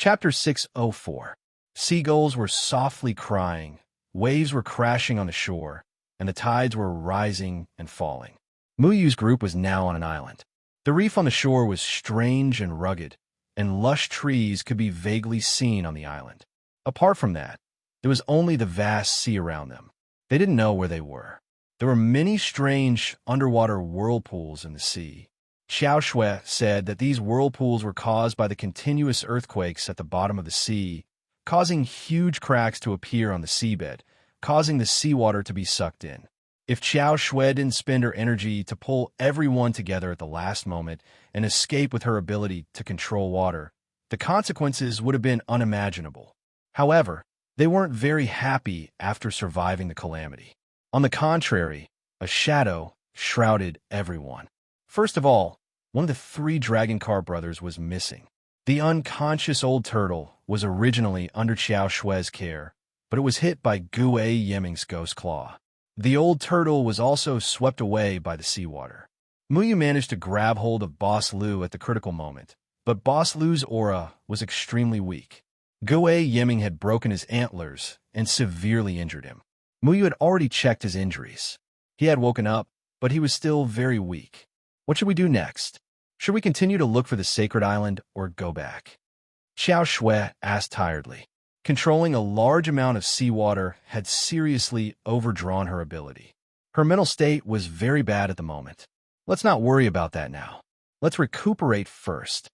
Chapter 604. Seagulls were softly crying, waves were crashing on the shore, and the tides were rising and falling. Muyu's group was now on an island. The reef on the shore was strange and rugged, and lush trees could be vaguely seen on the island. Apart from that, there was only the vast sea around them. They didn't know where they were. There were many strange underwater whirlpools in the sea. Xiao Shui said that these whirlpools were caused by the continuous earthquakes at the bottom of the sea, causing huge cracks to appear on the seabed, causing the seawater to be sucked in. If Xiao Shui didn't spend her energy to pull everyone together at the last moment and escape with her ability to control water, the consequences would have been unimaginable. However, they weren't very happy after surviving the calamity. On the contrary, a shadow shrouded everyone. First of all, one of the three Dragoncar brothers was missing. The unconscious old turtle was originally under Xiao Shui's care, but it was hit by Gu Yiming's ghost claw. The old turtle was also swept away by the seawater. Muyu managed to grab hold of Boss Lu at the critical moment, but Boss Lu's aura was extremely weak. Gu Yiming had broken his antlers and severely injured him. Muyu had already checked his injuries. He had woken up, but he was still very weak. What should we do next? Should we continue to look for the sacred island or go back? Xiao Shui asked tiredly. Controlling a large amount of seawater had seriously overdrawn her ability. Her mental state was very bad at the moment. Let's not worry about that now. Let's recuperate first.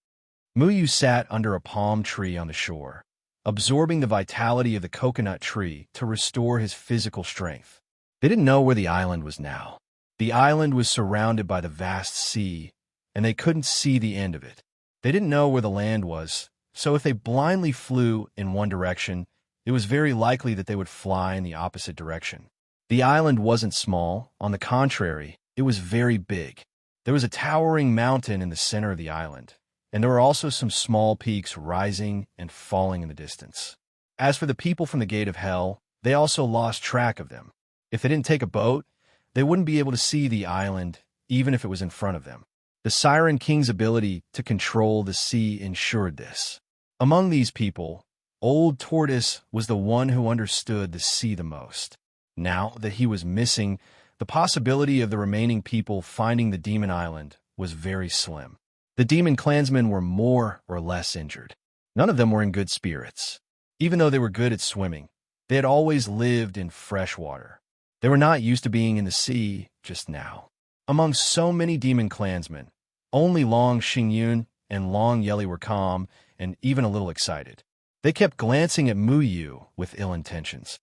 Muyu sat under a palm tree on the shore, absorbing the vitality of the coconut tree to restore his physical strength. They didn't know where the island was now. The island was surrounded by the vast sea, and they couldn't see the end of it. They didn't know where the land was, so if they blindly flew in one direction, it was very likely that they would fly in the opposite direction. The island wasn't small. On the contrary, it was very big. There was a towering mountain in the center of the island, and there were also some small peaks rising and falling in the distance. As for the people from the Gate of Hell, they also lost track of them. If they didn't take a boat, they wouldn't be able to see the island, even if it was in front of them. The Siren King's ability to control the sea ensured this. Among these people, Old Tortoise was the one who understood the sea the most. Now that he was missing, the possibility of the remaining people finding the demon island was very slim. The demon clansmen were more or less injured. None of them were in good spirits. Even though they were good at swimming, they had always lived in fresh water. They were not used to being in the sea just now. Among so many demon clansmen, only Long Xingyun and Long Yeli were calm and even a little excited. They kept glancing at Muyu with ill intentions.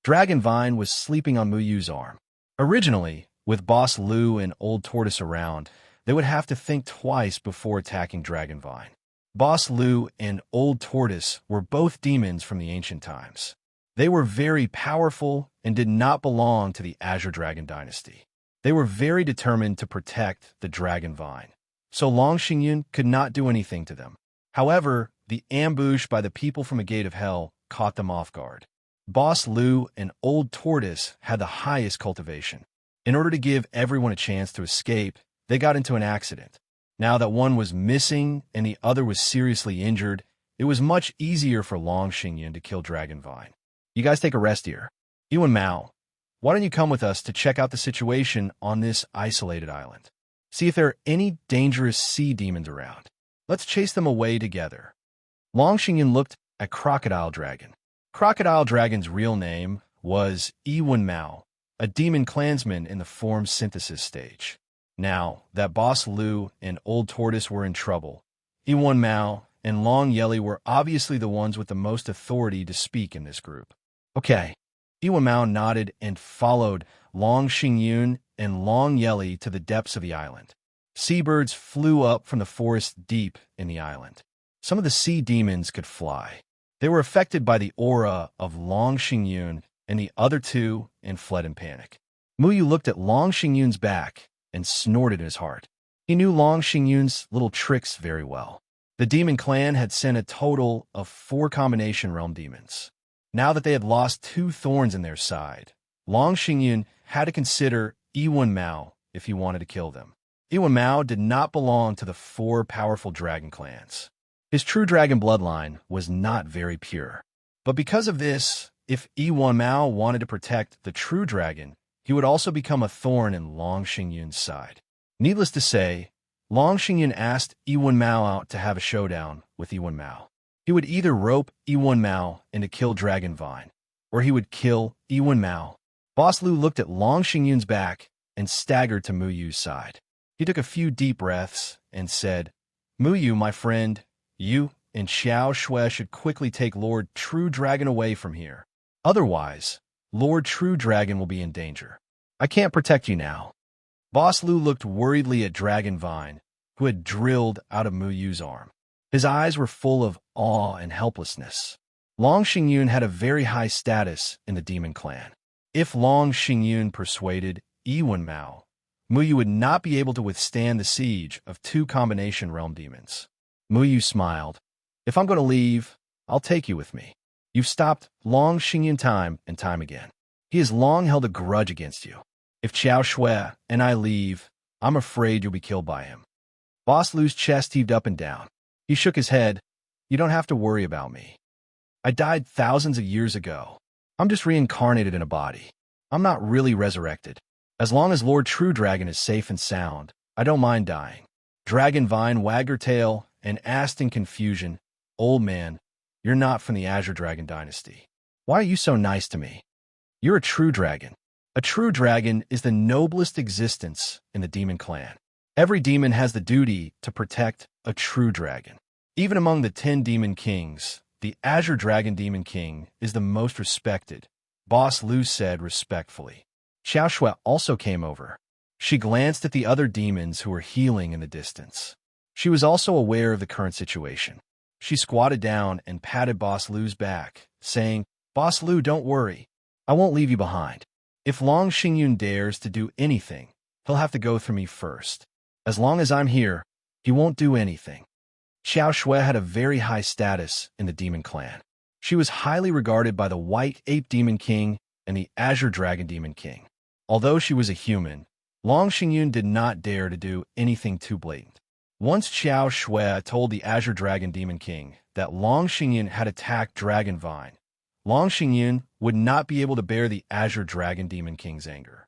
Dragonvine was sleeping on Muyu's arm. Originally, with Boss Lu and Old Tortoise around, they would have to think twice before attacking Dragonvine. Boss Lu and Old Tortoise were both demons from the ancient times. They were very powerful and did not belong to the Azure Dragon dynasty. They were very determined to protect the Dragonvine, so Long Xingyun could not do anything to them. However, the ambush by the people from a Gate of Hell caught them off guard. Boss Lu and Old Tortoise had the highest cultivation. In order to give everyone a chance to escape, they got into an accident. Now that one was missing and the other was seriously injured, it was much easier for Long Xingyun to kill Dragonvine. You guys take a rest here. You and Mao, why don't you come with us to check out the situation on this isolated island? See if there are any dangerous sea demons around. Let's chase them away together. Long Xingyun looked at Crocodile Dragon. Crocodile Dragon's real name was Yiwen Mao, a demon clansman in the form synthesis stage. Now that Boss Lu and Old Tortoise were in trouble, Yiwen Mao and Long Yeli were obviously the ones with the most authority to speak in this group. Okay. Yiwen Mao nodded and followed Long Xingyun and Long Yeli to the depths of the island. Seabirds flew up from the forest deep in the island. Some of the sea demons could fly. They were affected by the aura of Long Xingyun and the other two and fled in panic. Muyu looked at Long Xingyun's back and snorted in his heart. He knew Long Xingyun's little tricks very well. The demon clan had sent a total of 4 combination realm demons. Now that they had lost 2 thorns in their side, Long Xingyun had to consider Yiwen Mao if he wanted to kill them. Yiwen Mao did not belong to the 4 powerful dragon clans. His true dragon bloodline was not very pure. But because of this, if Iwan Mao wanted to protect the true dragon, he would also become a thorn in Long Xingyun's side. Needless to say, Long Xingyun asked Iwan Mao out to have a showdown with Iwan Mao. He would either rope Iwan Mao into kill Dragon Vine, or he would kill Iwan Mao. Boss Lu looked at Long Xingyun's back and staggered to Mu Yu's side. He took a few deep breaths and said, Mu Yu, my friend, you and Xiao Shui should quickly take Lord True Dragon away from here. Otherwise, Lord True Dragon will be in danger. I can't protect you now. Boss Lu looked worriedly at Dragon Vine, who had drilled out of Mu Yu's arm. His eyes were full of awe and helplessness. Long Xingyun had a very high status in the demon clan. If Long Xingyun persuaded Iwan Mao, Mu Yu would not be able to withstand the siege of two combination realm demons. Mu Yu smiled. If I'm going to leave, I'll take you with me. You've stopped Long Xingyun time and time again. He has long held a grudge against you. If Xiao Shui and I leave, I'm afraid you'll be killed by him. Boss Lu's chest heaved up and down. He shook his head. You don't have to worry about me. I died thousands of years ago. I'm just reincarnated in a body. I'm not really resurrected. As long as Lord True Dragon is safe and sound, I don't mind dying. Dragon Vine wagged her tail and asked in confusion, Old man, you're not from the Azure Dragon dynasty. Why are you so nice to me? You're a true dragon. A true dragon is the noblest existence in the demon clan. Every demon has the duty to protect a true dragon. Even among the 10 demon kings, the Azure Dragon Demon King is the most respected, Boss Lu said respectfully. Xiao Shui also came over. She glanced at the other demons who were healing in the distance. She was also aware of the current situation. She squatted down and patted Boss Lu's back, saying, Boss Lu, don't worry. I won't leave you behind. If Long Xingyun dares to do anything, he'll have to go through me first. As long as I'm here, he won't do anything. Xiao Shui had a very high status in the demon clan. She was highly regarded by the White Ape Demon King and the Azure Dragon Demon King. Although she was a human, Long Xingyun did not dare to do anything too blatant. Once Xiao Shui told the Azure Dragon Demon King that Long Xingyun had attacked Dragon Vine, Long Xingyun would not be able to bear the Azure Dragon Demon King's anger.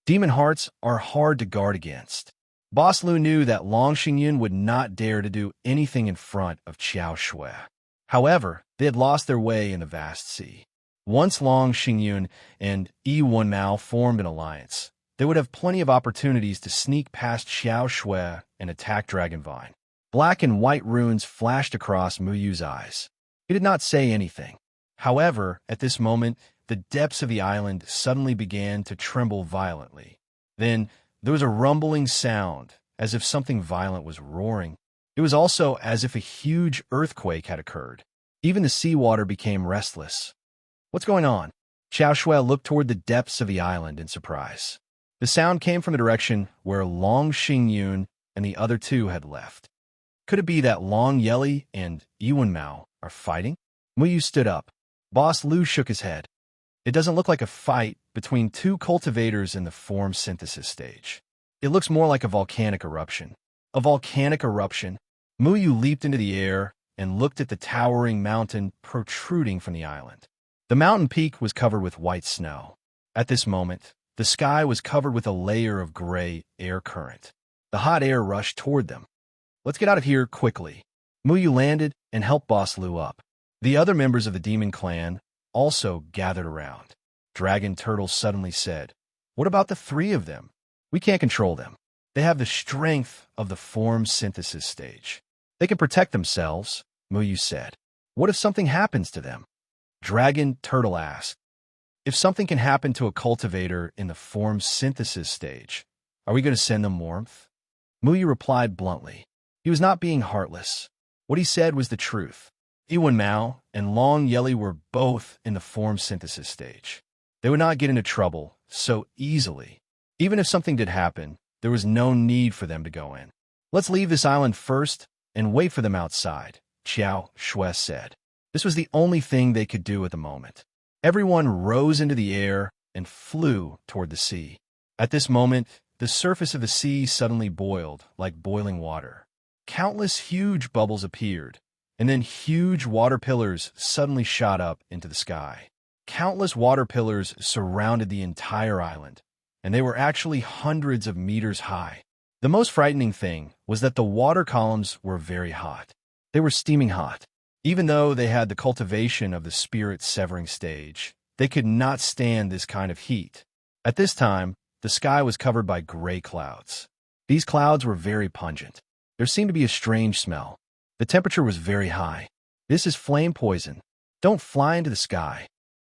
Demon hearts are hard to guard against. Boss Lu knew that Long Xingyun would not dare to do anything in front of Xiao Shui. However, they had lost their way in the vast sea. Once Long Xingyun and Iwan Mao formed an alliance, they would have plenty of opportunities to sneak past Xiao Shui and attack Dragon Vine. Black and white runes flashed across Mu Yu's eyes. He did not say anything. However, at this moment, the depths of the island suddenly began to tremble violently. Then, there was a rumbling sound, as if something violent was roaring. It was also as if a huge earthquake had occurred. Even the seawater became restless. What's going on? Xiao Shui looked toward the depths of the island in surprise. The sound came from the direction where Long Xingyun and the other two had left. Could it be that Long Yeli and Iwan Mao are fighting? Mu Yu stood up. Boss Lu shook his head. It doesn't look like a fight between two cultivators in the form synthesis stage. It looks more like a volcanic eruption. A volcanic eruption? Mu Yu leaped into the air and looked at the towering mountain protruding from the island. The mountain peak was covered with white snow. At this moment, the sky was covered with a layer of gray air current. The hot air rushed toward them. Let's get out of here quickly. Mu Yu landed and helped Boss Lu up. The other members of the demon clan also gathered around. Dragon Turtle suddenly said, What about the 3 of them? We can't control them. They have the strength of the form synthesis stage. They can protect themselves, Mu Yu said. What if something happens to them? Dragon Turtle asked. If something can happen to a cultivator in the form synthesis stage, are we going to send them warmth? Mu Yu replied bluntly. He was not being heartless. What he said was the truth. Iwan Mao and Long Yeli were both in the form synthesis stage. They would not get into trouble so easily. Even if something did happen, there was no need for them to go in. Let's leave this island first and wait for them outside, Xiao Shui said. This was the only thing they could do at the moment. Everyone rose into the air and flew toward the sea. At this moment, the surface of the sea suddenly boiled like boiling water. Countless huge bubbles appeared, and then huge water pillars suddenly shot up into the sky. Countless water pillars surrounded the entire island, and they were actually hundreds of meters high. The most frightening thing was that the water columns were very hot. They were steaming hot. Even though they had the cultivation of the spirit-severing stage, they could not stand this kind of heat. At this time, the sky was covered by gray clouds. These clouds were very pungent. There seemed to be a strange smell. The temperature was very high. This is flame poison. Don't fly into the sky.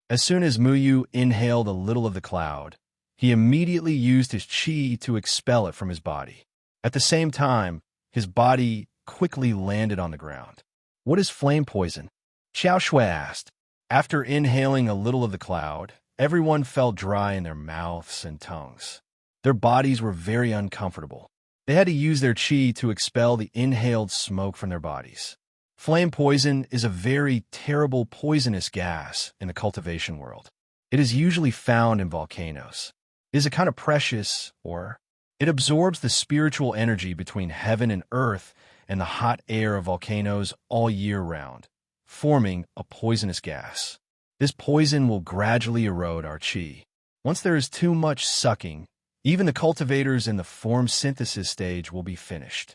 As soon as Muyu inhaled a little of the cloud, he immediately used his chi to expel it from his body. At the same time, his body quickly landed on the ground. What is flame poison? Xiao Shui asked. After inhaling a little of the cloud, everyone felt dry in their mouths and tongues. Their bodies were very uncomfortable. They had to use their chi to expel the inhaled smoke from their bodies. Flame poison is a very terrible poisonous gas in the cultivation world. It is usually found in volcanoes. It is a kind of precious, or it absorbs the spiritual energy between heaven and earth and the hot air of volcanoes all year round, forming a poisonous gas. This poison will gradually erode our chi. Once there is too much sucking, even the cultivators in the form synthesis stage will be finished.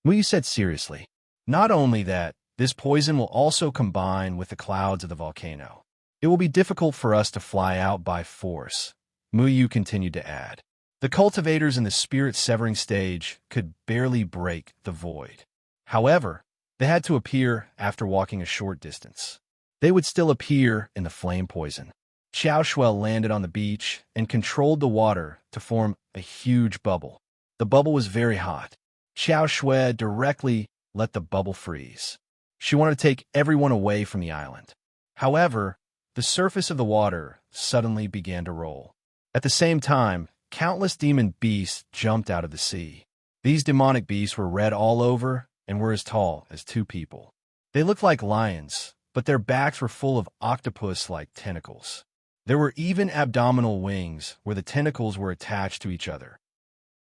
Muyu said seriously. Not only that, this poison will also combine with the clouds of the volcano. It will be difficult for us to fly out by force, Muyu continued to add. The cultivators in the spirit-severing stage could barely break the void. However, they had to appear after walking a short distance. They would still appear in the flame poison. Xiao Shui landed on the beach and controlled the water to form a huge bubble. The bubble was very hot. Xiao Shui directly let the bubble freeze. She wanted to take everyone away from the island. However, the surface of the water suddenly began to roll. At the same time, countless demon beasts jumped out of the sea. These demonic beasts were red all over and were as tall as 2 people. They looked like lions, but their backs were full of octopus-like tentacles. There were even abdominal wings where the tentacles were attached to each other.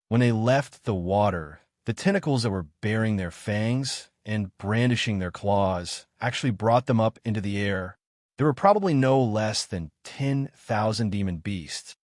When they left the water, the tentacles that were bearing their fangs and brandishing their claws actually brought them up into the air. There were probably no less than 10,000 demon beasts.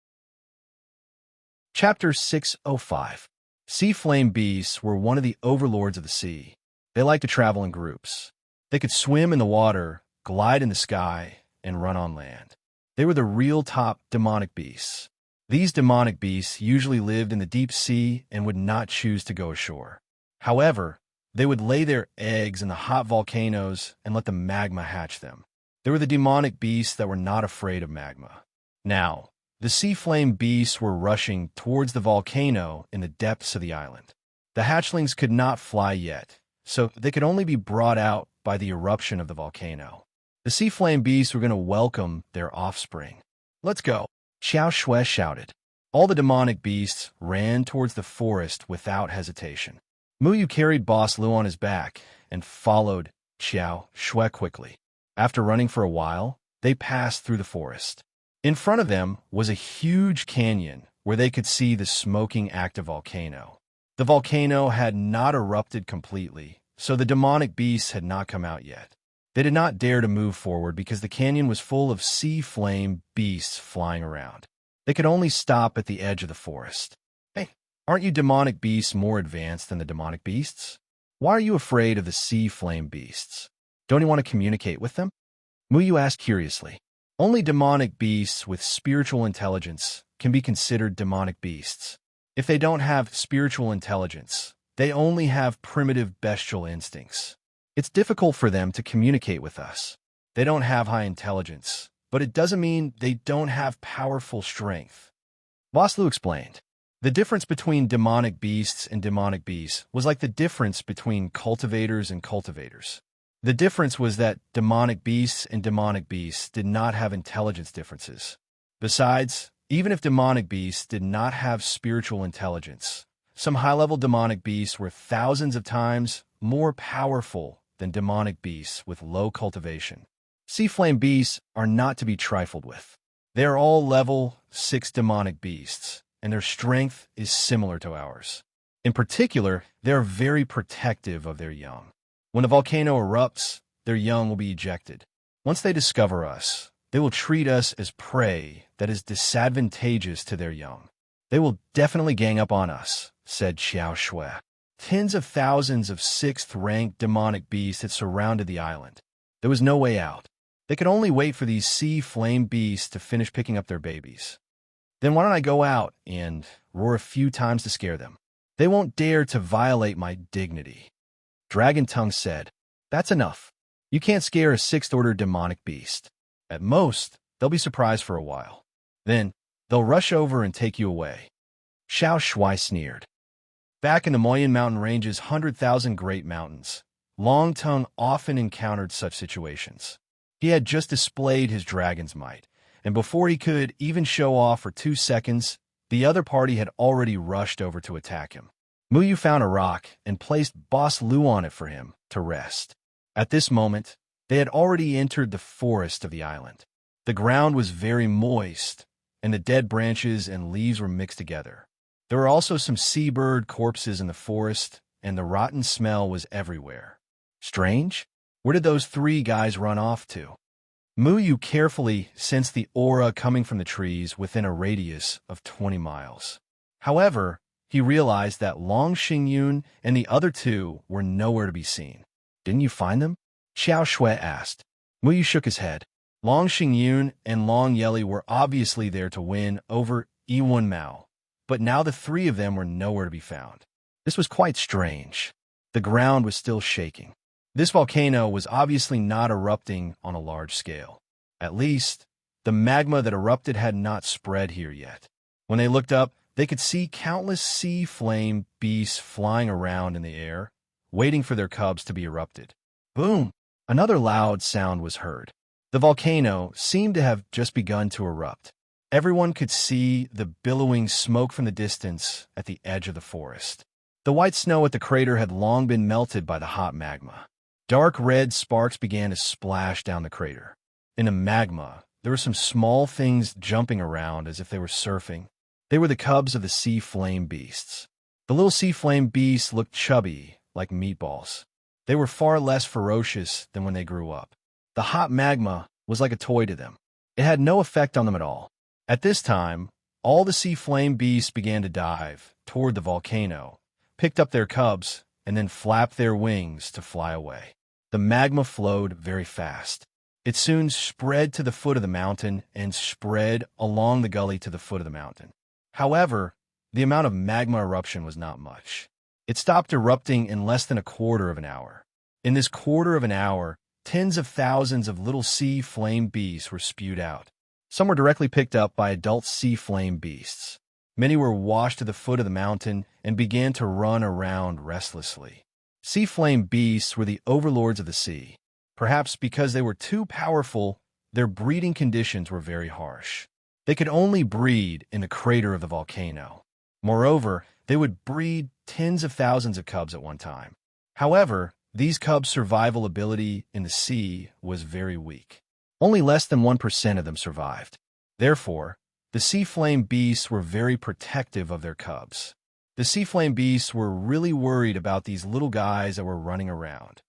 Chapter 605. Sea flame beasts were one of the overlords of the sea. They liked to travel in groups. They could swim in the water, glide in the sky, and run on land. They were the real top demonic beasts. These demonic beasts usually lived in the deep sea and would not choose to go ashore. However, they would lay their eggs in the hot volcanoes and let the magma hatch them. They were the demonic beasts that were not afraid of magma. Now, the sea flame beasts were rushing towards the volcano in the depths of the island. The hatchlings could not fly yet, so they could only be brought out by the eruption of the volcano. The sea flame beasts were going to welcome their offspring. Let's go, Xiao Shui shouted. All the demonic beasts ran towards the forest without hesitation. Muyu carried Boss Lu on his back and followed Xiao Shui quickly. After running for a while, they passed through the forest. In front of them was a huge canyon where they could see the smoking active volcano. The volcano had not erupted completely, so the demonic beasts had not come out yet. They did not dare to move forward because the canyon was full of sea flame beasts flying around. They could only stop at the edge of the forest. Hey, aren't you demonic beasts more advanced than the demonic beasts? Why are you afraid of the sea flame beasts? Don't you want to communicate with them? Muyu asked curiously. Only demonic beasts with spiritual intelligence can be considered demonic beasts. If they don't have spiritual intelligence, they only have primitive bestial instincts. It's difficult for them to communicate with us. They don't have high intelligence, but it doesn't mean they don't have powerful strength. Vaslu explained. The difference between demonic beasts and demonic beasts was like the difference between cultivators and cultivators. The difference was that demonic beasts and demonic beasts did not have intelligence differences. Besides, even if demonic beasts did not have spiritual intelligence, some high-level demonic beasts were thousands of times more powerful than demonic beasts with low cultivation. Sea flame beasts are not to be trifled with. They are all level 6 demonic beasts, and their strength is similar to ours. In particular, they are very protective of their young. When the volcano erupts, their young will be ejected. Once they discover us, they will treat us as prey that is disadvantageous to their young. They will definitely gang up on us, said Xiao Shui. Tens of thousands of sixth-ranked demonic beasts had surrounded the island. There was no way out. They could only wait for these sea flame beasts to finish picking up their babies. Then why don't I go out and roar a few times to scare them? They won't dare to violate my dignity. Dragon Tongue said, That's enough. You can't scare a sixth-order demonic beast. At most, they'll be surprised for a while. Then, they'll rush over and take you away. Xiao Shui sneered. Back in the Moyen mountain range's 100,000 great mountains, Long Tongue often encountered such situations. He had just displayed his dragon's might, and before he could even show off for 2 seconds, the other party had already rushed over to attack him. Muyu found a rock and placed Boss Lu on it for him to rest. At this moment, they had already entered the forest of the island. The ground was very moist, and the dead branches and leaves were mixed together. There were also some seabird corpses in the forest, and the rotten smell was everywhere. Strange? Where did those 3 guys run off to? Muyu carefully sensed the aura coming from the trees within a radius of 20 miles. However, he realized that Long Xingyun and the other 2 were nowhere to be seen. Didn't you find them? Xiao Shui asked. Muyu shook his head. Long Xingyun and Long Yeli were obviously there to win over Yiwen Mao, but now the 3 of them were nowhere to be found. This was quite strange. The ground was still shaking. This volcano was obviously not erupting on a large scale. At least, the magma that erupted had not spread here yet. When they looked up, they could see countless sea flame beasts flying around in the air, waiting for their cubs to be erupted. Boom! Another loud sound was heard. The volcano seemed to have just begun to erupt. Everyone could see the billowing smoke from the distance at the edge of the forest. The white snow at the crater had long been melted by the hot magma. Dark red sparks began to splash down the crater. In the magma, there were some small things jumping around as if they were surfing. They were the cubs of the sea flame beasts. The little sea flame beasts looked chubby, like meatballs. They were far less ferocious than when they grew up. The hot magma was like a toy to them. It had no effect on them at all. At this time, all the sea flame beasts began to dive toward the volcano, picked up their cubs, and then flapped their wings to fly away. The magma flowed very fast. It soon spread to the foot of the mountain and spread along the gully to the foot of the mountain. However, the amount of magma eruption was not much. It stopped erupting in less than a quarter of an hour. In this quarter of an hour, tens of thousands of little sea flame beasts were spewed out. Some were directly picked up by adult sea flame beasts. Many were washed to the foot of the mountain and began to run around restlessly. Sea flame beasts were the overlords of the sea. Perhaps because they were too powerful, their breeding conditions were very harsh. They could only breed in the crater of the volcano. Moreover, they would breed tens of thousands of cubs at one time. However, these cubs' survival ability in the sea was very weak. Only less than 1% of them survived. Therefore, the sea flame beasts were very protective of their cubs. The sea flame beasts were really worried about these little guys that were running around.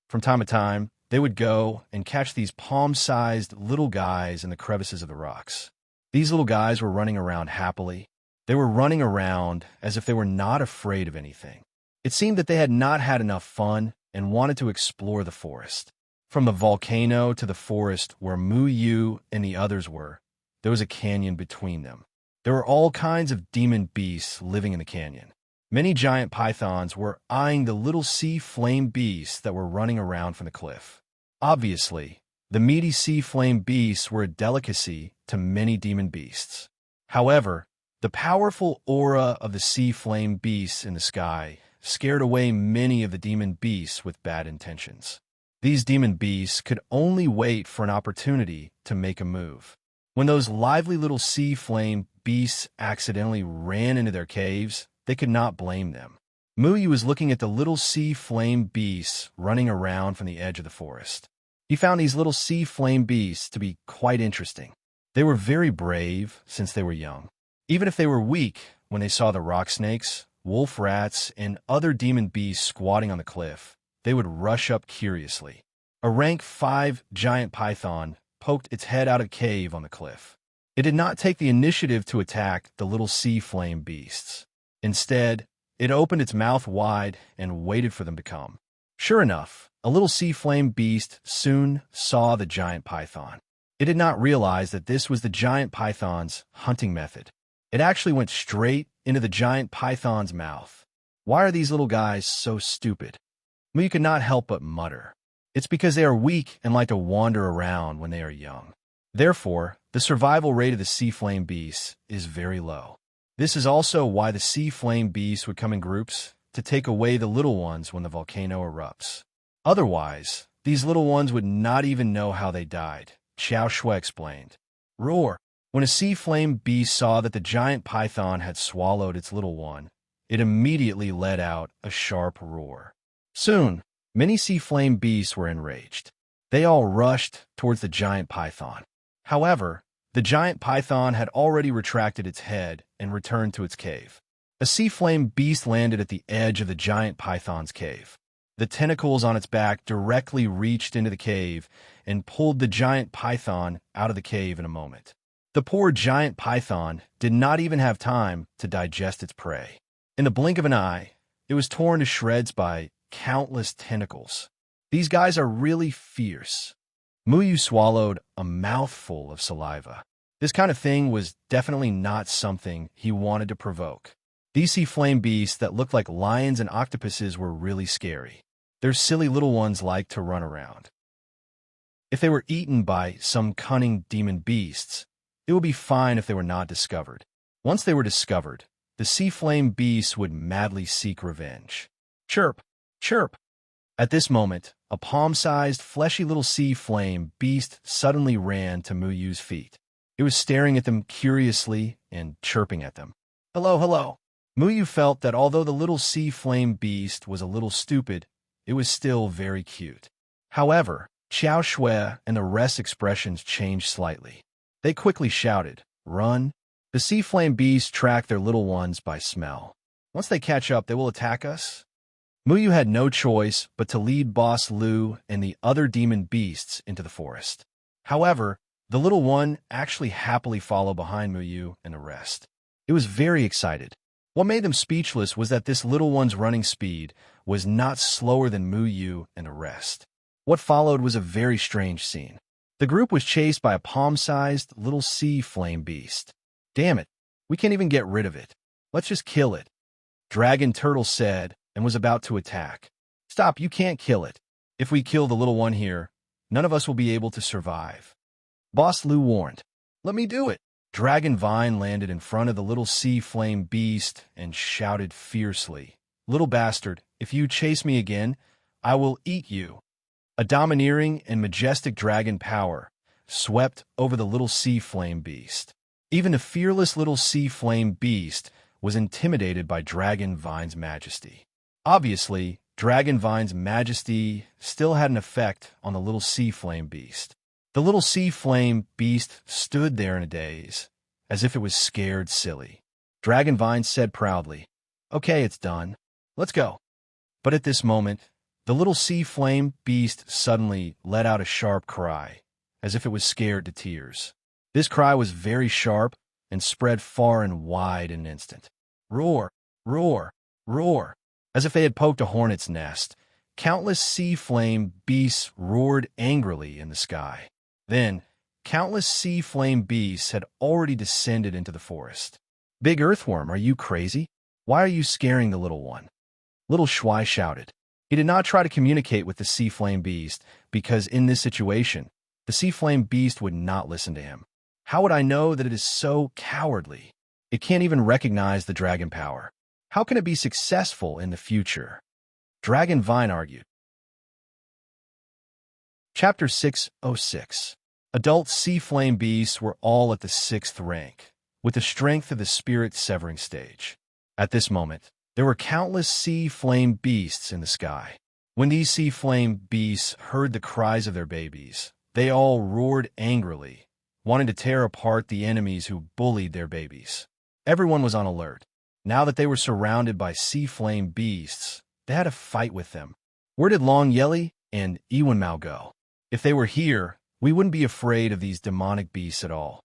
From time to time, they would go and catch these palm-sized little guys in the crevices of the rocks. These little guys were running around happily. They were running around as if they were not afraid of anything. It seemed that they had not had enough fun and wanted to explore the forest. From the volcano to the forest where Mu Yu and the others were, there was a canyon between them. There were all kinds of demon beasts living in the canyon. Many giant pythons were eyeing the little sea flame beasts that were running around from the cliff. Obviously, the meaty sea flame beasts were a delicacy to many demon beasts. However, the powerful aura of the sea flame beasts in the sky scared away many of the demon beasts with bad intentions. These demon beasts could only wait for an opportunity to make a move. When those lively little sea flame beasts accidentally ran into their caves, they could not blame them. Muyu was looking at the little sea flame beasts running around from the edge of the forest. He found these little sea flame beasts to be quite interesting. They were very brave since they were young. Even if they were weak when they saw the rock snakes, wolf rats, and other demon beasts squatting on the cliff, they would rush up curiously. A rank 5 giant python poked its head out of a cave on the cliff. It did not take the initiative to attack the little sea flame beasts. Instead, it opened its mouth wide and waited for them to come. Sure enough, a little sea flame beast soon saw the giant python. It did not realize that this was the giant python's hunting method. It actually went straight into the giant python's mouth. Why are these little guys so stupid? Muyu could not help but mutter. It's because they are weak and like to wander around when they are young. Therefore, the survival rate of the sea flame beasts is very low. This is also why the sea flame beasts would come in groups to take away the little ones when the volcano erupts. Otherwise, these little ones would not even know how they died, Xiao Shui explained. Roar! When a sea flame beast saw that the giant python had swallowed its little one, it immediately let out a sharp roar. Soon, many sea flame beasts were enraged. They all rushed towards the giant python. However, the giant python had already retracted its head and returned to its cave. A sea flame beast landed at the edge of the giant python's cave. The tentacles on its back directly reached into the cave and pulled the giant python out of the cave in a moment. The poor giant python did not even have time to digest its prey. In the blink of an eye, it was torn to shreds by countless tentacles. These guys are really fierce. Muyu swallowed a mouthful of saliva. This kind of thing was definitely not something he wanted to provoke. These sea flame beasts that looked like lions and octopuses were really scary. Their silly little ones liked to run around. If they were eaten by some cunning demon beasts, it would be fine if they were not discovered. Once they were discovered, the sea flame beasts would madly seek revenge. Chirp! Chirp! At this moment, a palm-sized, fleshy little sea flame beast suddenly ran to Muyu's feet. It was staring at them curiously and chirping at them. Hello, hello. Muyu felt that although the little sea flame beast was a little stupid, it was still very cute. However, Xiao Shui and the rest's expressions changed slightly. They quickly shouted, Run! The sea flame beasts track their little ones by smell. Once they catch up, they will attack us. Muyu had no choice but to lead Boss Lu and the other demon beasts into the forest. However, the little one actually happily followed behind Muyu and the rest. It was very excited. What made them speechless was that this little one's running speed was not slower than Muyu and the rest. What followed was a very strange scene. The group was chased by a palm-sized little sea flame beast. Damn it, we can't even get rid of it. Let's just kill it. Dragon Turtle said and was about to attack. Stop, you can't kill it. If we kill the little one here, none of us will be able to survive. Boss Lu warned. Let me do it. Dragon Vine landed in front of the little sea flame beast and shouted fiercely, Little bastard, if you chase me again, I will eat you. A domineering and majestic dragon power swept over the little sea flame beast. Even the fearless little sea flame beast was intimidated by Dragon Vine's majesty. Obviously, Dragon Vine's majesty still had an effect on the little sea flame beast. The little sea flame beast stood there in a daze, as if it was scared silly. Dragon Vine said proudly, Okay, it's done. Let's go. But at this moment, the little sea flame beast suddenly let out a sharp cry, as if it was scared to tears. This cry was very sharp and spread far and wide in an instant. Roar, roar, roar. As if they had poked a hornet's nest, countless sea flame beasts roared angrily in the sky. Then, countless sea flame beasts had already descended into the forest. Big earthworm, are you crazy? Why are you scaring the little one? Little Shui shouted. He did not try to communicate with the sea flame beast because in this situation, the sea flame beast would not listen to him. How would I know that it is so cowardly? It can't even recognize the dragon power. How can it be successful in the future? Dragon Vine argued. Chapter 606. Adult sea flame beasts were all at the 6th rank, with the strength of the spirit severing stage. At this moment, there were countless sea flame beasts in the sky. When these sea flame beasts heard the cries of their babies, they all roared angrily, wanting to tear apart the enemies who bullied their babies. Everyone was on alert. Now that they were surrounded by sea flame beasts, they had to fight with them. Where did Long Yelly and Ewenmao go? If they were here, we wouldn't be afraid of these demonic beasts at all.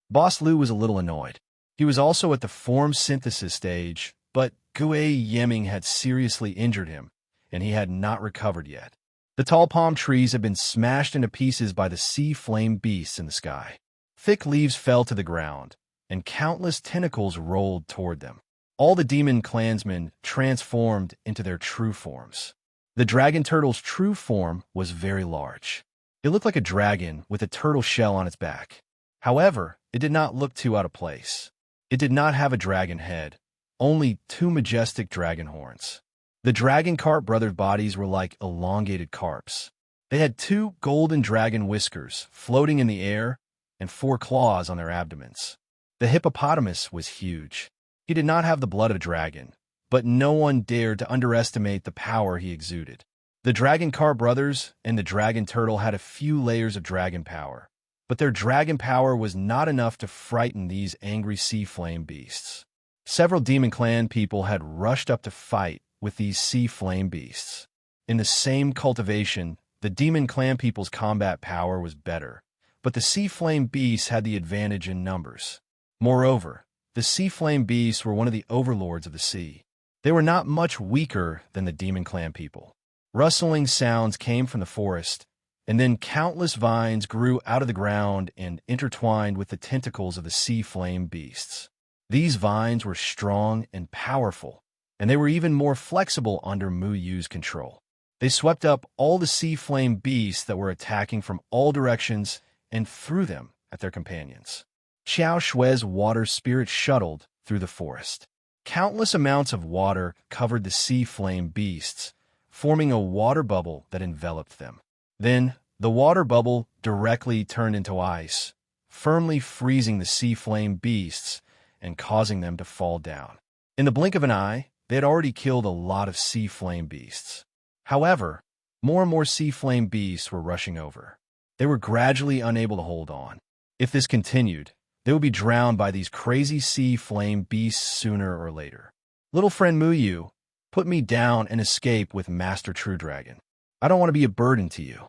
Boss Lu was a little annoyed. He was also at the form synthesis stage, but Gui Yeming had seriously injured him, and he had not recovered yet. The tall palm trees had been smashed into pieces by the sea flame beasts in the sky. Thick leaves fell to the ground, and countless tentacles rolled toward them. All the demon clansmen transformed into their true forms. The dragon turtle's true form was very large. It looked like a dragon with a turtle shell on its back. However, it did not look too out of place. It did not have a dragon head, only two majestic dragon horns. The dragon carp brothers' bodies were like elongated carps. They had two golden dragon whiskers floating in the air and 4 claws on their abdomens. The hippopotamus was huge. He did not have the blood of a dragon, but no one dared to underestimate the power he exuded. The dragon carp brothers and the dragon turtle had a few layers of dragon power, but their dragon power was not enough to frighten these angry sea flame beasts. Several demon clan people had rushed up to fight with these sea flame beasts. In the same cultivation, the demon clan people's combat power was better, but the sea flame beasts had the advantage in numbers. Moreover, the sea flame beasts were one of the overlords of the sea. They were not much weaker than the demon clan people. Rustling sounds came from the forest, and then countless vines grew out of the ground and intertwined with the tentacles of the sea flame beasts. These vines were strong and powerful, and they were even more flexible under Mu Yu's control. They swept up all the sea flame beasts that were attacking from all directions and threw them at their companions. Xiao Shui's water spirit shuttled through the forest. Countless amounts of water covered the sea flame beasts, forming a water bubble that enveloped them. Then, the water bubble directly turned into ice, firmly freezing the sea flame beasts and causing them to fall down. In the blink of an eye, they had already killed a lot of sea flame beasts. However, more and more sea flame beasts were rushing over. They were gradually unable to hold on. If this continued, they would be drowned by these crazy sea flame beasts sooner or later. Little friend Mu Yu, put me down and escape with Master True Dragon. I don't want to be a burden to you.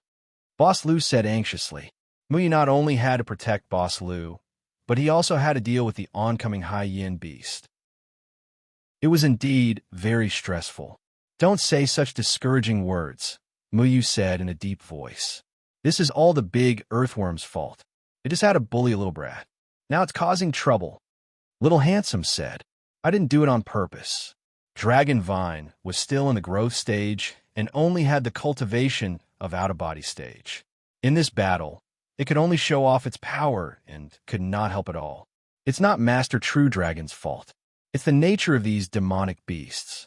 Boss Lu said anxiously. Mu Yu not only had to protect Boss Lu, but he also had to deal with the oncoming Hai Yin beast. It was indeed very stressful. Don't say such discouraging words, Mu Yu said in a deep voice. This is all the big earthworm's fault. It just had to bully a little brat. Now it's causing trouble. Little Handsome said, I didn't do it on purpose. Dragon Vine was still in the growth stage and only had the cultivation of out-of-body stage. In this battle, it could only show off its power and could not help at all. It's not Master True Dragon's fault. It's the nature of these demonic beasts.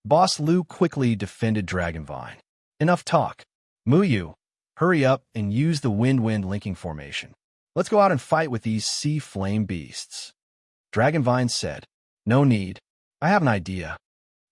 Boss Lu quickly defended Dragonvine. Enough talk. Mu Yu, hurry up and use the wind-wind linking formation. Let's go out and fight with these sea flame beasts. Dragonvine said, No need. I have an idea.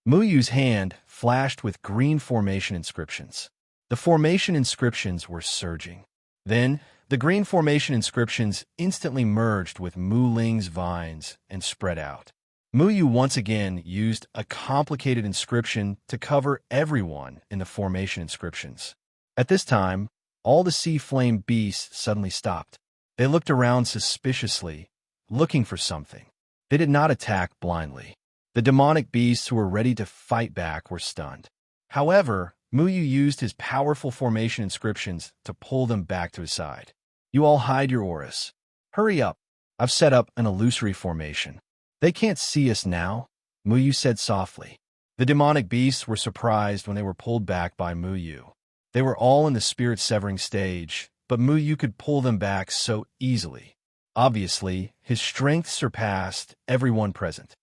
Mu Yu's hand flashed with green formation inscriptions. The formation inscriptions were surging. Then, the green formation inscriptions instantly merged with Mu Ling's vines and spread out. Mu Yu once again used a complicated inscription to cover everyone in the formation inscriptions. At this time, all the sea flame beasts suddenly stopped. They looked around suspiciously, looking for something. They did not attack blindly. The demonic beasts who were ready to fight back were stunned. However, Mu Yu used his powerful formation inscriptions to pull them back to his side. You all hide your auras. Hurry up. I've set up an illusory formation. They can't see us now, Mu Yu said softly. The demonic beasts were surprised when they were pulled back by Mu Yu. They were all in the spirit-severing stage, but Mu Yu could pull them back so easily. Obviously, his strength surpassed everyone present.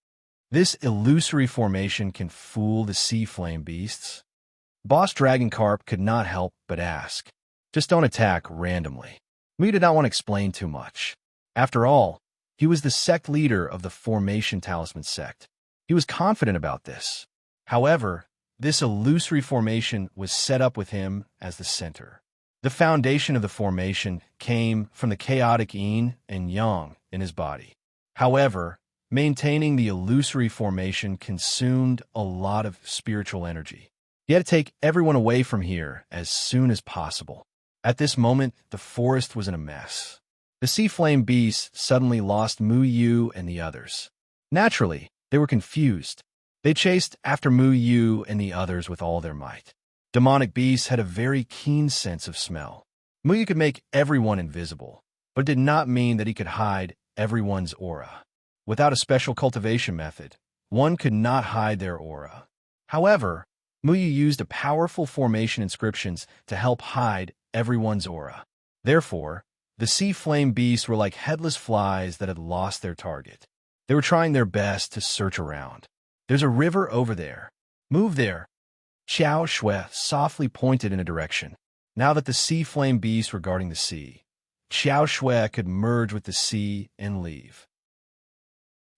This illusory formation can fool the sea flame beasts. Boss Dragon Carp could not help but ask. Just don't attack randomly. Mu Yu did not want to explain too much. After all, he was the sect leader of the Formation Talisman sect. He was confident about this. However, this illusory formation was set up with him as the center. The foundation of the formation came from the chaotic yin and yang in his body. However, maintaining the illusory formation consumed a lot of spiritual energy. He had to take everyone away from here as soon as possible. At this moment, the forest was in a mess. The sea flame beasts suddenly lost Mu Yu and the others. Naturally, they were confused. They chased after Mu Yu and the others with all their might. Demonic beasts had a very keen sense of smell. Mu Yu could make everyone invisible, but it did not mean that he could hide everyone's aura. Without a special cultivation method, one could not hide their aura. However, Mu Yu used a powerful formation inscriptions to help hide everyone's aura. Therefore, the sea flame beasts were like headless flies that had lost their target. They were trying their best to search around. There's a river over there. Move there. Xiao Shui softly pointed in a direction. Now that the sea flame beasts were guarding the sea, Xiao Shui could merge with the sea and leave.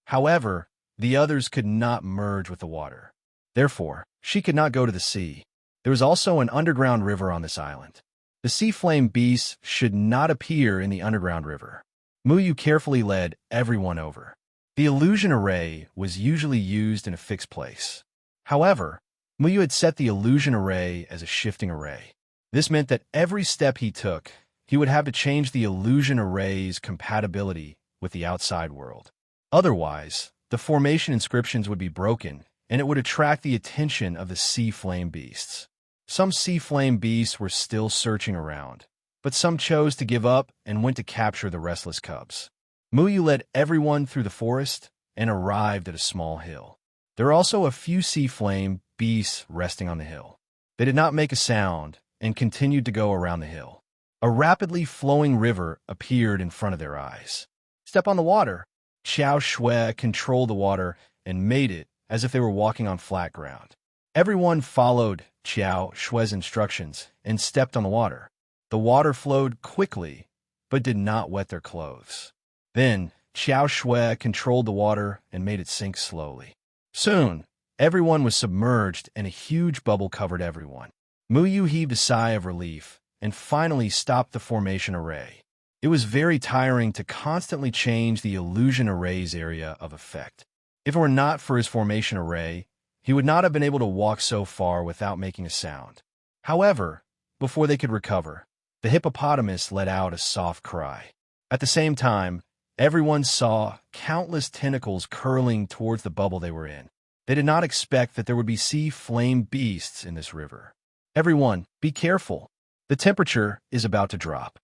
However, the others could not merge with the water. Therefore, she could not go to the sea. There was also an underground river on this island. The sea flame beasts should not appear in the underground river. Mu Yu carefully led everyone over. The illusion array was usually used in a fixed place. However, Mu Yu had set the illusion array as a shifting array. This meant that every step he took, he would have to change the illusion array's compatibility with the outside world. Otherwise, the formation inscriptions would be broken, and it would attract the attention of the sea flame beasts. Some sea flame beasts were still searching around, but some chose to give up and went to capture the restless cubs. Mu Yu led everyone through the forest and arrived at a small hill. There were also a few sea flame beasts resting on the hill. They did not make a sound and continued to go around the hill. A rapidly flowing river appeared in front of their eyes. Step on the water. Xiao Shui controlled the water and made it as if they were walking on flat ground. Everyone followed Xiao Shui's instructions and stepped on the water. The water flowed quickly, but did not wet their clothes. Then, Xiao Shui controlled the water and made it sink slowly. Soon, everyone was submerged and a huge bubble covered everyone. Mu Yu heaved a sigh of relief and finally stopped the formation array. It was very tiring to constantly change the illusion array's area of effect. If it were not for his formation array, he would not have been able to walk so far without making a sound. However, before they could recover, the hippopotamus let out a soft cry. At the same time, everyone saw countless tentacles curling towards the bubble they were in. They did not expect that there would be sea flame beasts in this river. Everyone, be careful. The temperature is about to drop.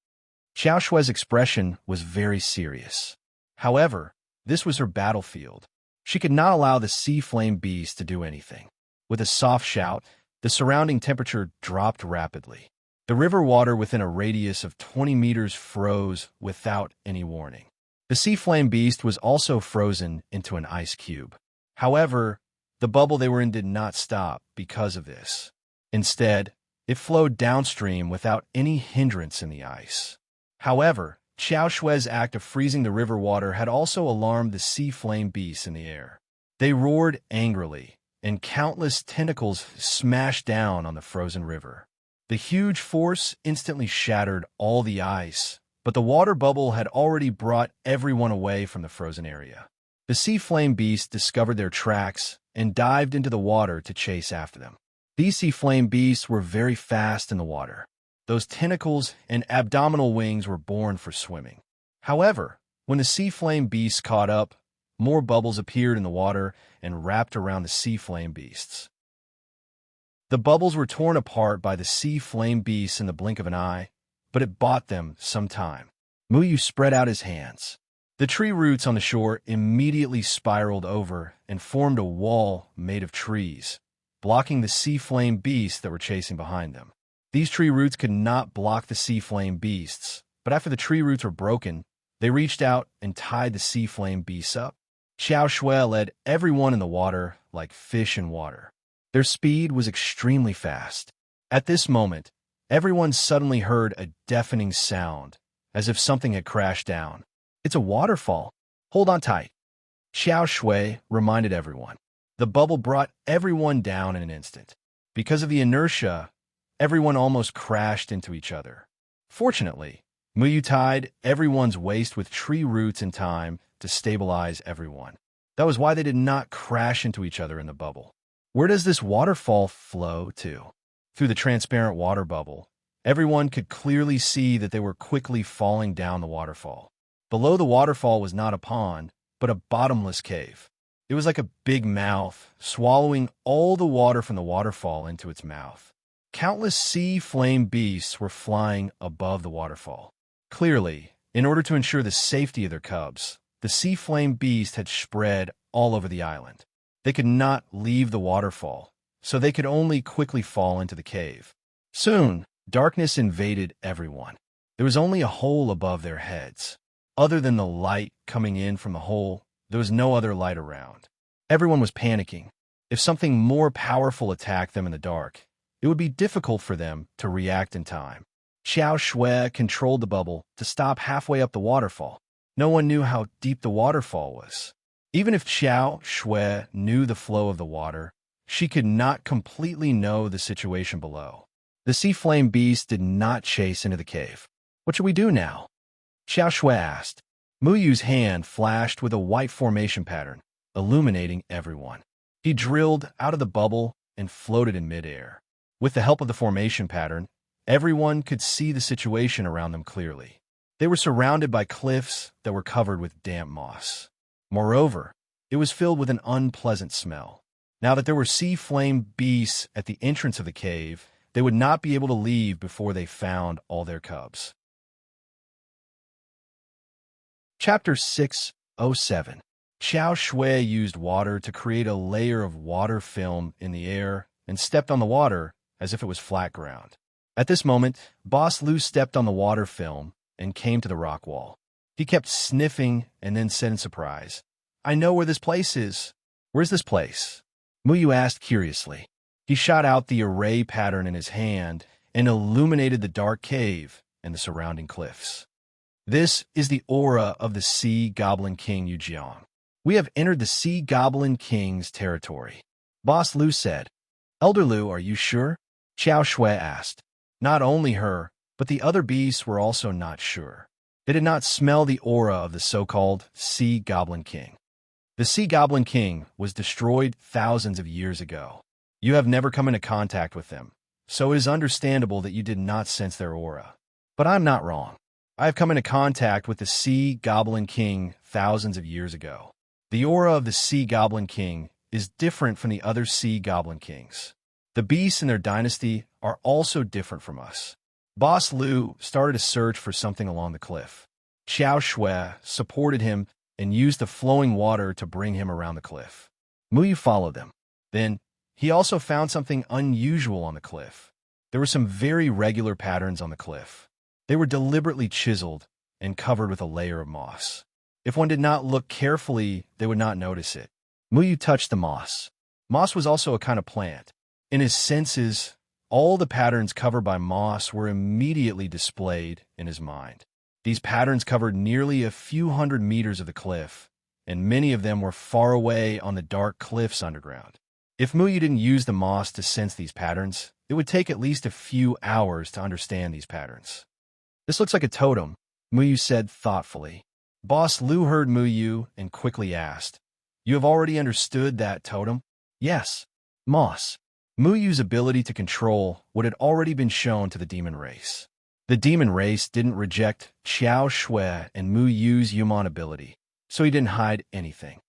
Xiao Shui's expression was very serious. However, this was her battlefield. She could not allow the sea flame beast to do anything. With a soft shout, the surrounding temperature dropped rapidly. The river water within a radius of 20 meters froze without any warning. The sea flame beast was also frozen into an ice cube. However, the bubble they were in did not stop because of this. Instead, it flowed downstream without any hindrance in the ice. However, Xiao Shui's act of freezing the river water had also alarmed the sea flame beasts in the air. They roared angrily, and countless tentacles smashed down on the frozen river. The huge force instantly shattered all the ice, but the water bubble had already brought everyone away from the frozen area. The sea flame beasts discovered their tracks and dived into the water to chase after them. These sea flame beasts were very fast in the water. Those tentacles and abdominal wings were born for swimming. However, when the sea flame beasts caught up, more bubbles appeared in the water and wrapped around the sea flame beasts. The bubbles were torn apart by the sea flame beasts in the blink of an eye, but it bought them some time. Mu Yu spread out his hands. The tree roots on the shore immediately spiraled over and formed a wall made of trees, blocking the sea flame beasts that were chasing behind them. These tree roots could not block the sea flame beasts, but after the tree roots were broken, they reached out and tied the sea flame beasts up. Xiao Shui led everyone in the water like fish in water. Their speed was extremely fast. At this moment, everyone suddenly heard a deafening sound, as if something had crashed down. It's a waterfall. Hold on tight. Xiao Shui reminded everyone. The bubble brought everyone down in an instant. Because of the inertia, everyone almost crashed into each other. Fortunately, Mu Yu tied everyone's waist with tree roots in time to stabilize everyone. That was why they did not crash into each other in the bubble. Where does this waterfall flow to? Through the transparent water bubble, everyone could clearly see that they were quickly falling down the waterfall. Below the waterfall was not a pond, but a bottomless cave. It was like a big mouth, swallowing all the water from the waterfall into its mouth. Countless sea flame beasts were flying above the waterfall. Clearly, in order to ensure the safety of their cubs, the sea flame beast had spread all over the island. They could not leave the waterfall, so they could only quickly fall into the cave. Soon, darkness invaded everyone. There was only a hole above their heads. Other than the light coming in from the hole, there was no other light around. Everyone was panicking. If something more powerful attacked them in the dark, it would be difficult for them to react in time. Xiao Shui controlled the bubble to stop halfway up the waterfall. No one knew how deep the waterfall was. Even if Xiao Shui knew the flow of the water, she could not completely know the situation below. The sea flame beast did not chase into the cave. What should we do now? Xiao Shui asked. Muyu's hand flashed with a white formation pattern, illuminating everyone. He drilled out of the bubble and floated in midair. With the help of the formation pattern, everyone could see the situation around them clearly. They were surrounded by cliffs that were covered with damp moss. Moreover, it was filled with an unpleasant smell. Now that there were sea flame beasts at the entrance of the cave, they would not be able to leave before they found all their cubs. Chapter 607. Xiao Shui used water to create a layer of water film in the air and stepped on the water as if it was flat ground. At this moment, Boss Lu stepped on the water film and came to the rock wall. He kept sniffing and then said in surprise, "I know where this place is." "Where's this place?" Muyu asked curiously. He shot out the array pattern in his hand and illuminated the dark cave and the surrounding cliffs. "This is the aura of the Sea Goblin King Yujiang. We have entered the Sea Goblin King's territory." Boss Lu said. "Elder Lu, are you sure?" Xiao Shui asked. Not only her, but the other beasts were also not sure. They did not smell the aura of the so-called Sea Goblin King. The Sea Goblin King was destroyed thousands of years ago. You have never come into contact with them, so it is understandable that you did not sense their aura. But I'm not wrong. I have come into contact with the Sea Goblin King thousands of years ago. The aura of the Sea Goblin King is different from the other Sea Goblin Kings. The beasts in their dynasty are also different from us. Boss Lu started a search for something along the cliff. Xiao Shui supported him and used the flowing water to bring him around the cliff. Muyu followed them. Then, he also found something unusual on the cliff. There were some very regular patterns on the cliff. They were deliberately chiseled and covered with a layer of moss. If one did not look carefully, they would not notice it. Muyu touched the moss. Moss was also a kind of plant. In his senses, all the patterns covered by moss were immediately displayed in his mind. These patterns covered nearly a few hundred meters of the cliff, and many of them were far away on the dark cliffs underground. If Muyu didn't use the moss to sense these patterns, it would take at least a few hours to understand these patterns. "This looks like a totem," Muyu said thoughtfully. Boss Lu heard Muyu and quickly asked, "You have already understood that totem?" "Yes." Moss. Muyu's ability to control what had already been shown to the demon race. The demon race didn't reject Xiao Shui and Muyu's human ability, so he didn't hide anything.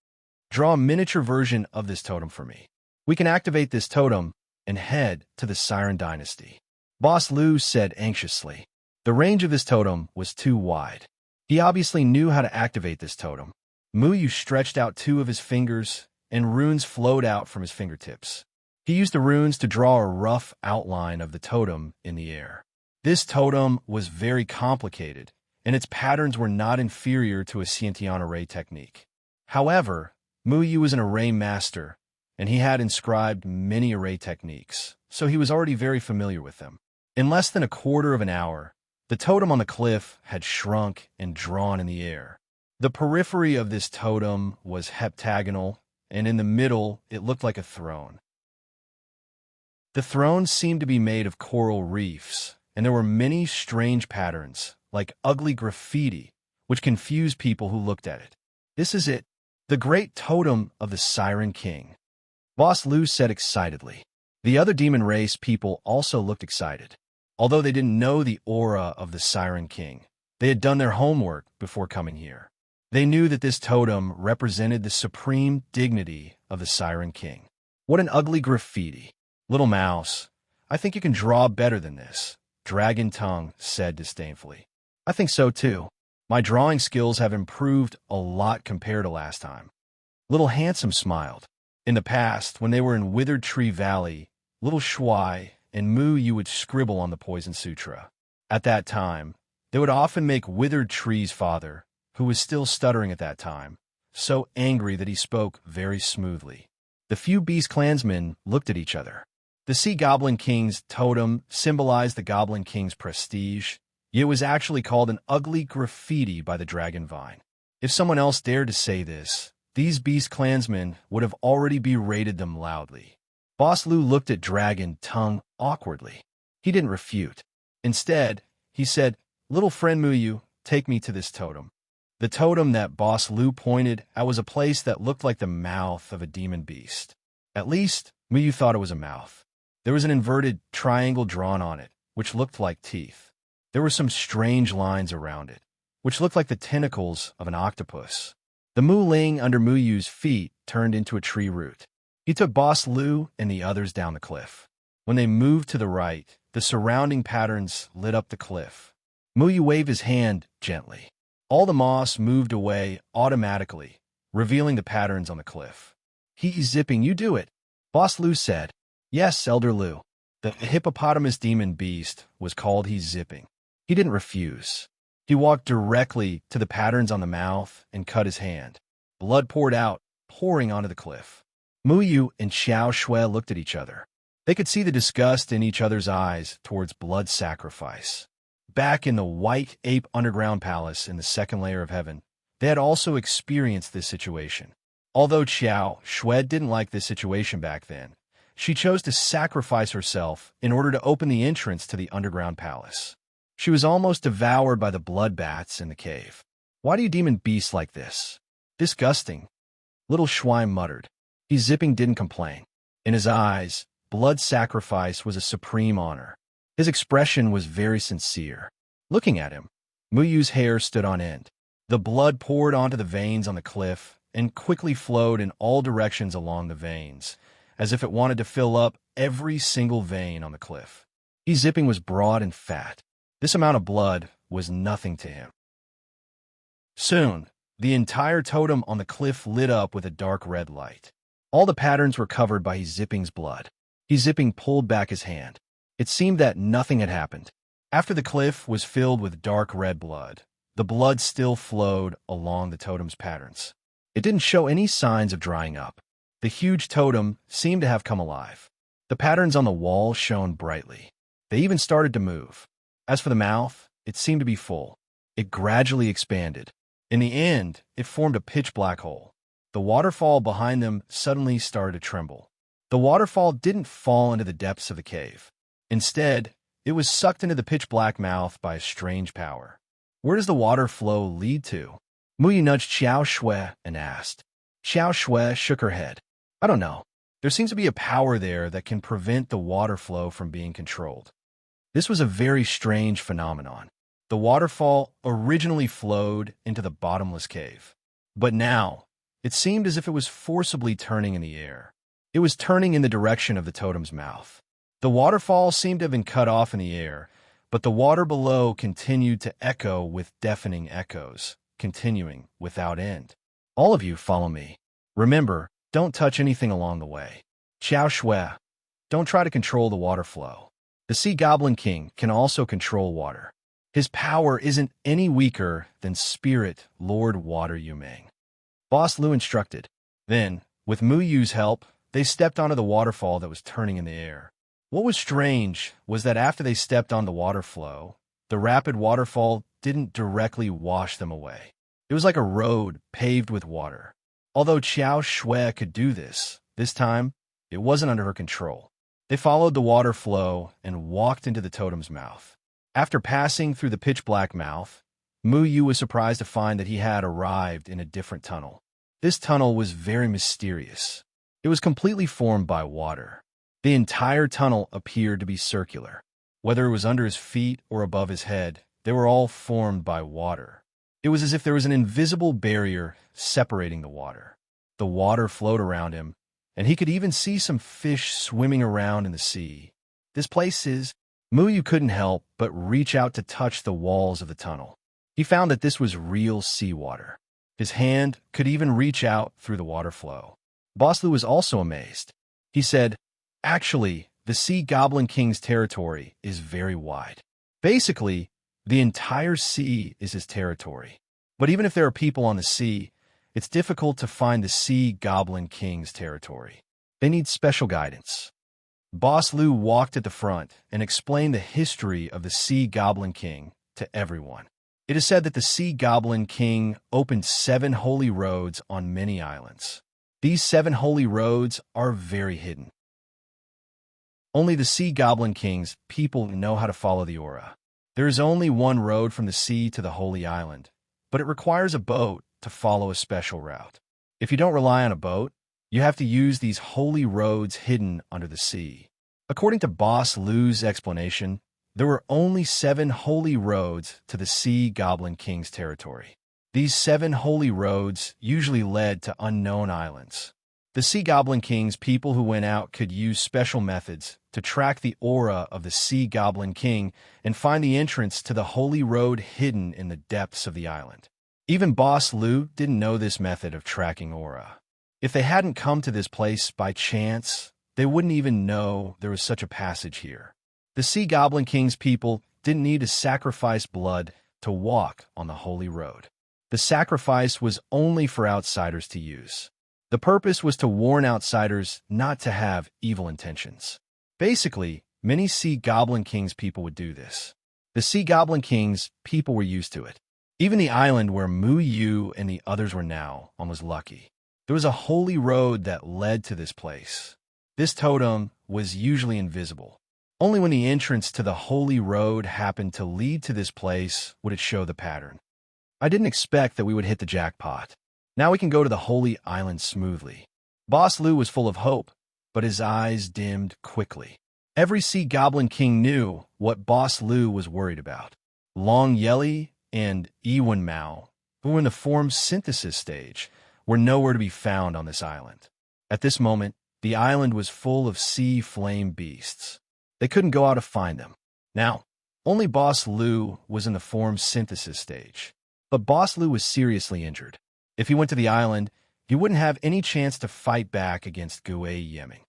"Draw a miniature version of this totem for me. We can activate this totem and head to the Siren Dynasty." Boss Lu said anxiously. The range of this totem was too wide. He obviously knew how to activate this totem. Muyu stretched out two of his fingers, and runes flowed out from his fingertips. He used the runes to draw a rough outline of the totem in the air. This totem was very complicated, and its patterns were not inferior to a Xiantian array technique. However, Muyu was an array master, and he had inscribed many array techniques, so he was already very familiar with them. In less than a quarter of an hour, the totem on the cliff had shrunk and drawn in the air. The periphery of this totem was heptagonal, and in the middle it looked like a throne. The throne seemed to be made of coral reefs, and there were many strange patterns, like ugly graffiti, which confused people who looked at it. "This is it, the great totem of the Siren King." Boss Lu said excitedly. The other demon race people also looked excited. Although they didn't know the aura of the Siren King, they had done their homework before coming here. They knew that this totem represented the supreme dignity of the Siren King. What an ugly graffiti. Little mouse, I think you can draw better than this, Dragon Tongue said disdainfully. I think so too. My drawing skills have improved a lot compared to last time. Little Handsome smiled. In the past, when they were in Withered Tree Valley, Little Shuai and Mu Yu would scribble on the Poison Sutra. At that time, they would often make Withered Tree's father, who was still stuttering at that time, so angry that he spoke very smoothly. The few Beast clansmen looked at each other. The Sea Goblin King's totem symbolized the Goblin King's prestige, yet it was actually called an ugly graffiti by the Dragon Vine. If someone else dared to say this, these Beast clansmen would have already berated them loudly. Boss Lu looked at Dragon Tongue awkwardly. He didn't refute. Instead, he said, "Little friend Muyu, take me to this totem." The totem that Boss Lu pointed at was a place that looked like the mouth of a demon beast. At least, Muyu thought it was a mouth. There was an inverted triangle drawn on it, which looked like teeth. There were some strange lines around it, which looked like the tentacles of an octopus. The Mu Ling under Muyu's feet turned into a tree root. He took Boss Lu and the others down the cliff. When they moved to the right, the surrounding patterns lit up the cliff. Muyu waved his hand gently. All the moss moved away automatically, revealing the patterns on the cliff. "He's zipping, you do it," Boss Lu said. "Yes, Elder Lu." The hippopotamus demon beast was called He's Zipping. He didn't refuse. He walked directly to the patterns on the mouth and cut his hand. Blood poured out, pouring onto the cliff. Muyu and Xiao Shui looked at each other. They could see the disgust in each other's eyes towards blood sacrifice. Back in the White Ape Underground Palace in the second layer of heaven, they had also experienced this situation. Although Xiao Shui didn't like this situation back then, she chose to sacrifice herself in order to open the entrance to the underground palace. She was almost devoured by the blood bats in the cave. "Why do you demon beasts like this? Disgusting," Little Shui muttered. He's Zipping didn't complain. In his eyes, blood sacrifice was a supreme honor. His expression was very sincere. Looking at him, Muyu's hair stood on end. The blood poured onto the veins on the cliff and quickly flowed in all directions along the veins, as if it wanted to fill up every single vein on the cliff. He's Zipping was broad and fat. This amount of blood was nothing to him. Soon, the entire totem on the cliff lit up with a dark red light. All the patterns were covered by He's Zipping's blood. He's Zipping pulled back his hand. It seemed that nothing had happened. After the cliff was filled with dark red blood, the blood still flowed along the totem's patterns. It didn't show any signs of drying up. The huge totem seemed to have come alive. The patterns on the wall shone brightly. They even started to move. As for the mouth, it seemed to be full. It gradually expanded. In the end, it formed a pitch-black hole. The waterfall behind them suddenly started to tremble. The waterfall didn't fall into the depths of the cave. Instead, it was sucked into the pitch-black mouth by a strange power. Where does the water flow lead to? Muyu nudged Xiao Shui and asked. Xiao Shui shook her head. I don't know. There seems to be a power there that can prevent the water flow from being controlled. This was a very strange phenomenon. The waterfall originally flowed into the bottomless cave. But now, it seemed as if it was forcibly turning in the air. It was turning in the direction of the totem's mouth. The waterfall seemed to have been cut off in the air, but the water below continued to echo with deafening echoes, continuing without end. All of you follow me. Remember, don't touch anything along the way. Xiao Shui, don't try to control the water flow. The Sea Goblin King can also control water. His power isn't any weaker than Spirit Lord Water Yumeng. Boss Lu instructed. Then, with Muyu's help, they stepped onto the waterfall that was turning in the air. What was strange was that after they stepped on the water flow, the rapid waterfall didn't directly wash them away. It was like a road paved with water. Although Xiao Shui could do this time, it wasn't under her control. They followed the water flow and walked into the totem's mouth. After passing through the pitch-black mouth, Muyu was surprised to find that he had arrived in a different tunnel. This tunnel was very mysterious. It was completely formed by water. The entire tunnel appeared to be circular. Whether it was under his feet or above his head, they were all formed by water. It was as if there was an invisible barrier separating the water. The water flowed around him, and he could even see some fish swimming around in the sea. This place is... Muyu couldn't help but reach out to touch the walls of the tunnel. He found that this was real seawater. His hand could even reach out through the water flow. Boss Lu was also amazed. He said, "Actually, the Sea Goblin King's territory is very wide. Basically, the entire sea is his territory. But even if there are people on the sea, it's difficult to find the Sea Goblin King's territory. They need special guidance." Boss Lu walked at the front and explained the history of the Sea Goblin King to everyone. It is said that the Sea Goblin King opened 7 holy roads on many islands. These 7 holy roads are very hidden. Only the Sea Goblin King's people know how to follow the aura. There is only one road from the sea to the Holy Island, but it requires a boat to follow a special route. If you don't rely on a boat, you have to use these holy roads hidden under the sea. According to Boss Lu's explanation, there were only 7 holy roads to the Sea Goblin King's territory. These 7 holy roads usually led to unknown islands. The Sea Goblin King's people who went out could use special methods to track the aura of the Sea Goblin King and find the entrance to the holy road hidden in the depths of the island. Even Boss Lu didn't know this method of tracking aura. If they hadn't come to this place by chance, they wouldn't even know there was such a passage here. The Sea Goblin King's people didn't need to sacrifice blood to walk on the holy road. The sacrifice was only for outsiders to use. The purpose was to warn outsiders not to have evil intentions. Basically, many Sea Goblin King's people would do this. The Sea Goblin King's people were used to it. Even the island where Mu Yu and the others were now on was lucky. There was a holy road that led to this place. This totem was usually invisible. Only when the entrance to the holy road happened to lead to this place would it show the pattern. I didn't expect that we would hit the jackpot. Now we can go to the holy island smoothly. Boss Lu was full of hope, but his eyes dimmed quickly. Every Sea Goblin King knew what Boss Lu was worried about. Long Yeli and Ewan Mao, who were in the form synthesis stage, were nowhere to be found on this island. At this moment, the island was full of sea flame beasts. They couldn't go out to find them. Now, only Boss Lu was in the form synthesis stage. But Boss Lu was seriously injured. If he went to the island, he wouldn't have any chance to fight back against Gue Yeming.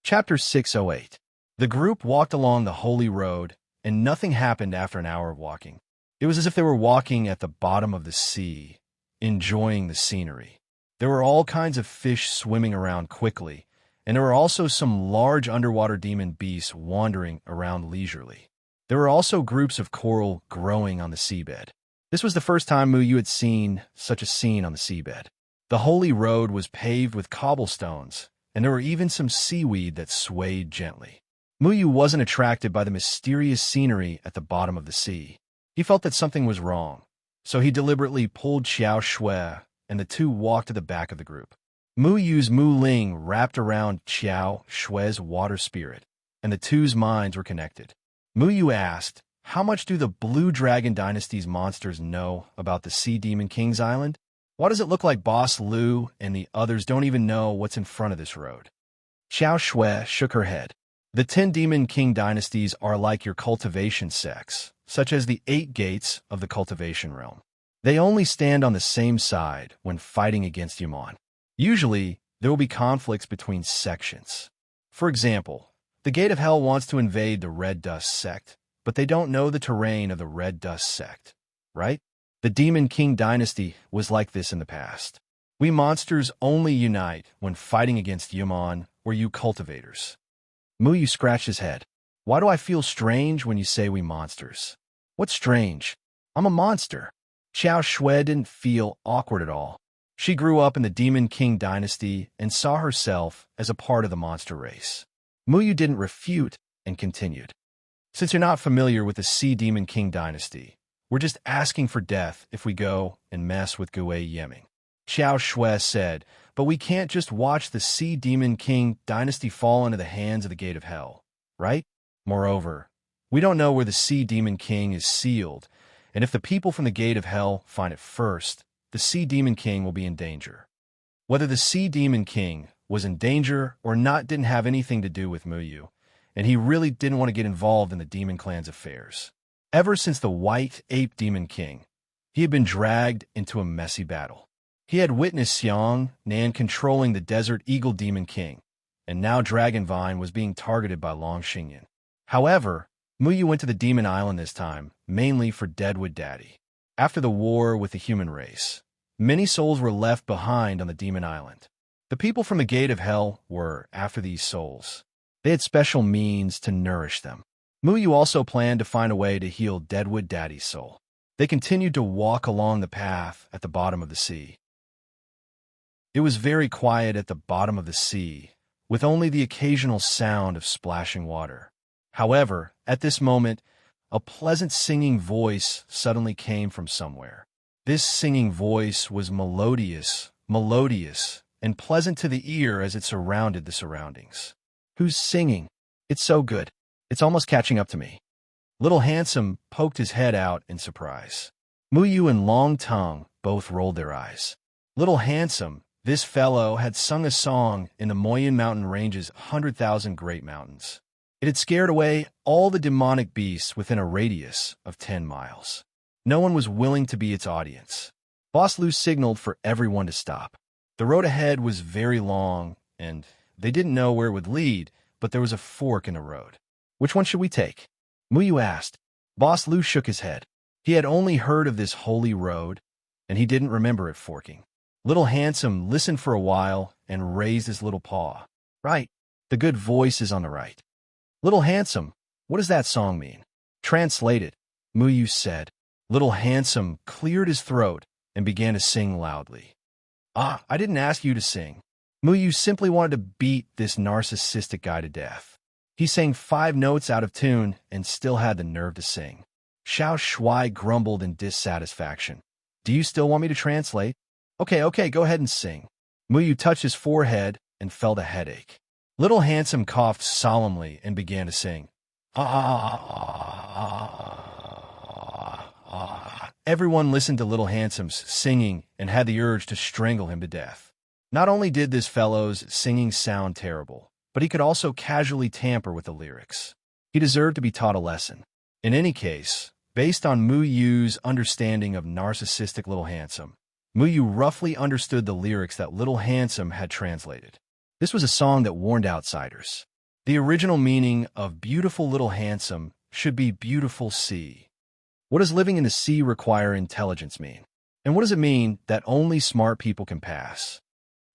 Chapter 608. The group walked along the holy road, and nothing happened after an hour of walking. It was as if they were walking at the bottom of the sea, enjoying the scenery. There were all kinds of fish swimming around quickly, and there were also some large underwater demon beasts wandering around leisurely. There were also groups of coral growing on the seabed. This was the first time Mu Yu had seen such a scene on the seabed. The holy road was paved with cobblestones, and there were even some seaweed that swayed gently. Mu Yu wasn't attracted by the mysterious scenery at the bottom of the sea. He felt that something was wrong, so he deliberately pulled Xiao Shui, and the two walked to the back of the group. Mu Yu's Mu Ling wrapped around Xiao Shui's water spirit, and the two's minds were connected. Mu Yu asked, "How much do the Blue Dragon Dynasty's monsters know about the Sea Demon King's Island? Why does it look like Boss Lu and the others don't even know what's in front of this road?" Xiao Shui shook her head. "The 10 Demon King dynasties are like your cultivation sects, such as the 8 gates of the cultivation realm. They only stand on the same side when fighting against Yaman. Usually, there will be conflicts between sections. For example, the Gate of Hell wants to invade the Red Dust sect, but they don't know the terrain of the Red Dust sect, right? The Demon King dynasty was like this in the past. We monsters only unite when fighting against Yaman or you cultivators." Mu Yu scratched his head. "Why do I feel strange when you say we monsters? What's strange? I'm a monster." Xiao Shui didn't feel awkward at all. She grew up in the Demon King dynasty and saw herself as a part of the monster race. Mu Yu didn't refute and continued. "Since you're not familiar with the Sea Demon King dynasty, we're just asking for death if we go and mess with Gue Yeming. Xiao Shui said, but we can't just watch the Sea Demon King dynasty fall into the hands of the Gate of Hell, right? Moreover, we don't know where the Sea Demon King is sealed, and if the people from the Gate of Hell find it first, the Sea Demon King will be in danger. Whether the Sea Demon King was in danger or not didn't have anything to do with Muyu, and he really didn't want to get involved in the Demon Clan's affairs. Ever since the White Ape Demon King, he had been dragged into a messy battle. He had witnessed Xiang Nan controlling the Desert Eagle Demon King, and now Dragonvine was being targeted by Long Xingyan. However, Muyu went to the Demon Island this time, mainly for Deadwood Daddy. After the war with the human race, many souls were left behind on the Demon Island. The people from the Gate of Hell were after these souls. They had special means to nourish them. Muyu also planned to find a way to heal Deadwood Daddy's soul. They continued to walk along the path at the bottom of the sea. It was very quiet at the bottom of the sea, with only the occasional sound of splashing water. However, at this moment, a pleasant singing voice suddenly came from somewhere. This singing voice was melodious, and pleasant to the ear as it surrounded the surroundings. Who's singing? It's so good. It's almost catching up to me. Little Handsome poked his head out in surprise. Muyu and Long Tongue both rolled their eyes. Little Handsome, this fellow had sung a song in the Moyen Mountain Range's 100,000 Great Mountains. It had scared away all the demonic beasts within a radius of 10 miles. No one was willing to be its audience. Boss Lu signaled for everyone to stop. The road ahead was very long, and they didn't know where it would lead, but there was a fork in the road. Which one should we take? Muyu asked. Boss Lu shook his head. He had only heard of this holy road, and he didn't remember it forking. Little Handsome listened for a while and raised his little paw. Right. The good voice is on the right. Little Handsome, what does that song mean? Translated, Muyu said. Little Handsome cleared his throat and began to sing loudly. I didn't ask you to sing. Muyu simply wanted to beat this narcissistic guy to death. He sang 5 notes out of tune and still had the nerve to sing. Xiao Shui grumbled in dissatisfaction. Do you still want me to translate? Okay, go ahead and sing. Muyu touched his forehead and felt a headache. Little Handsome coughed solemnly and began to sing. Everyone listened to Little Handsome's singing and had the urge to strangle him to death. Not only did this fellow's singing sound terrible, but he could also casually tamper with the lyrics. He deserved to be taught a lesson. In any case, based on Muyu's understanding of narcissistic Little Handsome, Muyu roughly understood the lyrics that Little Handsome had translated. This was a song that warned outsiders. The original meaning of beautiful Little Handsome should be beautiful sea. What does living in the sea require intelligence mean? And what does it mean that only smart people can pass?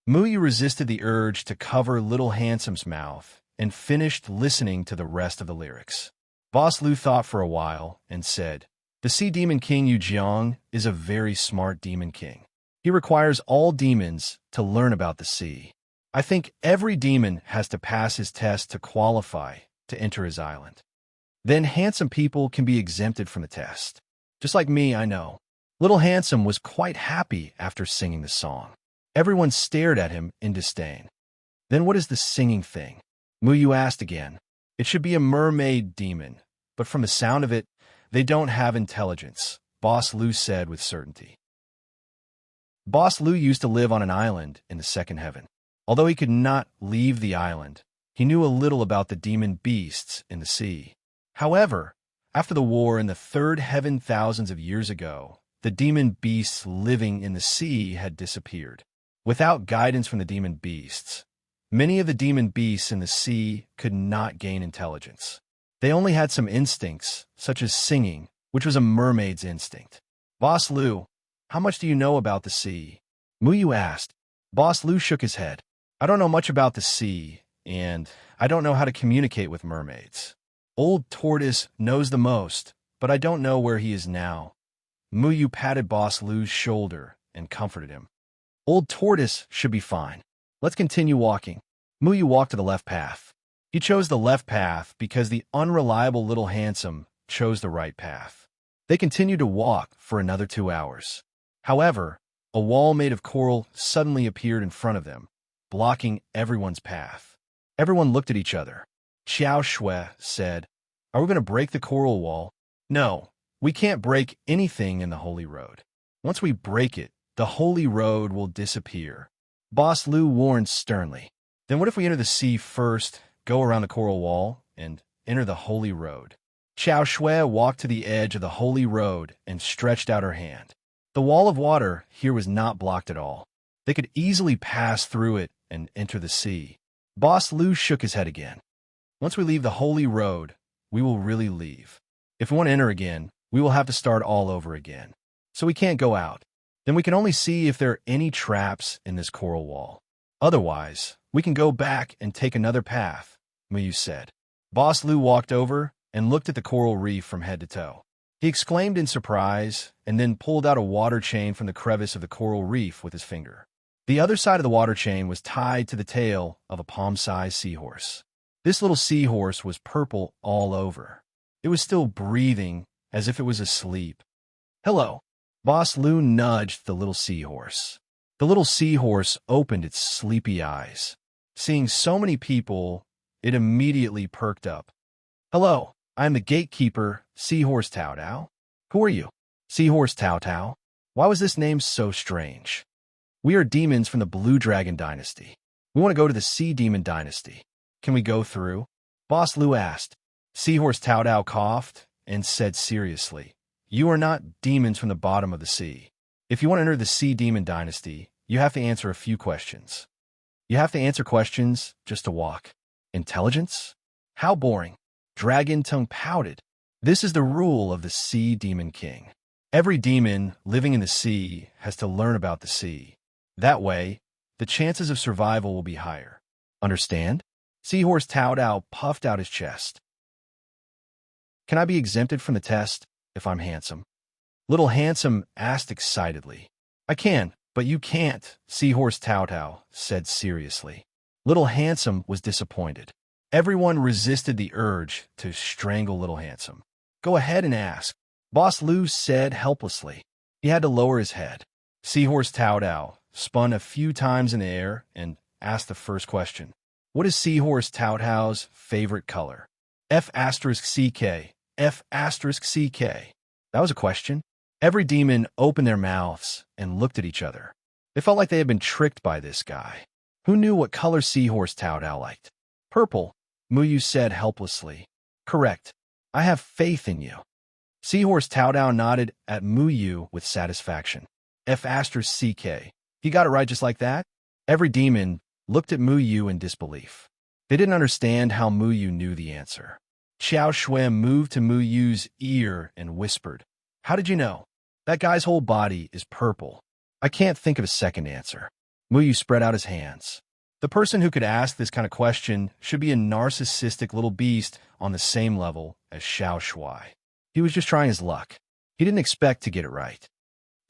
Muyu resisted the urge to cover Little Handsome's mouth and finished listening to the rest of the lyrics. Boss Lu thought for a while and said, The Sea Demon King Yu Jiang is a very smart demon king. He requires all demons to learn about the sea. I think every demon has to pass his test to qualify to enter his island. Then handsome people can be exempted from the test. Just like me, I know. Little Handsome was quite happy after singing the song. Everyone stared at him in disdain. Then what is the singing thing? Muyu asked again. It should be a mermaid demon, but from the sound of it, they don't have intelligence, Boss Lu said with certainty. Boss Lu used to live on an island in the second heaven. Although he could not leave the island, he knew a little about the demon beasts in the sea. However, after the war in the third heaven thousands of years ago, the demon beasts living in the sea had disappeared. Without guidance from the demon beasts, many of the demon beasts in the sea could not gain intelligence. They only had some instincts, such as singing, which was a mermaid's instinct. Boss Lu, how much do you know about the sea? Muyu asked. Boss Lu shook his head. I don't know much about the sea, and I don't know how to communicate with mermaids. Old Tortoise knows the most, but I don't know where he is now. Muyu patted Boss Lu's shoulder and comforted him. Old Tortoise should be fine. Let's continue walking. Muyu walked to the left path. He chose the left path because the unreliable Little Handsome chose the right path. They continued to walk for another 2 hours. However, A wall made of coral suddenly appeared in front of them, blocking everyone's path. Everyone looked at each other. Xiao Shui said, "Are we going to break the coral wall?" "No, we can't break anything in the Holy Road. Once we break it, the Holy Road will disappear." Boss Lu warned sternly. "Then what if we enter the sea first, go around the coral wall, and enter the Holy Road?" Xiao Shui walked to the edge of the Holy Road and stretched out her hand. The wall of water here was not blocked at all. They could easily pass through it and enter the sea. Boss Lu shook his head again. "Once we leave the Holy Road, we will really leave. If we want to enter again, we will have to start all over again. So we can't go out. Then we can only see if there are any traps in this coral wall. Otherwise, we can go back and take another path," Muyu said. Boss Lu walked over and looked at the coral reef from head to toe. He exclaimed in surprise and then pulled out a water chain from the crevice of the coral reef with his finger. The other side of the water chain was tied to the tail of a palm-sized seahorse. This little seahorse was purple all over. It was still breathing as if it was asleep. "Hello." Boss Lu nudged the little seahorse. The little seahorse opened its sleepy eyes. Seeing so many people, it immediately perked up. "Hello, I am the gatekeeper, Seahorse Tao Tao." "Who are you?" "Seahorse Tao Tao." "Why was this name so strange?" "We are demons from the Blue Dragon Dynasty. We want to go to the Sea Demon Dynasty. Can we go through?" Boss Lu asked. Seahorse Tao Tao coughed and said seriously, "You are not demons from the bottom of the sea. If you want to enter the Sea Demon Dynasty, you have to answer a few questions." "You have to answer questions just to walk." "Intelligence? How boring." Dragon Tongue pouted. "This is the rule of the Sea Demon King. Every demon living in the sea has to learn about the sea. That way, the chances of survival will be higher. Understand?" Seahorse Tao Tao puffed out his chest. "Can I be exempted from the test if I'm handsome?" Little Handsome asked excitedly. "I can, but you can't," Seahorse Tao Tao said seriously. Little Handsome was disappointed. Everyone resisted the urge to strangle Little Handsome. "Go ahead and ask," Boss Lu said helplessly. He had to lower his head. Seahorse Tao Tao spun a few times in the air and asked the first question. "What is Seahorse Tao Tao's favorite color?" F*CK, F*CK. That was a question. Every demon opened their mouths and looked at each other. They felt like they had been tricked by this guy. Who knew what color Seahorse Tao Tao liked? "Purple," Muyu said helplessly. "Correct. I have faith in you." Seahorse Tao Tao nodded at Muyu with satisfaction. F*CK. He got it right just like that? Every demon looked at Muyu in disbelief. They didn't understand how Muyu knew the answer. Xiao Shui moved to Muyu's ear and whispered, "How did you know? That guy's whole body is purple. I can't think of a second answer." Muyu spread out his hands. The person who could ask this kind of question should be a narcissistic little beast on the same level as Xiao Shui. He was just trying his luck. He didn't expect to get it right.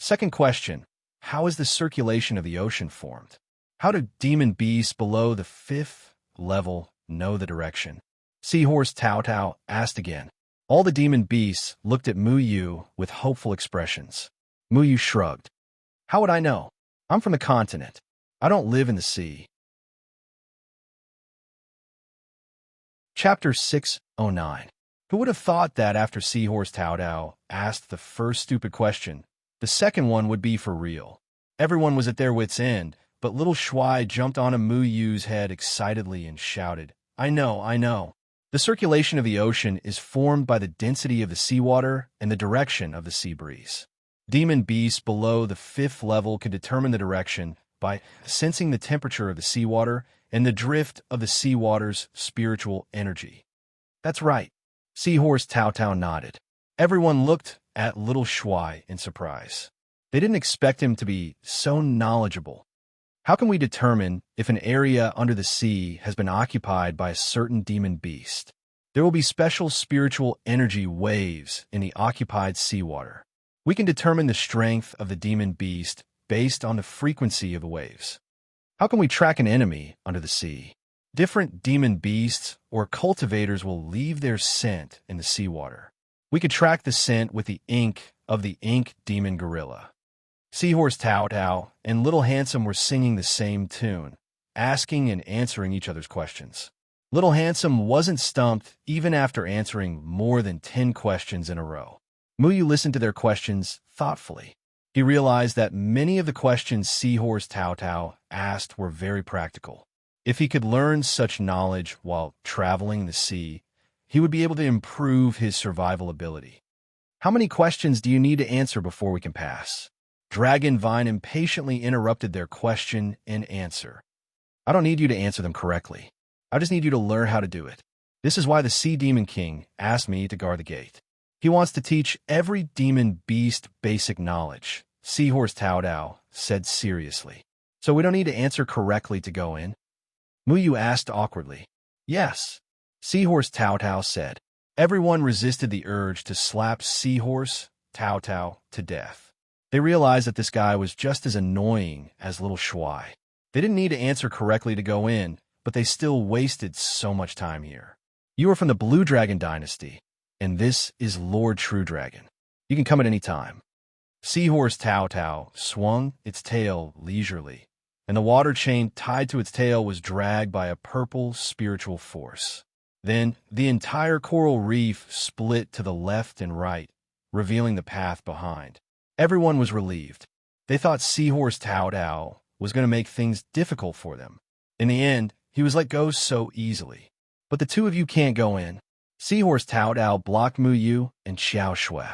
Second question, how is the circulation of the ocean formed? How do demon beasts below the 5th level know the direction? Seahorse Tao Tao asked again. All the demon beasts looked at Muyu with hopeful expressions. Muyu shrugged. "How would I know? I'm from the continent. I don't live in the sea." Chapter 609. Who would have thought that after Seahorse Tao Tao asked the first stupid question, the second one would be for real? Everyone was at their wits' end, but little Shui jumped onto Muyu's head excitedly and shouted, I know, I know. The circulation of the ocean is formed by the density of the seawater and the direction of the sea breeze. Demon beasts below the 5th level can determine the direction by sensing the temperature of the seawater and the drift of the seawater's spiritual energy. That's right. Seahorse Tao Tao nodded. Everyone looked at little Shui in surprise. They didn't expect him to be so knowledgeable. How can we determine if an area under the sea has been occupied by a certain demon beast? There will be special spiritual energy waves in the occupied seawater. We can determine the strength of the demon beast based on the frequency of the waves. How can we track an enemy under the sea? Different demon beasts or cultivators will leave their scent in the seawater. We could track the scent with the ink of the ink demon gorilla. Seahorse Tao Tao and Little Handsome were singing the same tune, asking and answering each other's questions. Little Handsome wasn't stumped even after answering more than 10 questions in a row. Muyu listened to their questions thoughtfully. He realized that many of the questions Seahorse Tao Tao asked were very practical. If he could learn such knowledge while traveling the sea, he would be able to improve his survival ability. How many questions do you need to answer before we can pass? Dragon Vine impatiently interrupted their question and answer. I don't need you to answer them correctly. I just need you to learn how to do it. This is why the Sea Demon King asked me to guard the gate. He wants to teach every demon beast basic knowledge, Seahorse Tao Tao said seriously. So we don't need to answer correctly to go in? Muyu asked awkwardly. Yes, Seahorse Tao Tao said. Everyone resisted the urge to slap Seahorse Tao Tao to death. They realized that this guy was just as annoying as Little Shuai. They didn't need to answer correctly to go in, but they still wasted so much time here. You are from the Blue Dragon Dynasty, and this is Lord True Dragon. You can come at any time. Seahorse Tao Tao swung its tail leisurely, and the water chain tied to its tail was dragged by a purple spiritual force. Then the entire coral reef split to the left and right, revealing the path behind. Everyone was relieved. They thought Seahorse Tao Tao was going to make things difficult for them. In the end, he was let go so easily. But the two of you can't go in. Seahorse Tao Tao blocked Muyu and Xiao Shui.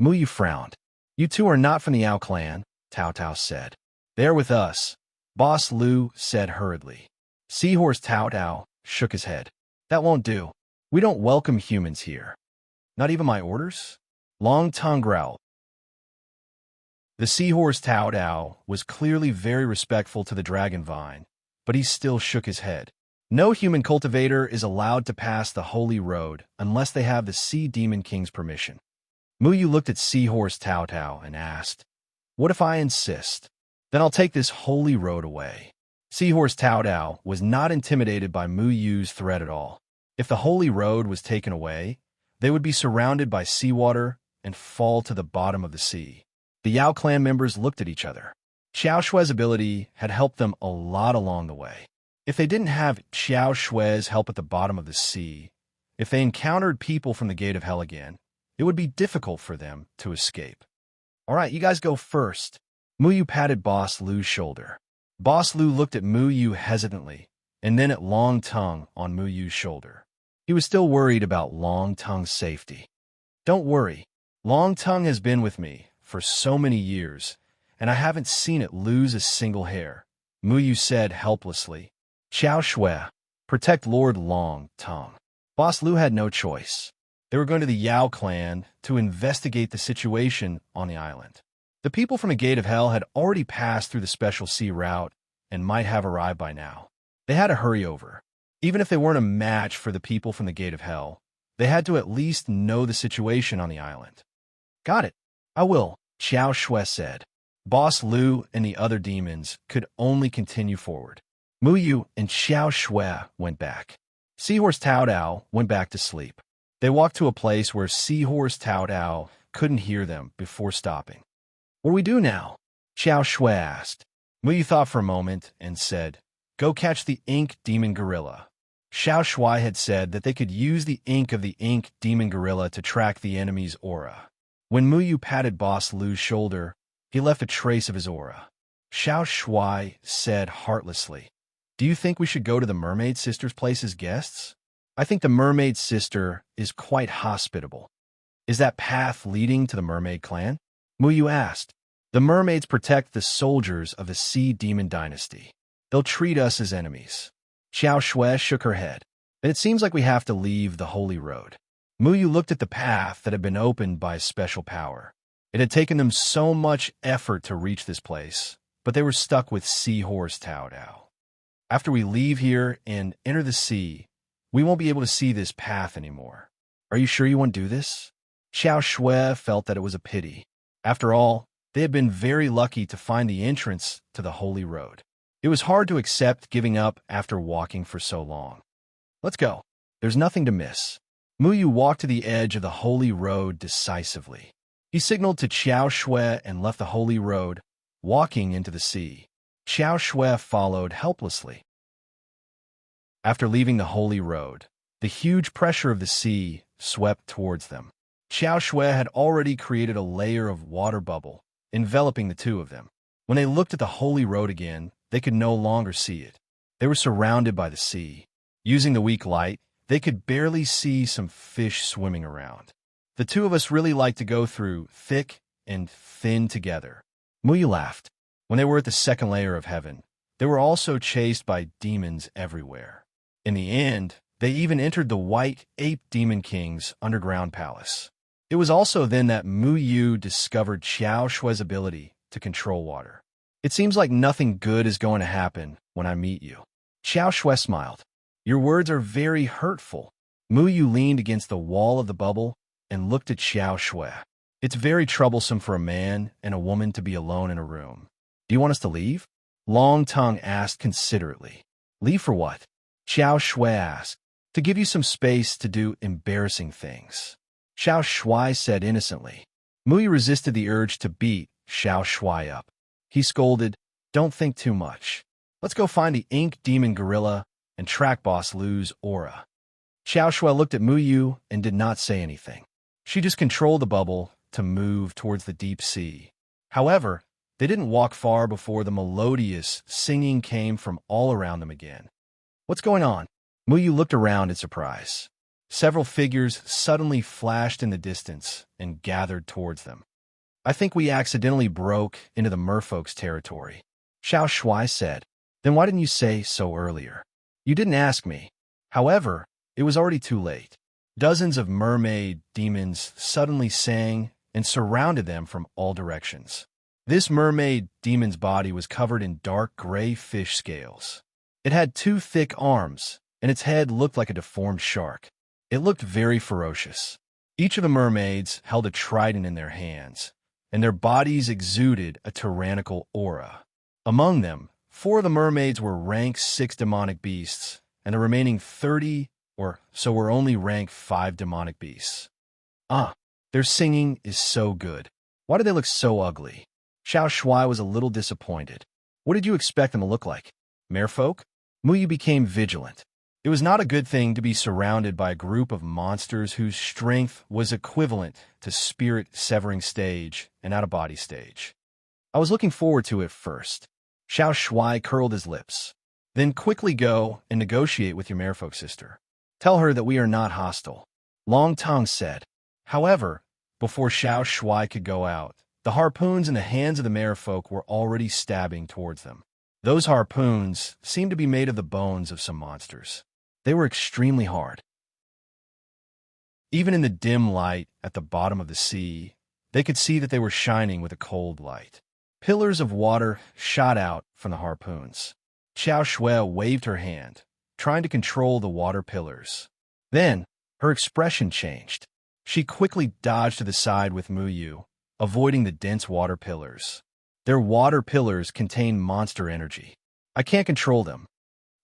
Muyu frowned. You two are not from the Yao clan, Tao Tao said. They are with us, Boss Lu said hurriedly. Seahorse Tao Tao shook his head. That won't do. We don't welcome humans here. Not even my orders? Long Tongue growled. The Seahorse Tao Tao was clearly very respectful to the Dragon Vine, but he still shook his head. No human cultivator is allowed to pass the Holy Road unless they have the Sea Demon King's permission. Muyu looked at Seahorse Tao Tao and asked, What if I insist? Then I'll take this Holy Road away. Seahorse Tao Tao was not intimidated by Muyu's threat at all. If the Holy Road was taken away, they would be surrounded by seawater and fall to the bottom of the sea. The Yao clan members looked at each other. Xiao Shui's ability had helped them a lot along the way. If they didn't have Xiao Shui's help at the bottom of the sea, if they encountered people from the Gate of Hell again, it would be difficult for them to escape. All right, you guys go first. Muyu patted Boss Lu's shoulder. Boss Lu looked at Muyu hesitantly, and then at Long Tongue on Muyu's shoulder. He was still worried about Long Tongue's safety. Don't worry. Long Tongue has been with me for so many years, and I haven't seen it lose a single hair, Muyu said helplessly. Xiao Shui, protect Lord Long Tongue. Boss Lu had no choice. They were going to the Yao clan to investigate the situation on the island. The people from the Gate of Hell had already passed through the special sea route and might have arrived by now. They had to hurry over. Even if they weren't a match for the people from the Gate of Hell, they had to at least know the situation on the island. Got it. I will, Xiao Shui said. Boss Lu and the other demons could only continue forward. Muyu and Xiao Shui went back. Seahorse Tao Tao went back to sleep. They walked to a place where Seahorse Tao Tao couldn't hear them before stopping. What do we do now? Xiao Shui asked. Muyu thought for a moment and said, Go catch the ink demon gorilla. Xiao Shui had said that they could use the ink of the ink demon gorilla to track the enemy's aura. When Muyu patted Boss Lu's shoulder, he left a trace of his aura. Xiao Shui said heartlessly, Do you think we should go to the Mermaid Sister's place as guests? I think the Mermaid Sister is quite hospitable. Is that path leading to the Mermaid clan? Muyu asked. The mermaids protect the soldiers of the Sea Demon Dynasty. They'll treat us as enemies. Xiao Shui shook her head. Then it seems like we have to leave the Holy Road. Muyu looked at the path that had been opened by a special power. It had taken them so much effort to reach this place, but they were stuck with Seahorse Tao Tao. After we leave here and enter the sea, we won't be able to see this path anymore. Are you sure you want to do this? Xiao Shui felt that it was a pity. After all, they had been very lucky to find the entrance to the Holy Road. It was hard to accept giving up after walking for so long. Let's go. There's nothing to miss. Muyu walked to the edge of the Holy Road decisively. He signaled to Xiao Shui and left the Holy Road, walking into the sea. Xiao Shui followed helplessly. After leaving the holy road, the huge pressure of the sea swept towards them. Xiao Shui had already created a layer of water bubble, enveloping the two of them. When they looked at the holy road again, they could no longer see it. They were surrounded by the sea. Using the weak light, they could barely see some fish swimming around. The two of us really like to go through thick and thin together. Muyu laughed. When they were at the second layer of heaven, they were also chased by demons everywhere. In the end, they even entered the White Ape Demon King's underground palace. It was also then that Muyu discovered Xiao Shui's ability to control water. It seems like nothing good is going to happen when I meet you. Xiao Shui smiled. Your words are very hurtful. Muyu leaned against the wall of the bubble and looked at Xiao Shui. It's very troublesome for a man and a woman to be alone in a room. Do you want us to leave? Long Tongue asked considerately. Leave for what? Xiao Shui asked. To give you some space to do embarrassing things. Xiao Shui said innocently. Muyu resisted the urge to beat Xiao Shui up. He scolded, don't think too much. Let's go find the Ink Demon Gorilla and track boss Lu's aura. Xiao Shui looked at Muyu and did not say anything. She just controlled the bubble to move towards the deep sea. However, they didn't walk far before the melodious singing came from all around them again. What's going on? Muyu looked around in surprise. Several figures suddenly flashed in the distance and gathered towards them. I think we accidentally broke into the merfolk's territory. Xiao Shui said. Then why didn't you say so earlier? You didn't ask me. However, it was already too late. Dozens of mermaid demons suddenly sang and surrounded them from all directions. This mermaid demon's body was covered in dark gray fish scales. It had 2 thick arms, and its head looked like a deformed shark. It looked very ferocious. Each of the mermaids held a trident in their hands, and their bodies exuded a tyrannical aura. Among them, 4 of the mermaids were rank 6 demonic beasts, and the remaining 30 or so were only rank 5 demonic beasts. Their singing is so good. Why do they look so ugly? Xiao Shui was a little disappointed. What did you expect them to look like? Merfolk? Muyu became vigilant. It was not a good thing to be surrounded by a group of monsters whose strength was equivalent to spirit-severing stage and out-of-body stage. I was looking forward to it first. Xiao Shui curled his lips. Then quickly go and negotiate with your merfolk sister. Tell her that we are not hostile. Long Tongue said. However, before Xiao Shui could go out, the harpoons in the hands of the merfolk were already stabbing towards them. Those harpoons seemed to be made of the bones of some monsters. They were extremely hard. Even in the dim light at the bottom of the sea, they could see that they were shining with a cold light. Pillars of water shot out from the harpoons. Xiao Shui waved her hand, trying to control the water pillars. Then, her expression changed. She quickly dodged to the side with Muyu, avoiding the dense water pillars. Their water pillars contain monster energy. I can't control them,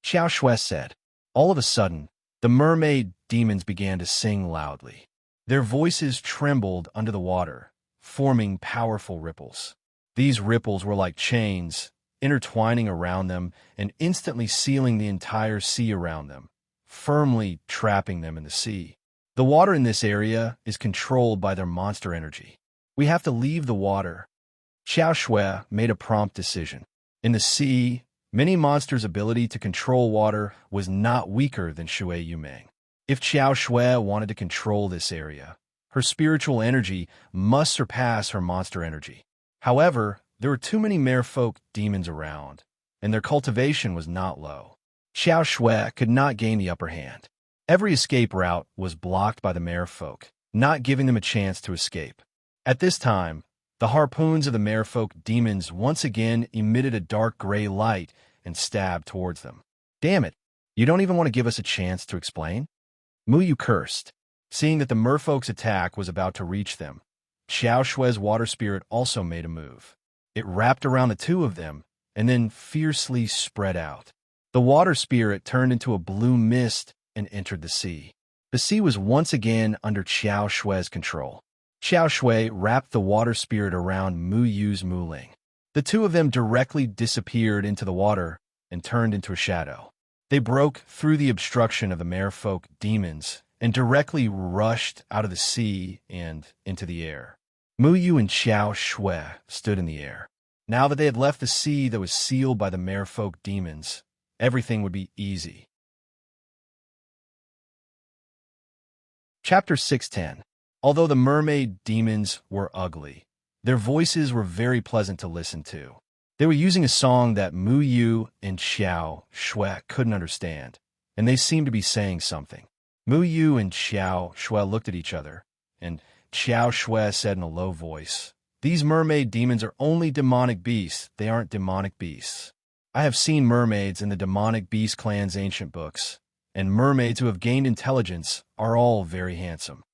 Xiao Shui said. All of a sudden, the mermaid demons began to sing loudly. Their voices trembled under the water, forming powerful ripples. These ripples were like chains, intertwining around them and instantly sealing the entire sea around them, firmly trapping them in the sea. The water in this area is controlled by their monster energy. We have to leave the water. Xiao Shui made a prompt decision. In the sea, many monsters' ability to control water was not weaker than Shui Yumeng. If Xiao Shui wanted to control this area, her spiritual energy must surpass her monster energy. However, there were too many merfolk demons around, and their cultivation was not low. Xiao Shui could not gain the upper hand. Every escape route was blocked by the merfolk, not giving them a chance to escape. At this time, the harpoons of the merfolk demons once again emitted a dark gray light and stabbed towards them. Damn it, you don't even want to give us a chance to explain? Muyu cursed, seeing that the merfolk's attack was about to reach them. Xiao Shui's water spirit also made a move. It wrapped around the two of them and then fiercely spread out. The water spirit turned into a blue mist and entered the sea. The sea was once again under Xiao Shui's control. Xiao Shui wrapped the water spirit around Muyu's Muling. The two of them directly disappeared into the water and turned into a shadow. They broke through the obstruction of the merfolk demons and directly rushed out of the sea and into the air. Muyu and Xiao Shui stood in the air. Now that they had left the sea that was sealed by the merfolk demons, everything would be easy. Chapter 610. Although the mermaid demons were ugly, their voices were very pleasant to listen to. They were using a song that Muyu and Xiao Shui couldn't understand, and they seemed to be saying something. Muyu and Xiao Shui looked at each other, and Xiao Shui said in a low voice, "These mermaid demons are only demonic beasts. They aren't demonic beasts. I have seen mermaids in the demonic beast clan's ancient books, and mermaids who have gained intelligence are all very handsome.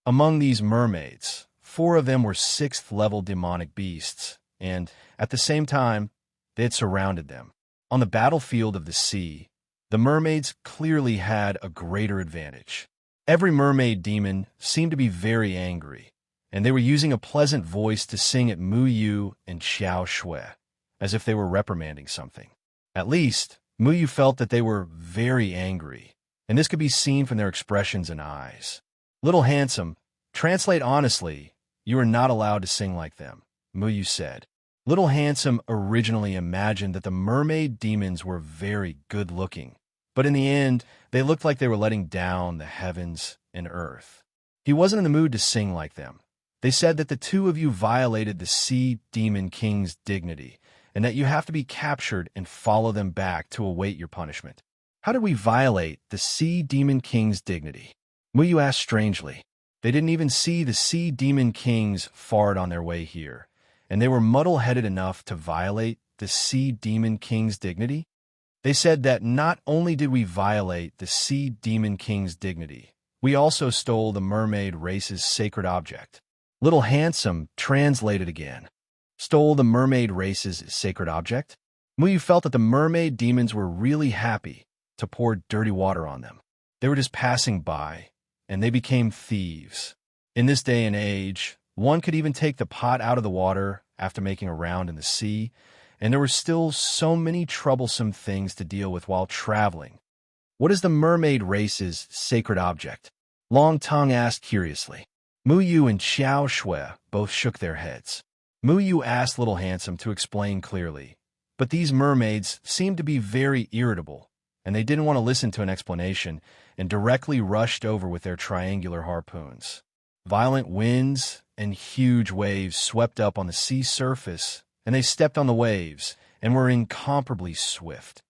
Among these mermaids, 4 of them were 6th-level demonic beasts, and, at the same time, they had surrounded them. On the battlefield of the sea, the mermaids clearly had a greater advantage. Every mermaid demon seemed to be very angry, and they were using a pleasant voice to sing at Muyu and Xiao Shui, as if they were reprimanding something. At least, Muyu felt that they were very angry, and this could be seen from their expressions and eyes. "Little handsome, translate honestly, you are not allowed to sing like them," Muyu said. Little Handsome originally imagined that the mermaid demons were very good-looking, but in the end, they looked like they were letting down the heavens and earth. He wasn't in the mood to sing like them. They said that the 2 of you violated the Sea Demon King's dignity, and that you have to be captured and follow them back to await your punishment. "How did we violate the Sea Demon King's dignity?" Muyu asked strangely. They didn't even see the Sea Demon Kings far on their way here, and they were muddle-headed enough to violate the Sea Demon King's dignity? They said that not only did we violate the Sea Demon King's dignity, we also stole the mermaid race's sacred object. Little Handsome translated again. Stole the mermaid race's sacred object? Muyu felt that the mermaid demons were really happy to pour dirty water on them. They were just passing by, and they became thieves. In this day and age, one could even take the pot out of the water after making a round in the sea, and there were still so many troublesome things to deal with while traveling. "What is the mermaid race's sacred object?" Long Tongue asked curiously. Muyu and Xiao Shui both shook their heads. Muyu asked Little Handsome to explain clearly, but these mermaids seemed to be very irritable, and they didn't want to listen to an explanation and directly rushed over with their triangular harpoons. Violent winds and huge waves swept up on the sea surface, and they stepped on the waves and were incomparably swift.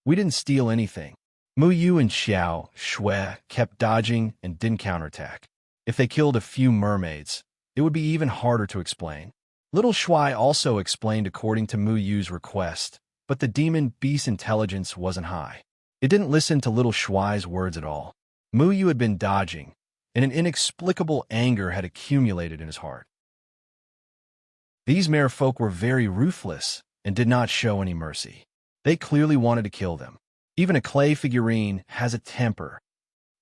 "We didn't steal anything." Muyu and Xiao Shui kept dodging and didn't counterattack. If they killed a few mermaids, it would be even harder to explain. Little Shui also explained according to Muyu's request, but the demon beast intelligence wasn't high. It didn't listen to Little Shui's words at all. Muyu had been dodging, and an inexplicable anger had accumulated in his heart. These merfolk were very ruthless and did not show any mercy. They clearly wanted to kill them. Even a clay figurine has a temper.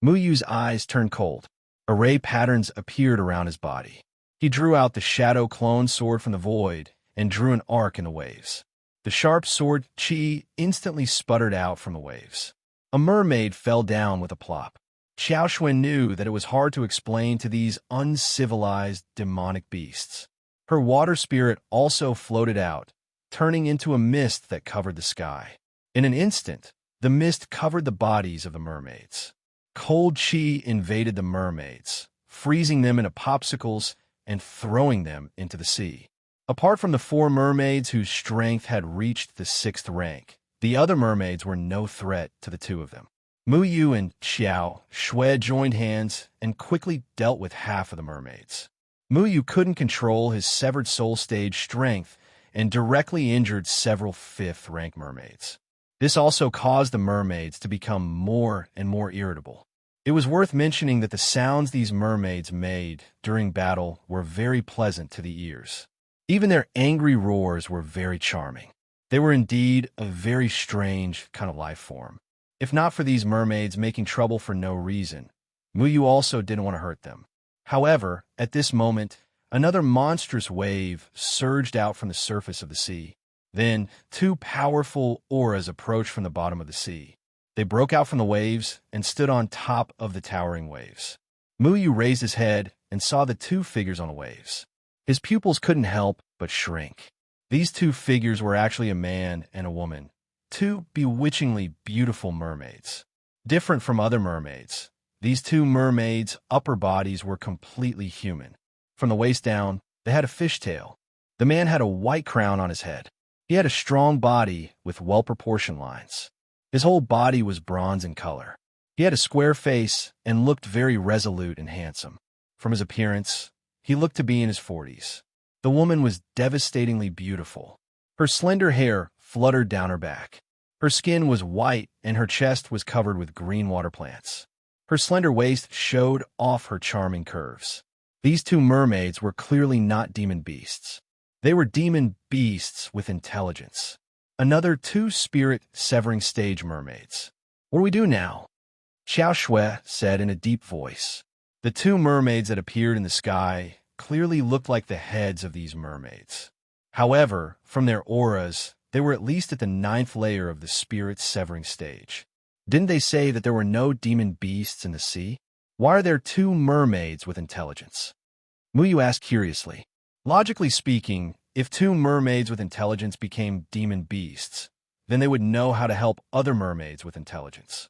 Muyu's eyes turned cold. Array patterns appeared around his body. He drew out the shadow clone sword from the void and drew an arc in the waves. The sharp sword chi instantly sputtered out from the waves. A mermaid fell down with a plop. Xiao Shui knew that it was hard to explain to these uncivilized demonic beasts. Her water spirit also floated out, turning into a mist that covered the sky. In an instant, the mist covered the bodies of the mermaids. Cold chi invaded the mermaids, freezing them into popsicles and throwing them into the sea. Apart from the 4 mermaids whose strength had reached the 6th rank, the other mermaids were no threat to the 2 of them. Muyu and Xiao Shui joined hands and quickly dealt with half of the mermaids. Muyu couldn't control his severed soul stage strength and directly injured several 5th-rank mermaids. This also caused the mermaids to become more and more irritable. It was worth mentioning that the sounds these mermaids made during battle were very pleasant to the ears. Even their angry roars were very charming. They were indeed a very strange kind of life form. If not for these mermaids making trouble for no reason, Muyu also didn't want to hurt them. However, at this moment, Another monstrous wave surged out from the surface of the sea. Then, two powerful auras approached from the bottom of the sea. They broke out from the waves and stood on top of the towering waves. Muyu raised his head and saw the two figures on the waves. His pupils couldn't help but shrink. These two figures were actually a man and a woman, two bewitchingly beautiful mermaids. Different from other mermaids, these two mermaids' upper bodies were completely human. From the waist down, they had a fishtail. The man had a white crown on his head. He had a strong body with well-proportioned lines. His whole body was bronze in color. He had a square face and looked very resolute and handsome. From his appearance, he looked to be in his 40s. The woman was devastatingly beautiful. Her slender hair fluttered down her back. Her skin was white and her chest was covered with green water plants. Her slender waist showed off her charming curves. These two mermaids were clearly not demon beasts. They were demon beasts with intelligence. Another two spirit-severing stage mermaids. What do we do now? Xiao Shui said in a deep voice. The two mermaids that appeared in the sky clearly looked like the heads of these mermaids. However, from their auras, they were at least at the 9th layer of the spirit-severing stage. Didn't they say that there were no demon beasts in the sea? Why are there two mermaids with intelligence? Muyu asked curiously. Logically speaking, if two mermaids with intelligence became demon beasts, then they would know how to help other mermaids with intelligence.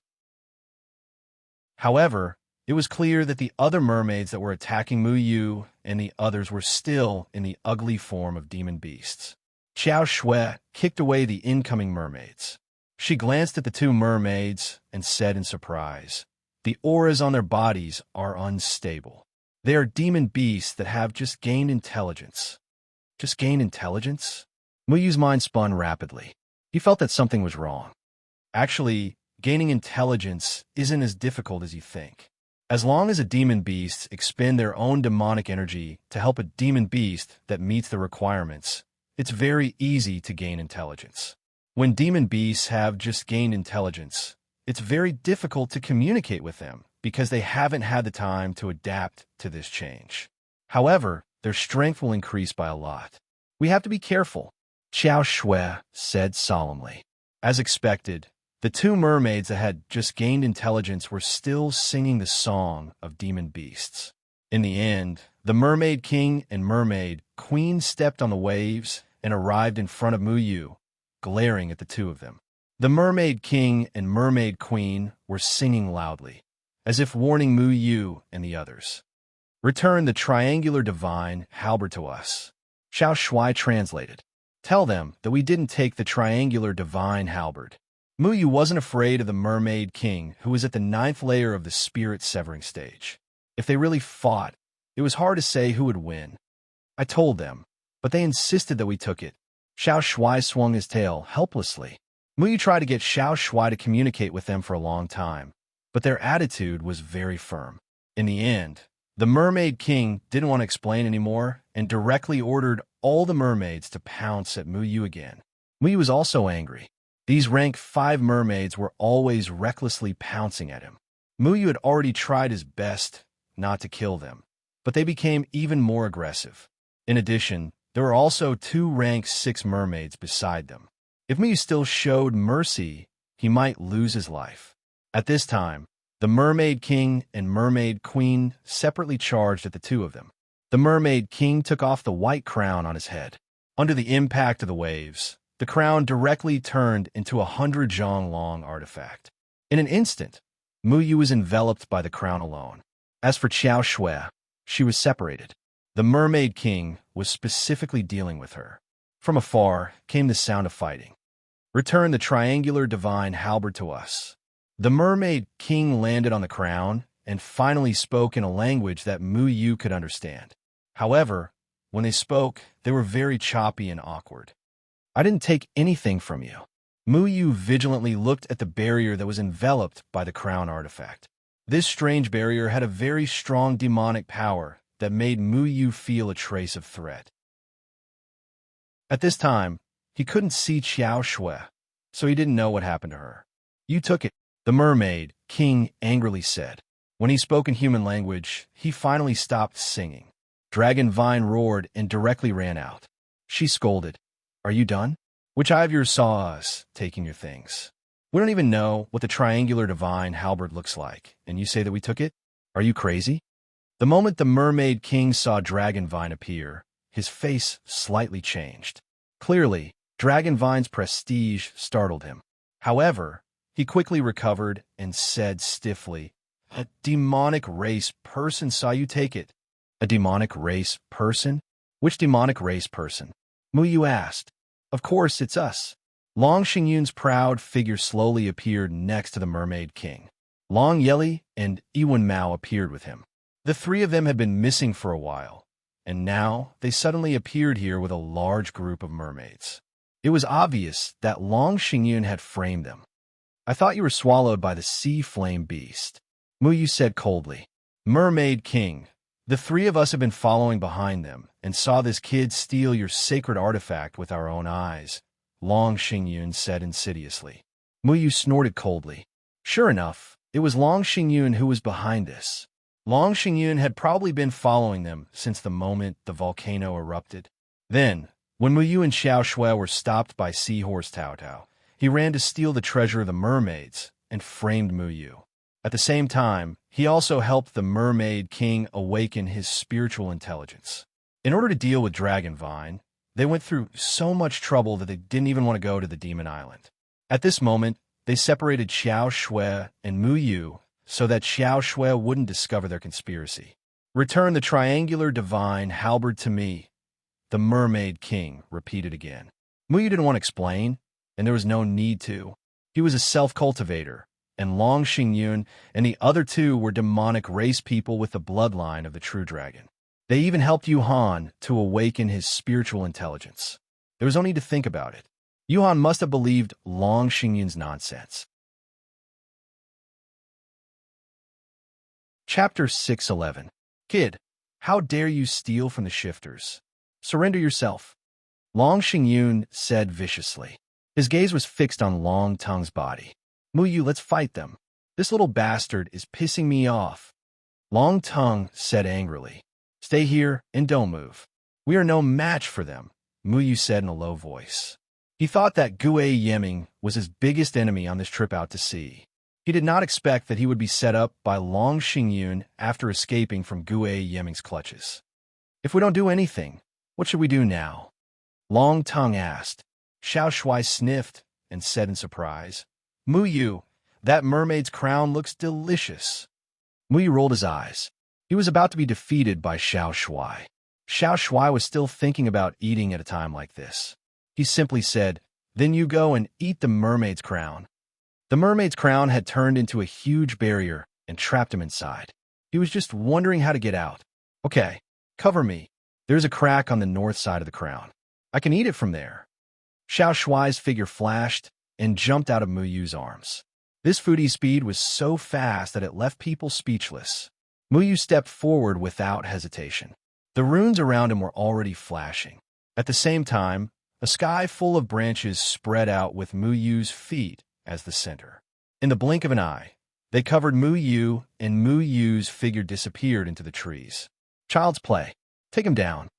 However, it was clear that the other mermaids that were attacking Muyu and the others were still in the ugly form of demon beasts. Xiao Shui kicked away the incoming mermaids. She glanced at the two mermaids and said in surprise, "The auras on their bodies are unstable. They are demon beasts that have just gained intelligence." Just gained intelligence? Muyu's mind spun rapidly. He felt that something was wrong. Actually, gaining intelligence isn't as difficult as you think. As long as a demon beast expend their own demonic energy to help a demon beast that meets the requirements, it's very easy to gain intelligence. When demon beasts have just gained intelligence, it's very difficult to communicate with them because they haven't had the time to adapt to this change. However, their strength will increase by a lot. We have to be careful, Xiao Shui said solemnly. As expected, the two mermaids that had just gained intelligence were still singing the song of demon beasts. In the end, the Mermaid King and Mermaid Queen stepped on the waves and arrived in front of Muyu, glaring at the two of them. The Mermaid King and Mermaid Queen were singing loudly, as if warning Muyu and the others. "Return the triangular divine halberd to us." Xiao Shui translated. "Tell them that we didn't take the triangular divine halberd." Muyu wasn't afraid of the Mermaid King, who was at the 9th layer of the spirit-severing stage. If they really fought, it was hard to say who would win. "I told them, but they insisted that we took it." Xiao Shui swung his tail helplessly. Muyu tried to get Xiao Shui to communicate with them for a long time, but their attitude was very firm. In the end, the Mermaid King didn't want to explain anymore and directly ordered all the mermaids to pounce at Muyu again. Muyu was also angry. These rank 5 mermaids were always recklessly pouncing at him. Muyu had already tried his best not to kill them, but they became even more aggressive. In addition, there were also 2 rank 6 mermaids beside them. If Muyu still showed mercy, he might lose his life. At this time, the Mermaid King and Mermaid Queen separately charged at the two of them. The Mermaid King took off the white crown on his head. Under the impact of the waves, the crown directly turned into a 100-zhong-long artifact. In an instant, Muyu was enveloped by the crown alone. As for Xiao Shui, she was separated. The Mermaid King was specifically dealing with her. From afar came the sound of fighting. "Return the triangular divine halberd to us." The Mermaid King landed on the crown and finally spoke in a language that Muyu could understand. However, when they spoke, they were very choppy and awkward. "I didn't take anything from you." Muyu vigilantly looked at the barrier that was enveloped by the crown artifact. This strange barrier had a very strong demonic power that made Muyu feel a trace of threat. At this time, he couldn't see Xiao Shui, so he didn't know what happened to her. "You took it," the Mermaid King angrily said. When he spoke in human language, he finally stopped singing. Dragon Vine roared and directly ran out. She scolded, "Are you done? Which eye of yours saw us taking your things? We don't even know what the triangular divine halberd looks like, and you say that we took it? Are you crazy?" The moment the Mermaid King saw Dragon Vine appear, his face slightly changed. Clearly, Dragon Vine's prestige startled him. However, he quickly recovered and said stiffly, "A demonic race person saw you take it." "A demonic race person? Which demonic race person?" Muyu asked. "Of course, it's us." Long Xingyun's proud figure slowly appeared next to the Mermaid King. Long Yeli and Iwan Mao appeared with him. The three of them had been missing for a while, and now they suddenly appeared here with a large group of mermaids. It was obvious that Long Xingyun had framed them. "I thought you were swallowed by the sea flame beast," Muyu said coldly. "Mermaid King, the three of us have been following behind them and saw this kid steal your sacred artifact with our own eyes," Long Xingyun said insidiously. Muyu snorted coldly. Sure enough, it was Long Xingyun who was behind this. Long Xingyun had probably been following them since the moment the volcano erupted. Then, when Muyu and Xiao Shui were stopped by Seahorse Tao Tao, he ran to steal the treasure of the mermaids and framed Muyu. At the same time, he also helped the Mermaid King awaken his spiritual intelligence. In order to deal with Dragon Vine, they went through so much trouble that they didn't even want to go to the Demon Island. At this moment, they separated Xiao Shui and Muyu so that Xiao Shui wouldn't discover their conspiracy. "Return the triangular divine halberd to me," the Mermaid King repeated again. Muyu didn't want to explain, and there was no need to. He was a self-cultivator, and Long Xingyun and the other two were demonic race people with the bloodline of the true dragon. They even helped Yuhan to awaken his spiritual intelligence. There was no need to think about it. Yuhan must have believed Long Xingyun's nonsense. Chapter 611. "Kid, how dare you steal from the shifters? Surrender yourself," Long Xingyun said viciously. His gaze was fixed on Long Tong's body. "Muyu, let's fight them. This little bastard is pissing me off," Long Tong said angrily. "Stay here and don't move. We are no match for them," Muyu said in a low voice. He thought that Gue Yeming was his biggest enemy on this trip out to sea. He did not expect that he would be set up by Long Xingyun after escaping from Gue Yeming's clutches. "If we don't do anything, what should we do now?" Long Tong asked. Xiao Shui sniffed and said in surprise, "Muyu, that mermaid's crown looks delicious." Muyu rolled his eyes. He was about to be defeated by Xiao Shui. Xiao Shui was still thinking about eating at a time like this. He simply said, "Then you go and eat the mermaid's crown." The mermaid's crown had turned into a huge barrier and trapped him inside. He was just wondering how to get out. "Okay, cover me. There's a crack on the north side of the crown. I can eat it from there." Xiao Shui's figure flashed and jumped out of Muyu's arms. This foodie speed was so fast that it left people speechless. Muyu stepped forward without hesitation. The runes around him were already flashing. At the same time, a sky full of branches spread out with Muyu's feet as the center. In the blink of an eye, they covered Muyu, and Muyu's figure disappeared into the trees. "Child's play. Take him down,"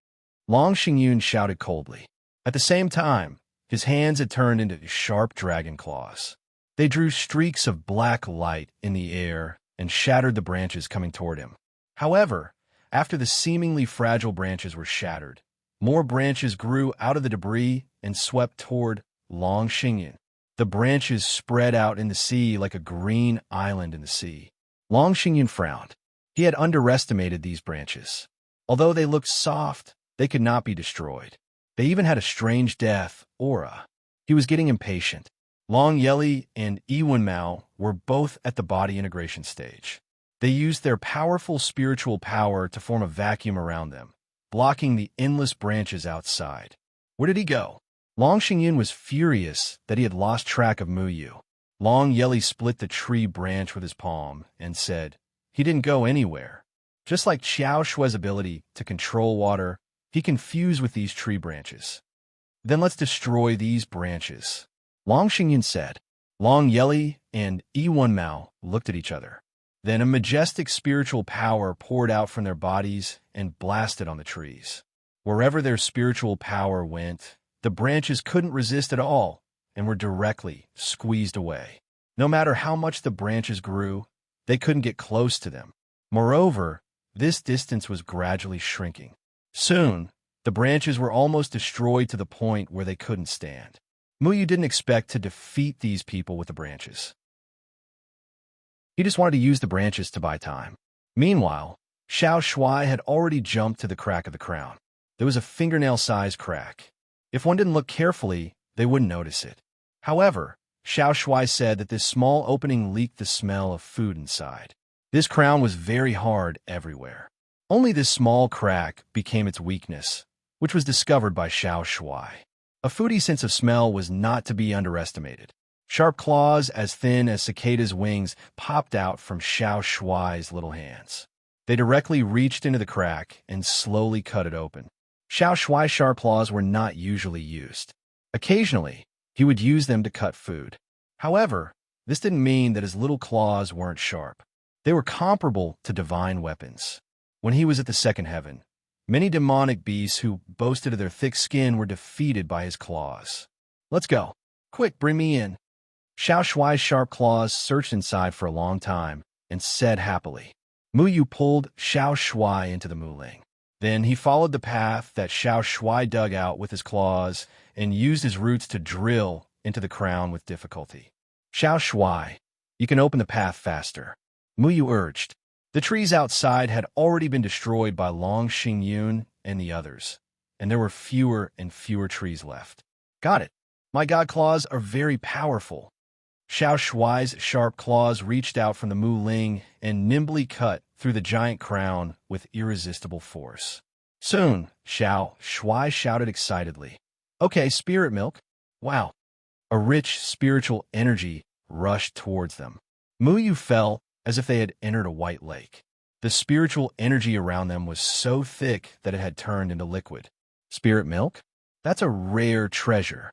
Long Xingyun shouted coldly. At the same time, his hands had turned into sharp dragon claws. They drew streaks of black light in the air and shattered the branches coming toward him. However, after the seemingly fragile branches were shattered, more branches grew out of the debris and swept toward Long Xingyun. The branches spread out in the sea like a green island in the sea. Long Xingyun frowned. He had underestimated these branches. Although they looked soft, they could not be destroyed. They even had a strange death aura. He was getting impatient. Long Yeli and Iwan Mao were both at the body integration stage. They used their powerful spiritual power to form a vacuum around them, blocking the endless branches outside. Where did he go? Long Xingyun was furious that he had lost track of Muyu. Long Yeli split the tree branch with his palm and said, "He didn't go anywhere." Just like Xiao Shui's ability to control water, he confused with these tree branches. "Then let's destroy these branches," Long Xingyun said. Long Yeli and Iwan Mao looked at each other. Then a majestic spiritual power poured out from their bodies and blasted on the trees. Wherever their spiritual power went, the branches couldn't resist at all and were directly squeezed away. No matter how much the branches grew, they couldn't get close to them. Moreover, this distance was gradually shrinking. Soon, the branches were almost destroyed to the point where they couldn't stand. Muyu didn't expect to defeat these people with the branches. He just wanted to use the branches to buy time. Meanwhile, Xiao Shuai had already jumped to the crack of the crown. There was a fingernail-sized crack. If one didn't look carefully, they wouldn't notice it. However, Xiao Shuai said that this small opening leaked the smell of food inside. This crown was very hard everywhere. Only this small crack became its weakness, which was discovered by Xiao Shuai. A foodie sense of smell was not to be underestimated. Sharp claws as thin as cicadas' wings popped out from Xiao Shuai's little hands. They directly reached into the crack and slowly cut it open. Xiao Shuai's sharp claws were not usually used. Occasionally, he would use them to cut food. However, this didn't mean that his little claws weren't sharp. They were comparable to divine weapons. When he was at the second heaven, many demonic beasts who boasted of their thick skin were defeated by his claws. "Let's go. Quick, bring me in." Xiao Shuai's sharp claws searched inside for a long time and said happily. Muyu pulled Xiao Shuai into the Muling. Then he followed the path that Xiao Shuai dug out with his claws and used his roots to drill into the crown with difficulty. "Xiao Shuai, you can open the path faster," Muyu urged. The trees outside had already been destroyed by Long Xingyun and the others, and there were fewer and fewer trees left. "Got it. My god claws are very powerful." Xiao Shuai's sharp claws reached out from the Mu Ling and nimbly cut through the giant crown with irresistible force. Soon, Xiao Shuai shouted excitedly, "Okay, spirit milk." Wow! A rich spiritual energy rushed towards them. Muyu felt as if they had entered a white lake. The spiritual energy around them was so thick that it had turned into liquid. "Spirit milk? That's a rare treasure,"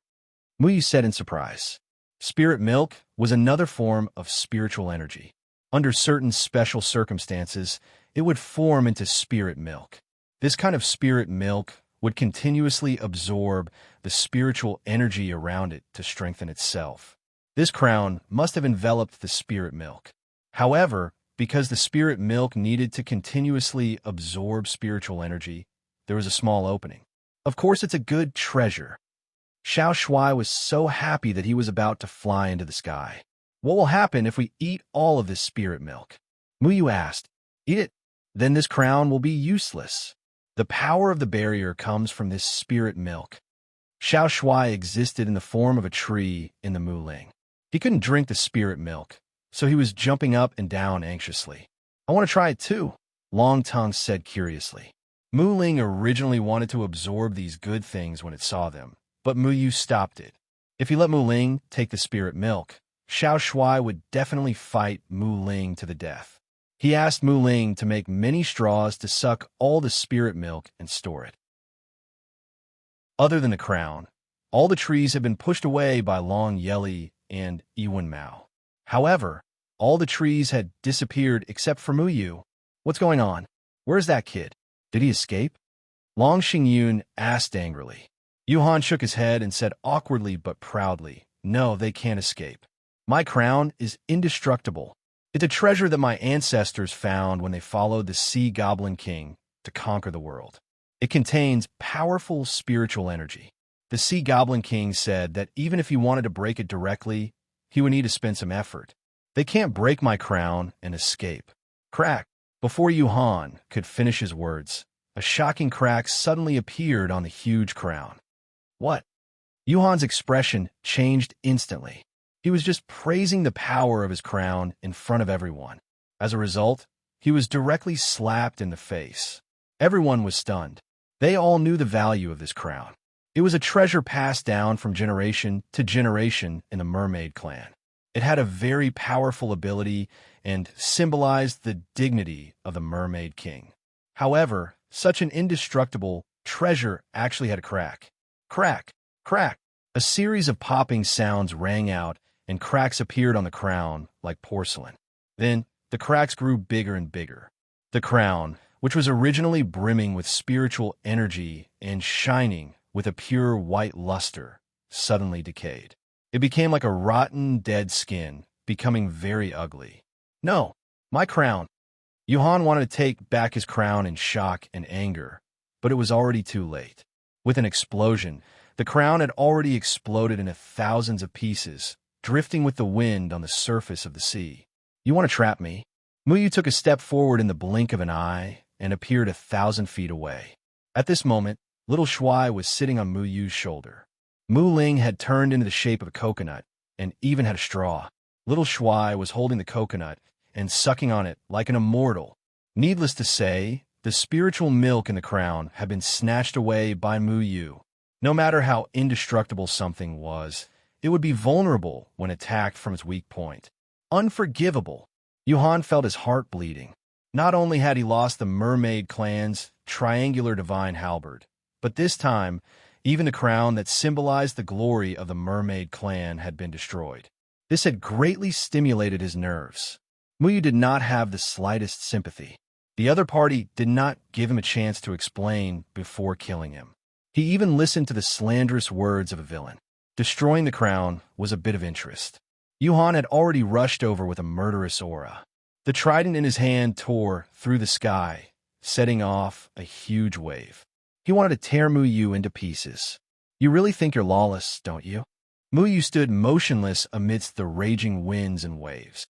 Muyu said in surprise. Spirit milk was another form of spiritual energy. Under certain special circumstances, it would form into spirit milk. This kind of spirit milk would continuously absorb the spiritual energy around it to strengthen itself. This crown must have enveloped the spirit milk. However, because the spirit milk needed to continuously absorb spiritual energy, there was a small opening. Of course, it's a good treasure. Xiao Shuai was so happy that he was about to fly into the sky. "What will happen if we eat all of this spirit milk?" Muyu asked. "Eat it. Then this crown will be useless. The power of the barrier comes from this spirit milk." Xiao Shuai existed in the form of a tree in the Muling. He couldn't drink the spirit milk, so he was jumping up and down anxiously. "I want to try it too," Long Tongue said curiously. Muling originally wanted to absorb these good things when it saw them, but Muyu stopped it. If he let Muling take the spirit milk, Xiao Shuai would definitely fight Muling to the death. He asked Muling to make many straws to suck all the spirit milk and store it. Other than the crown, all the trees had been pushed away by Long Yeli and Iwan Mao. However, all the trees had disappeared except for Muyu. "What's going on? Where's that kid? Did he escape?" Long Xingyun asked angrily. Yuhan shook his head and said awkwardly but proudly, "No, they can't escape. My crown is indestructible. It's a treasure that my ancestors found when they followed the Sea Goblin King to conquer the world. It contains powerful spiritual energy. The Sea Goblin King said that even if he wanted to break it directly, he would need to spend some effort. They can't break my crown and escape." Crack! Before Yuhan could finish his words, a shocking crack suddenly appeared on the huge crown. "What?" Yuhan's expression changed instantly. He was just praising the power of his crown in front of everyone. As a result, he was directly slapped in the face. Everyone was stunned. They all knew the value of this crown. It was a treasure passed down from generation to generation in the Mermaid clan. It had a very powerful ability and symbolized the dignity of the Mermaid King. However, such an indestructible treasure actually had a crack. Crack! Crack! A series of popping sounds rang out, and cracks appeared on the crown like porcelain. Then, the cracks grew bigger and bigger. The crown, which was originally brimming with spiritual energy and shining with a pure white luster, suddenly decayed. It became like a rotten, dead skin, becoming very ugly. No, my crown. Johann wanted to take back his crown in shock and anger, but it was already too late. With an explosion, the crown had already exploded into thousands of pieces, drifting with the wind on the surface of the sea. You want to trap me? Muyu took a step forward in the blink of an eye and appeared 1,000 feet away. At this moment, little Shuai was sitting on Muyu's shoulder. Mu Ling had turned into the shape of a coconut and even had a straw. Little Shuai was holding the coconut and sucking on it like an immortal. Needless to say, the spiritual milk in the crown had been snatched away by Muyu. No matter how indestructible something was, it would be vulnerable when attacked from its weak point. Unforgivable. Johann felt his heart bleeding. Not only had he lost the mermaid clan's triangular divine halberd, but this time, even the crown that symbolized the glory of the mermaid clan had been destroyed. This had greatly stimulated his nerves. Muyu did not have the slightest sympathy. The other party did not give him a chance to explain before killing him. He even listened to the slanderous words of a villain. Destroying the crown was a bit of interest. Johann had already rushed over with a murderous aura. The trident in his hand tore through the sky, setting off a huge wave. He wanted to tear Muyu into pieces. You really think you're lawless, don't you? Muyu stood motionless amidst the raging winds and waves.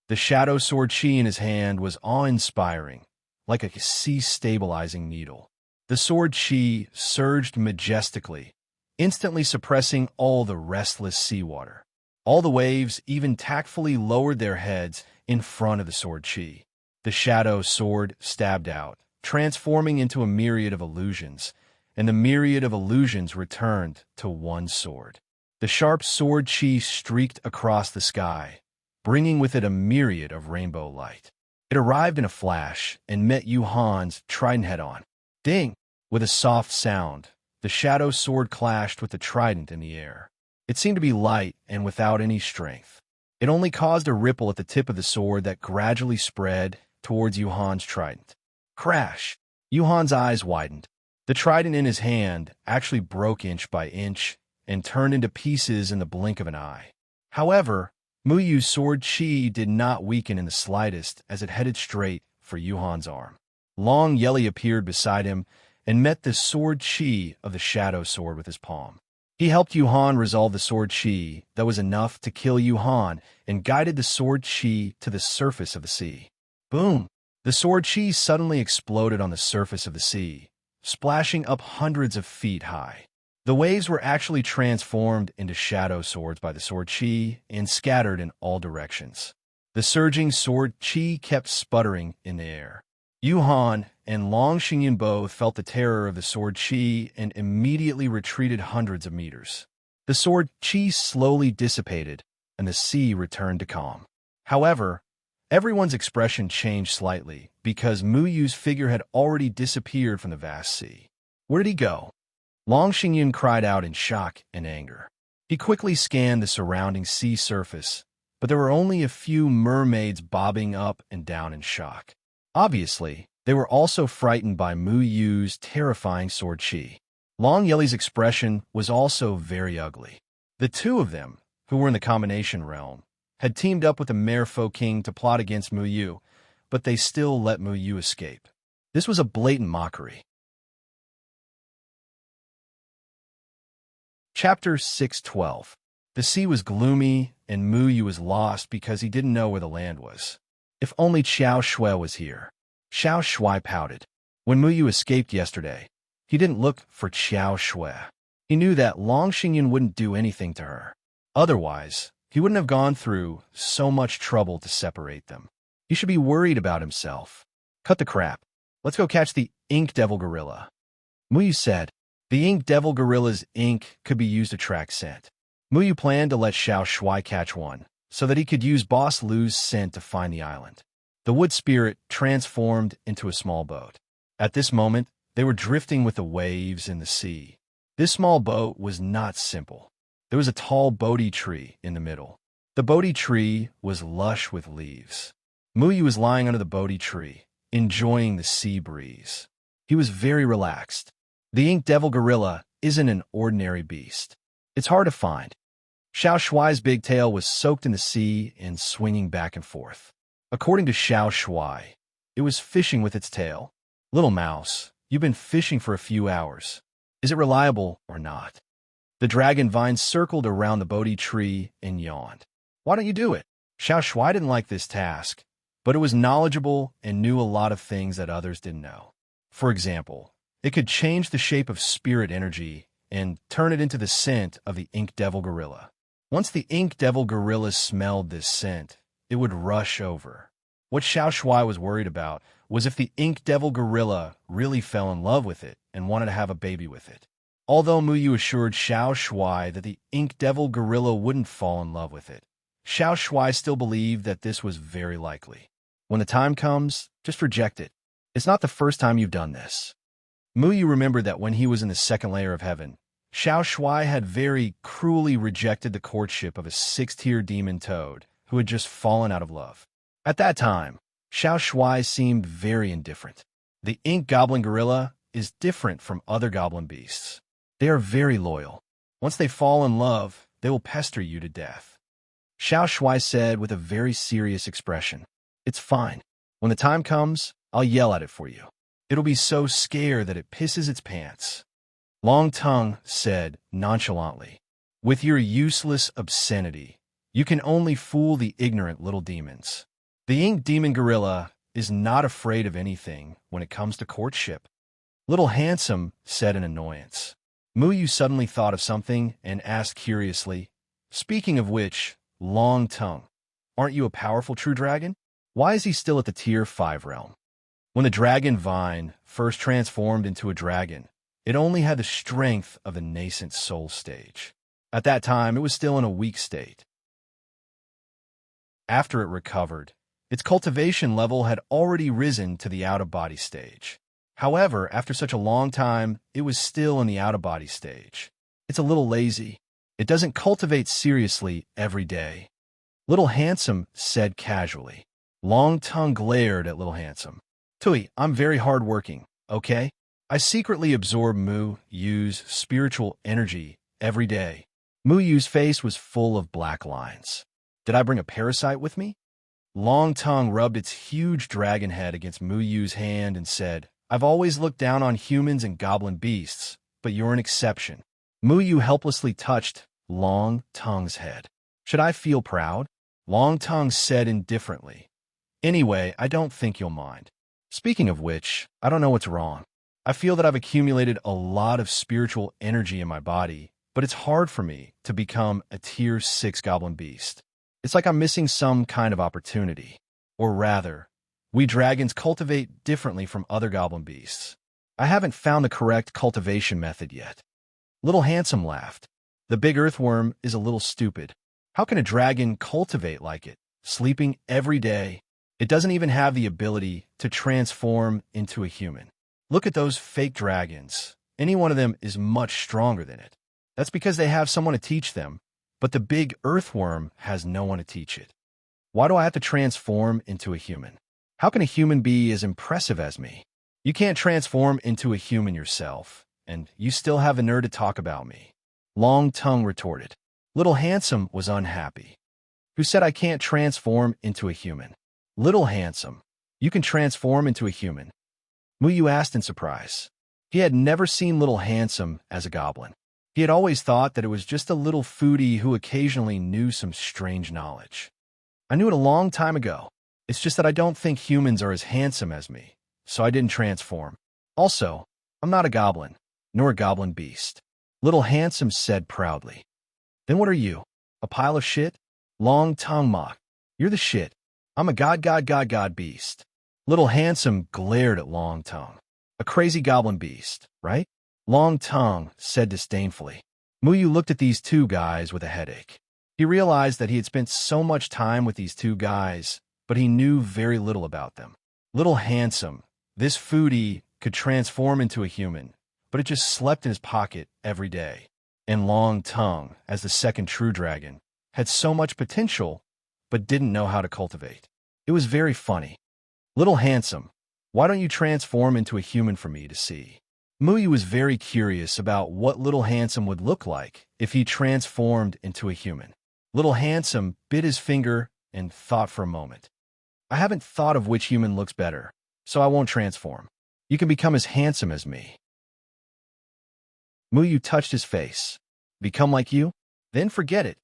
The shadow sword chi in his hand was awe-inspiring, like a sea-stabilizing needle. The sword chi surged majestically, instantly suppressing all the restless seawater. All the waves even tactfully lowered their heads in front of the sword chi. The shadow sword stabbed out, transforming into a myriad of illusions, and the myriad of illusions returned to one sword. The sharp sword chi streaked across the sky, bringing with it a myriad of rainbow light. It arrived in a flash and met Yuhan's trident head-on. Ding! With a soft sound, the shadow sword clashed with the trident in the air. It seemed to be light and without any strength. It only caused a ripple at the tip of the sword that gradually spread towards Yuhan's trident. Crash! Yuhan's eyes widened. The trident in his hand actually broke inch by inch and turned into pieces in the blink of an eye. However, Muyu's sword chi did not weaken in the slightest as it headed straight for Yuhan's arm. Long Yeli appeared beside him and met the sword chi of the shadow sword with his palm. He helped Yuhan resolve the sword chi that was enough to kill Yuhan and guided the sword chi to the surface of the sea. Boom! The sword chi suddenly exploded on the surface of the sea, splashing up hundreds of feet high. The waves were actually transformed into shadow swords by the sword chi and scattered in all directions. The surging sword chi kept sputtering in the air. Yuhan and Long Xingyan both felt the terror of the sword chi and immediately retreated hundreds of meters. The sword chi slowly dissipated, and the sea returned to calm. However, everyone's expression changed slightly because Muyu's figure had already disappeared from the vast sea. Where did he go? Long Xingyan cried out in shock and anger. He quickly scanned the surrounding sea surface, but there were only a few mermaids bobbing up and down in shock. Obviously, they were also frightened by Muyu's terrifying sword chi. Long Yeli's expression was also very ugly. The two of them, who were in the combination realm, had teamed up with the Merfolk King to plot against Muyu, but they still let Muyu escape. This was a blatant mockery. Chapter 612. The sea was gloomy, and Muyu was lost because he didn't know where the land was. If only Xiao Shui was here. Xiao Shui pouted. When Muyu escaped yesterday, he didn't look for Xiao Shui. He knew that Long Xingyan wouldn't do anything to her. Otherwise, he wouldn't have gone through so much trouble to separate them. He should be worried about himself. Cut the crap. Let's go catch the ink devil gorilla. Muyu said. The ink devil gorilla's ink could be used to track scent. Muyu planned to let Xiao Shui catch one, so that he could use Boss Lu's scent to find the island. The wood spirit transformed into a small boat. At this moment, they were drifting with the waves in the sea. This small boat was not simple. There was a tall Bodhi tree in the middle. The Bodhi tree was lush with leaves. Muyu was lying under the Bodhi tree, enjoying the sea breeze. He was very relaxed. The ink devil gorilla isn't an ordinary beast. It's hard to find. Xiao Shuai's big tail was soaked in the sea and swinging back and forth. According to Xiao Shuai, it was fishing with its tail. Little mouse, you've been fishing for a few hours. Is it reliable or not? The dragon vine circled around the Bodhi tree and yawned. Why don't you do it? Xiao Shuai didn't like this task, but it was knowledgeable and knew a lot of things that others didn't know. For example, it could change the shape of spirit energy and turn it into the scent of the ink devil gorilla. Once the ink devil gorilla smelled this scent, it would rush over. What Xiao Shuai was worried about was if the ink devil gorilla really fell in love with it and wanted to have a baby with it. Although Muyu assured Xiao Shuai that the ink devil gorilla wouldn't fall in love with it, Xiao Shuai still believed that this was very likely. When the time comes, just reject it. It's not the first time you've done this. Muyu remembered that when he was in the second layer of heaven, Xiao Shuai had very cruelly rejected the courtship of a sixth-tier demon toad who had just fallen out of love. At that time, Xiao Shuai seemed very indifferent. The ink goblin gorilla is different from other goblin beasts. They are very loyal. Once they fall in love, they will pester you to death. Xiao Shuai said with a very serious expression, It's fine. When the time comes, I'll yell at it for you. It'll be so scared that it pisses its pants. Long Tongue said nonchalantly, With your useless obscenity, you can only fool the ignorant little demons. The ink demon gorilla is not afraid of anything when it comes to courtship. Little Handsome said in annoyance. Muyu suddenly thought of something and asked curiously, Speaking of which, Long Tongue, aren't you a powerful true dragon? Why is he still at the Tier 5 realm? When the dragon vine first transformed into a dragon, it only had the strength of the nascent soul stage. At that time, it was still in a weak state. After it recovered, its cultivation level had already risen to the out-of-body stage. However, after such a long time, it was still in the out-of-body stage. It's a little lazy. It doesn't cultivate seriously every day. Little Handsome said casually. Long Tongue glared at Little Handsome. Tui, I'm very hard-working, okay? I secretly absorb Mu-Yu's spiritual energy every day. Mu-Yu's face was full of black lines. Did I bring a parasite with me? Long Tongue rubbed its huge dragon head against Mu-Yu's hand and said, I've always looked down on humans and goblin beasts, but you're an exception. Mu-Yu helplessly touched Long Tongue's head. Should I feel proud? Long Tongue said indifferently. Anyway, I don't think you'll mind. Speaking of which, I don't know what's wrong. I feel that I've accumulated a lot of spiritual energy in my body, but it's hard for me to become a Tier 6 goblin beast. It's like I'm missing some kind of opportunity. Or rather, we dragons cultivate differently from other goblin beasts. I haven't found the correct cultivation method yet. Little Handsome laughed. The big earthworm is a little stupid. How can a dragon cultivate like it, sleeping every day? It doesn't even have the ability to transform into a human. Look at those fake dragons. Any one of them is much stronger than it. That's because they have someone to teach them, but the big earthworm has no one to teach it. Why do I have to transform into a human? How can a human be as impressive as me? You can't transform into a human yourself, and you still have the nerve to talk about me. Long Tongue retorted. Little Handsome was unhappy. Who said I can't transform into a human? Little Handsome, you can transform into a human. Muyu asked in surprise. He had never seen Little Handsome as a goblin. He had always thought that it was just a little foodie who occasionally knew some strange knowledge. I knew it a long time ago. It's just that I don't think humans are as handsome as me, so I didn't transform. Also, I'm not a goblin, nor a goblin beast. Little Handsome said proudly. Then what are you? A pile of shit? Long Tongue mocked. You're the shit. I'm a god beast. Little Handsome glared at Long Tongue. A crazy goblin beast, right? Long Tongue said disdainfully. Muyu looked at these two guys with a headache. He realized that he had spent so much time with these two guys, but he knew very little about them. Little Handsome, this foodie, could transform into a human, but it just slept in his pocket every day. And Long Tongue, as the second true dragon, had so much potential, but didn't know how to cultivate. It was very funny. Little Handsome, why don't you transform into a human for me to see? Muyu was very curious about what Little Handsome would look like if he transformed into a human. Little Handsome bit his finger and thought for a moment. I haven't thought of which human looks better, so I won't transform. You can become as handsome as me. Muyu touched his face. Become like you? Then forget it.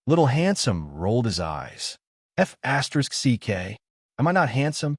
Little Handsome rolled his eyes. F***CK. Am I not handsome?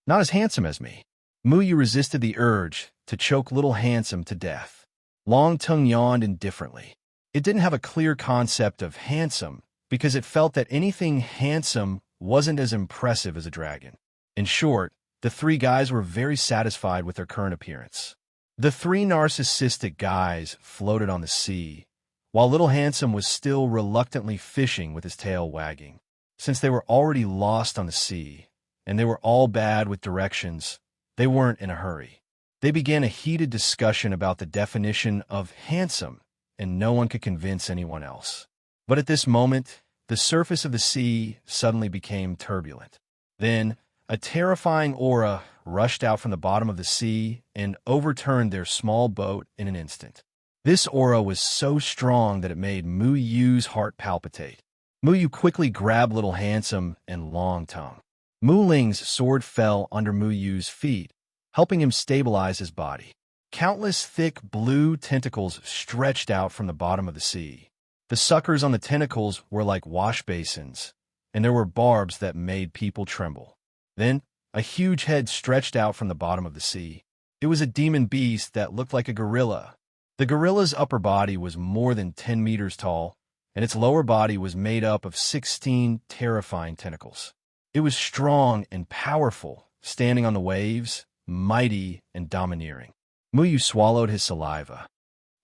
Not as handsome as me. Muyu resisted the urge to choke Little Handsome to death. Long Tongue yawned indifferently. It didn't have a clear concept of handsome because it felt that anything handsome wasn't as impressive as a dragon. In short, the three guys were very satisfied with their current appearance. The three narcissistic guys floated on the sea, while Little Handsome was still reluctantly fishing with his tail wagging. Since they were already lost on the sea, and they were all bad with directions, they weren't in a hurry. They began a heated discussion about the definition of handsome, and no one could convince anyone else. But at this moment, the surface of the sea suddenly became turbulent. Then, a terrifying aura rushed out from the bottom of the sea and overturned their small boat in an instant. This aura was so strong that it made Muyu's heart palpitate. Muyu quickly grabbed Little Handsome and Long Tongue. Mu Ling's sword fell under Muyu's feet, helping him stabilize his body. Countless thick blue tentacles stretched out from the bottom of the sea. The suckers on the tentacles were like wash basins, and there were barbs that made people tremble. Then, a huge head stretched out from the bottom of the sea. It was a demon beast that looked like a gorilla. The gorilla's upper body was more than 10 meters tall, and its lower body was made up of 16 terrifying tentacles. It was strong and powerful, standing on the waves, mighty and domineering. Muyu swallowed his saliva.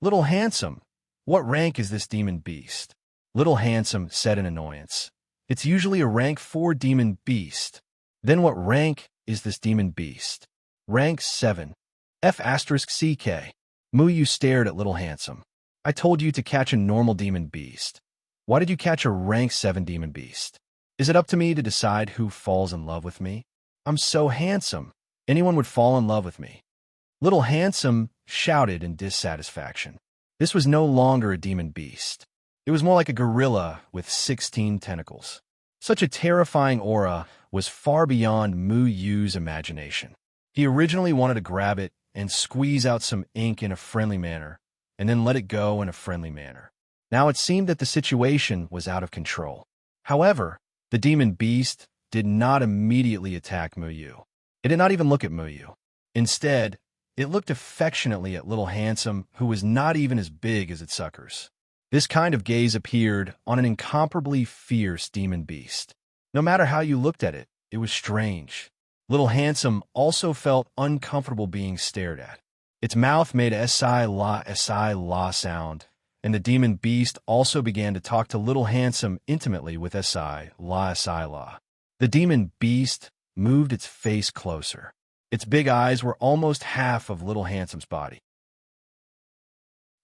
Little Handsome, what rank is this demon beast? Little Handsome said in annoyance. It's usually a rank 4 demon beast. Then what rank is this demon beast? Rank 7. F***CK. Muyu stared at Little Handsome. I told you to catch a normal demon beast. Why did you catch a rank 7 demon beast? Is it up to me to decide who falls in love with me? I'm so handsome. Anyone would fall in love with me. Little Handsome shouted in dissatisfaction. This was no longer a demon beast. It was more like a gorilla with 16 tentacles. Such a terrifying aura was far beyond Muyu's imagination. He originally wanted to grab it and squeeze out some ink in a friendly manner, and then let it go in a friendly manner. Now it seemed that the situation was out of control. However, the demon beast did not immediately attack Muyu. It did not even look at Muyu. Instead, it looked affectionately at Little Handsome, who was not even as big as its suckers. This kind of gaze appeared on an incomparably fierce demon beast. No matter how you looked at it, it was strange. Little Handsome also felt uncomfortable being stared at. Its mouth made a si-la sound, and the demon beast also began to talk to Little Handsome intimately with si-la. The demon beast moved its face closer. Its big eyes were almost half of Little Handsome's body.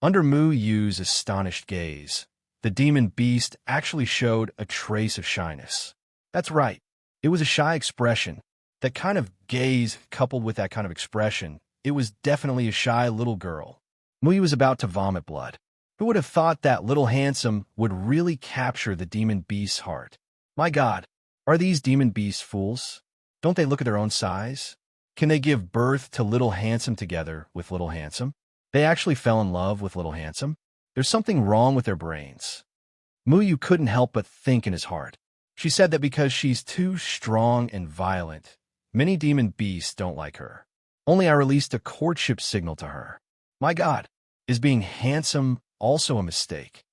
Under Muyu's astonished gaze, the demon beast actually showed a trace of shyness. That's right. It was a shy expression. That kind of gaze coupled with that kind of expression, it was definitely a shy little girl. Muyu was about to vomit blood. Who would have thought that Little Handsome would really capture the demon beast's heart? My God, are these demon beasts fools? Don't they look at their own size? Can they give birth to Little Handsome together with Little Handsome? They actually fell in love with Little Handsome? There's something wrong with their brains. Muyu couldn't help but think in his heart. She said that because she's too strong and violent, many demon beasts don't like her. Only I released a courtship signal to her. My God, is being handsome also a mistake?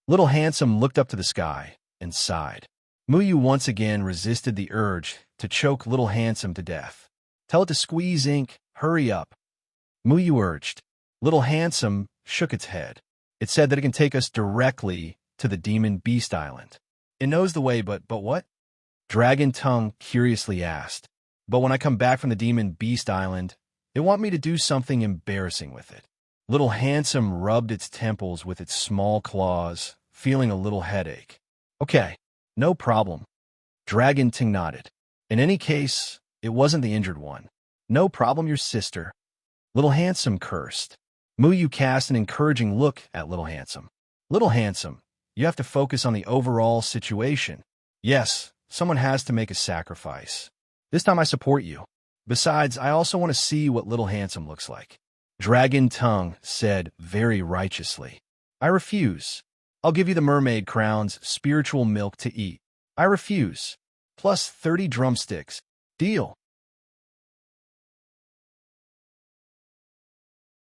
Little Handsome looked up to the sky and sighed. Muyu once again resisted the urge to choke Little Handsome to death. Tell it to squeeze ink, hurry up. Muyu urged. Little Handsome shook its head. It said that it can take us directly to the Demon Beast Island. It knows the way, but what? Dragon Tongue curiously asked. But when I come back from the Demon Beast Island, they want me to do something embarrassing with it. Little Handsome rubbed its temples with its small claws, feeling a little headache. Okay, no problem. Dragon Ting nodded. In any case, it wasn't the injured one. No problem, your sister. Little Handsome cursed. Muyu cast an encouraging look at Little Handsome. Little Handsome, you have to focus on the overall situation. Yes, someone has to make a sacrifice. This time I support you. Besides, I also want to see what Little Handsome looks like. Dragon Tongue said very righteously. I refuse. I'll give you the mermaid crown's spiritual milk to eat. I refuse. Plus 30 drumsticks. Deal.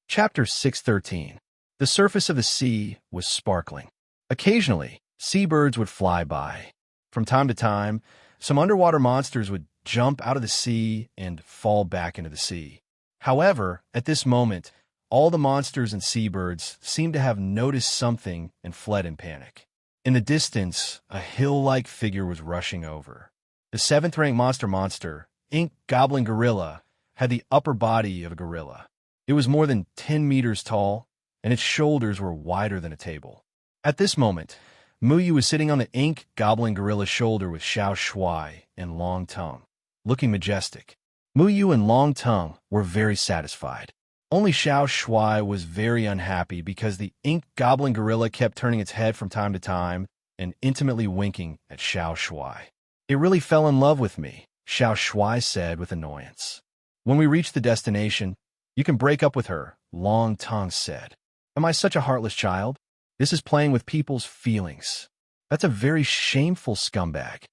Chapter 613. The surface of the sea was sparkling. Occasionally, seabirds would fly by. From time to time, some underwater monsters would jump out of the sea and fall back into the sea. However, at this moment, all the monsters and seabirds seemed to have noticed something and fled in panic. In the distance, a hill-like figure was rushing over. The seventh-rank monster, Ink Goblin Gorilla, had the upper body of a gorilla. It was more than 10 meters tall, and its shoulders were wider than a table. At this moment, Muyu was sitting on the Ink Goblin Gorilla's shoulder with Xiao Shuai and Long Tongue, looking majestic. Muyu and Long Tongue were very satisfied. Only Xiao Shuai was very unhappy because the Ink Goblin Gorilla kept turning its head from time to time and intimately winking at Xiao Shuai. It really fell in love with me, Xiao Shuai said with annoyance. When we reach the destination, you can break up with her, Long Tongue said. Am I such a heartless child? This is playing with people's feelings. That's a very shameful scumbag.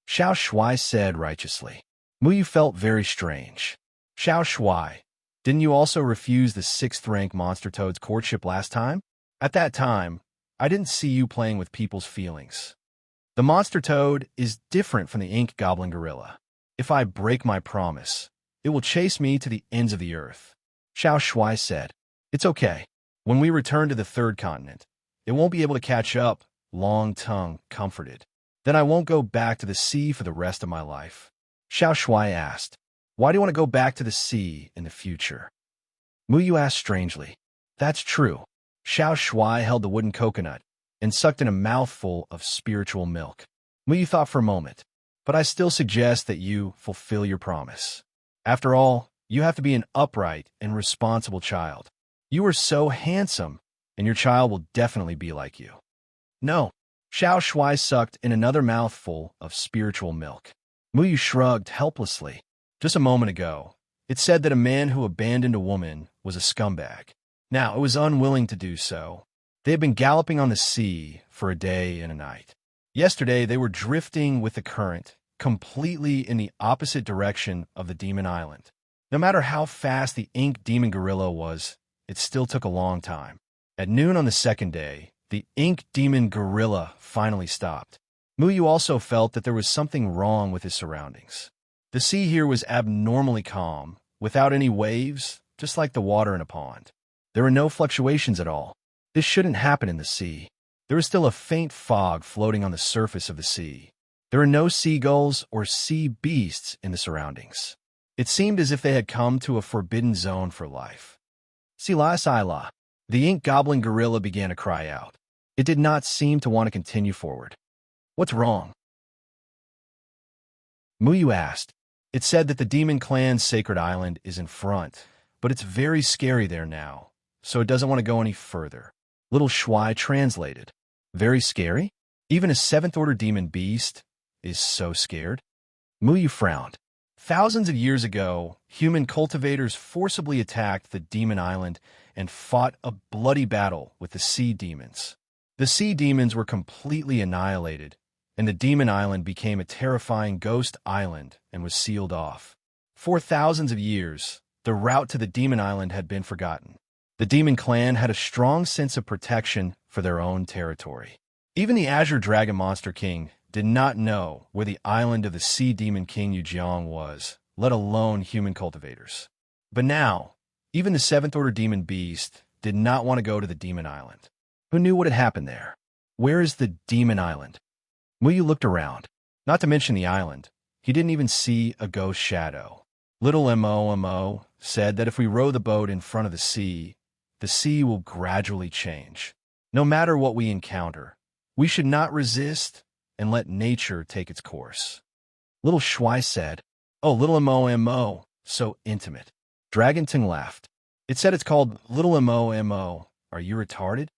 Xiao Shuai said righteously. Muyu felt very strange. Xiao Shuai, didn't you also refuse the 6th-rank Monster Toad's courtship last time? At that time, I didn't see you playing with people's feelings. The Monster Toad is different from the Ink Goblin Gorilla. If I break my promise, it will chase me to the ends of the earth. Xiao Shuai said. It's okay. When we return to the 3rd continent, it won't be able to catch up, Long Tongue comforted. Then I won't go back to the sea for the rest of my life. Xiao Shuai asked, why do you want to go back to the sea in the future? Muyu asked strangely. That's true. Xiao Shuai held the wooden coconut and sucked in a mouthful of spiritual milk. Muyu thought for a moment, but I still suggest that you fulfill your promise. After all, you have to be an upright and responsible child. You are so handsome, and your child will definitely be like you. No. Xiao Shuai sucked in another mouthful of spiritual milk. Muyu shrugged helplessly. Just a moment ago, it said that a man who abandoned a woman was a scumbag. Now, it was unwilling to do so. They had been galloping on the sea for a day and a night. Yesterday, they were drifting with the current, completely in the opposite direction of the Demon Island. No matter how fast the Ink Demon Gorilla was, it still took a long time. At noon on the 2nd day, the Ink Demon Gorilla finally stopped. Muyu also felt that there was something wrong with his surroundings. The sea here was abnormally calm, without any waves, just like the water in a pond. There were no fluctuations at all. This shouldn't happen in the sea. There is still a faint fog floating on the surface of the sea. There are no seagulls or sea beasts in the surroundings. It seemed as if they had come to a forbidden zone for life. Sila Sila. The Ink Goblin Gorilla began to cry out. It did not seem to want to continue forward. What's wrong? Muyu asked. It said that the Demon Clan's sacred island is in front, but it's very scary there now, so it doesn't want to go any further. Little Shuai translated. Very scary? Even a 7th-order demon beast is so scared? Muyu frowned. Thousands of years ago, human cultivators forcibly attacked the Demon Island and fought a bloody battle with the sea demons. The sea demons were completely annihilated, and the Demon Island became a terrifying ghost island and was sealed off. For thousands of years, the route to the Demon Island had been forgotten. The Demon Clan had a strong sense of protection for their own territory. Even the Azure Dragon Monster King did not know where the island of the Sea Demon King Yujiang was, let alone human cultivators. But now, even the 7th-order demon beast did not want to go to the Demon Island. Who knew what had happened there? Where is the Demon Island? Muyu looked around. Not to mention the island, he didn't even see a ghost shadow. Little Mo said that if we row the boat in front of the sea will gradually change. No matter what we encounter, we should not resist and let nature take its course. Little Shuai said, "Oh, little Mo, so intimate." Dragon Tongue laughed. It said it's called Little Mo. Are you retarded?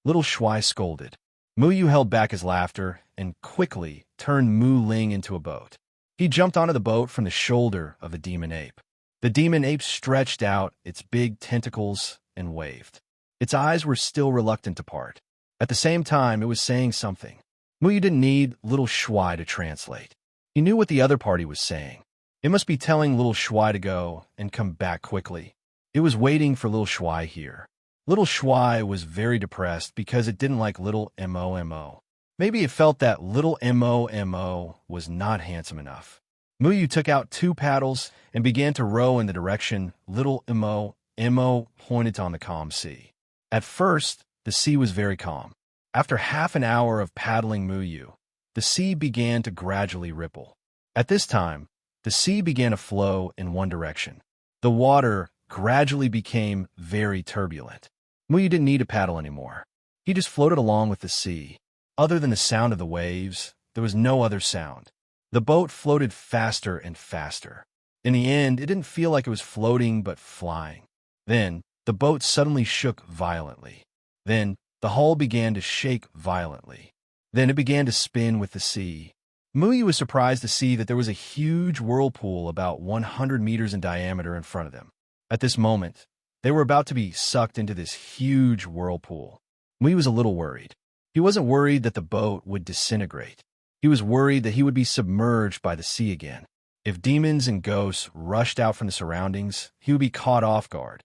Little Shuai scolded. Mu Yu held back his laughter and quickly turned Mu Ling into a boat. He jumped onto the boat from the shoulder of the demon ape. The demon ape stretched out its big tentacles and waved. Its eyes were still reluctant to part. At the same time, it was saying something. Mu Yu didn't need Little Shuai to translate. He knew what the other party was saying. It must be telling Little Shuai to go and come back quickly. It was waiting for Little Shuai here. Little Shuai was very depressed because it didn't like Little Mo. Maybe it felt that Little Mo was not handsome enough. Mu Yu took out 2 paddles and began to row in the direction Little Mo pointed on the calm sea. At first, the sea was very calm. After half an hour of paddling Mu Yu, the sea began to gradually ripple. At this time, the sea began to flow in one direction. The water gradually became very turbulent. Mu Yu didn't need to paddle anymore. He just floated along with the sea. Other than the sound of the waves, there was no other sound. The boat floated faster and faster. In the end, it didn't feel like it was floating but flying. Then, the boat suddenly shook violently. Then, the hull began to shake violently. Then it began to spin with the sea. Mu Yu was surprised to see that there was a huge whirlpool about 100 meters in diameter in front of them. At this moment, they were about to be sucked into this huge whirlpool. Mu Yu was a little worried. He wasn't worried that the boat would disintegrate. He was worried that he would be submerged by the sea again. If demons and ghosts rushed out from the surroundings, he would be caught off guard.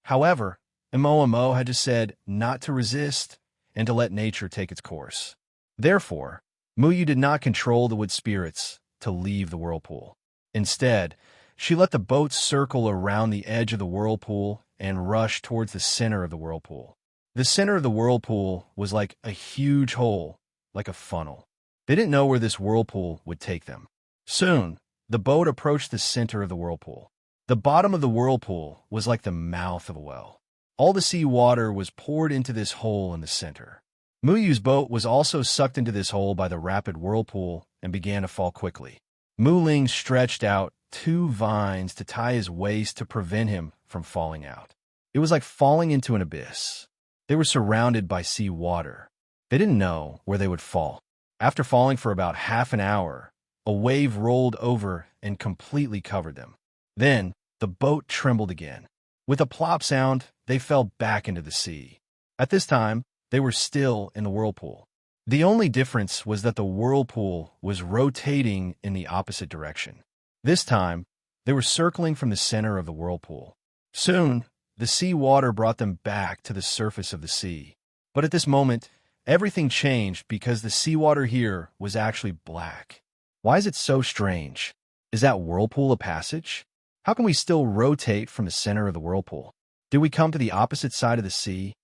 However, Mo had just said not to resist and to let nature take its course. Therefore, Mu Yu did not control the wood spirits to leave the whirlpool. Instead, she let the boat circle around the edge of the whirlpool and rush towards the center of the whirlpool. The center of the whirlpool was like a huge hole, like a funnel. They didn't know where this whirlpool would take them. Soon, the boat approached the center of the whirlpool. The bottom of the whirlpool was like the mouth of a well. All the sea water was poured into this hole in the center. Mu Yu's boat was also sucked into this hole by the rapid whirlpool and began to fall quickly. Mu Ling stretched out 2 vines to tie his waist to prevent him from falling out. It was like falling into an abyss. They were surrounded by sea water. They didn't know where they would fall. After falling for about half an hour, a wave rolled over and completely covered them. Then, the boat trembled again. With a plop sound, they fell back into the sea. At this time, they were still in the whirlpool. The only difference was that the whirlpool was rotating in the opposite direction. This time, they were circling from the center of the whirlpool. Soon, the sea water brought them back to the surface of the sea. But at this moment, everything changed because the seawater here was actually black. Why is it so strange? Is that whirlpool a passage? How can we still rotate from the center of the whirlpool? Did we come to the opposite side of the sea?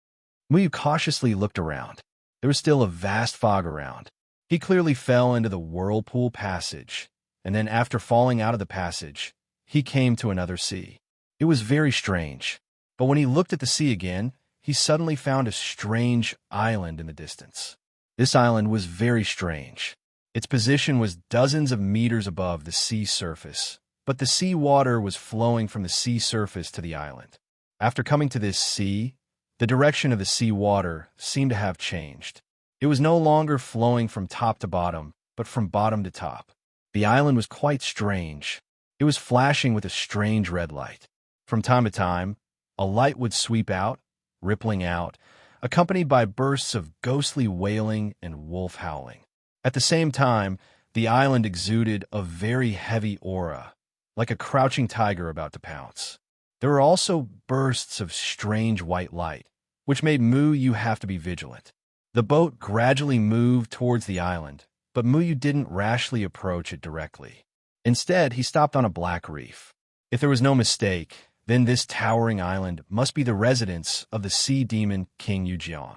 Mu Yu cautiously looked around. There was still a vast fog around. He clearly fell into the whirlpool passage, and then after falling out of the passage, he came to another sea. It was very strange, but when he looked at the sea again, he suddenly found a strange island in the distance. This island was very strange. Its position was dozens of meters above the sea surface, but the sea water was flowing from the sea surface to the island. After coming to this sea, the direction of the sea water seemed to have changed. It was no longer flowing from top to bottom, but from bottom to top. The island was quite strange. It was flashing with a strange red light. From time to time, a light would sweep out, rippling out, accompanied by bursts of ghostly wailing and wolf howling. At the same time, the island exuded a very heavy aura, like a crouching tiger about to pounce. There were also bursts of strange white light, which made Mu Yu have to be vigilant. The boat gradually moved towards the island, but Mu Yu didn't rashly approach it directly. Instead, he stopped on a black reef. If there was no mistake, then this towering island must be the residence of the sea demon King Yujian.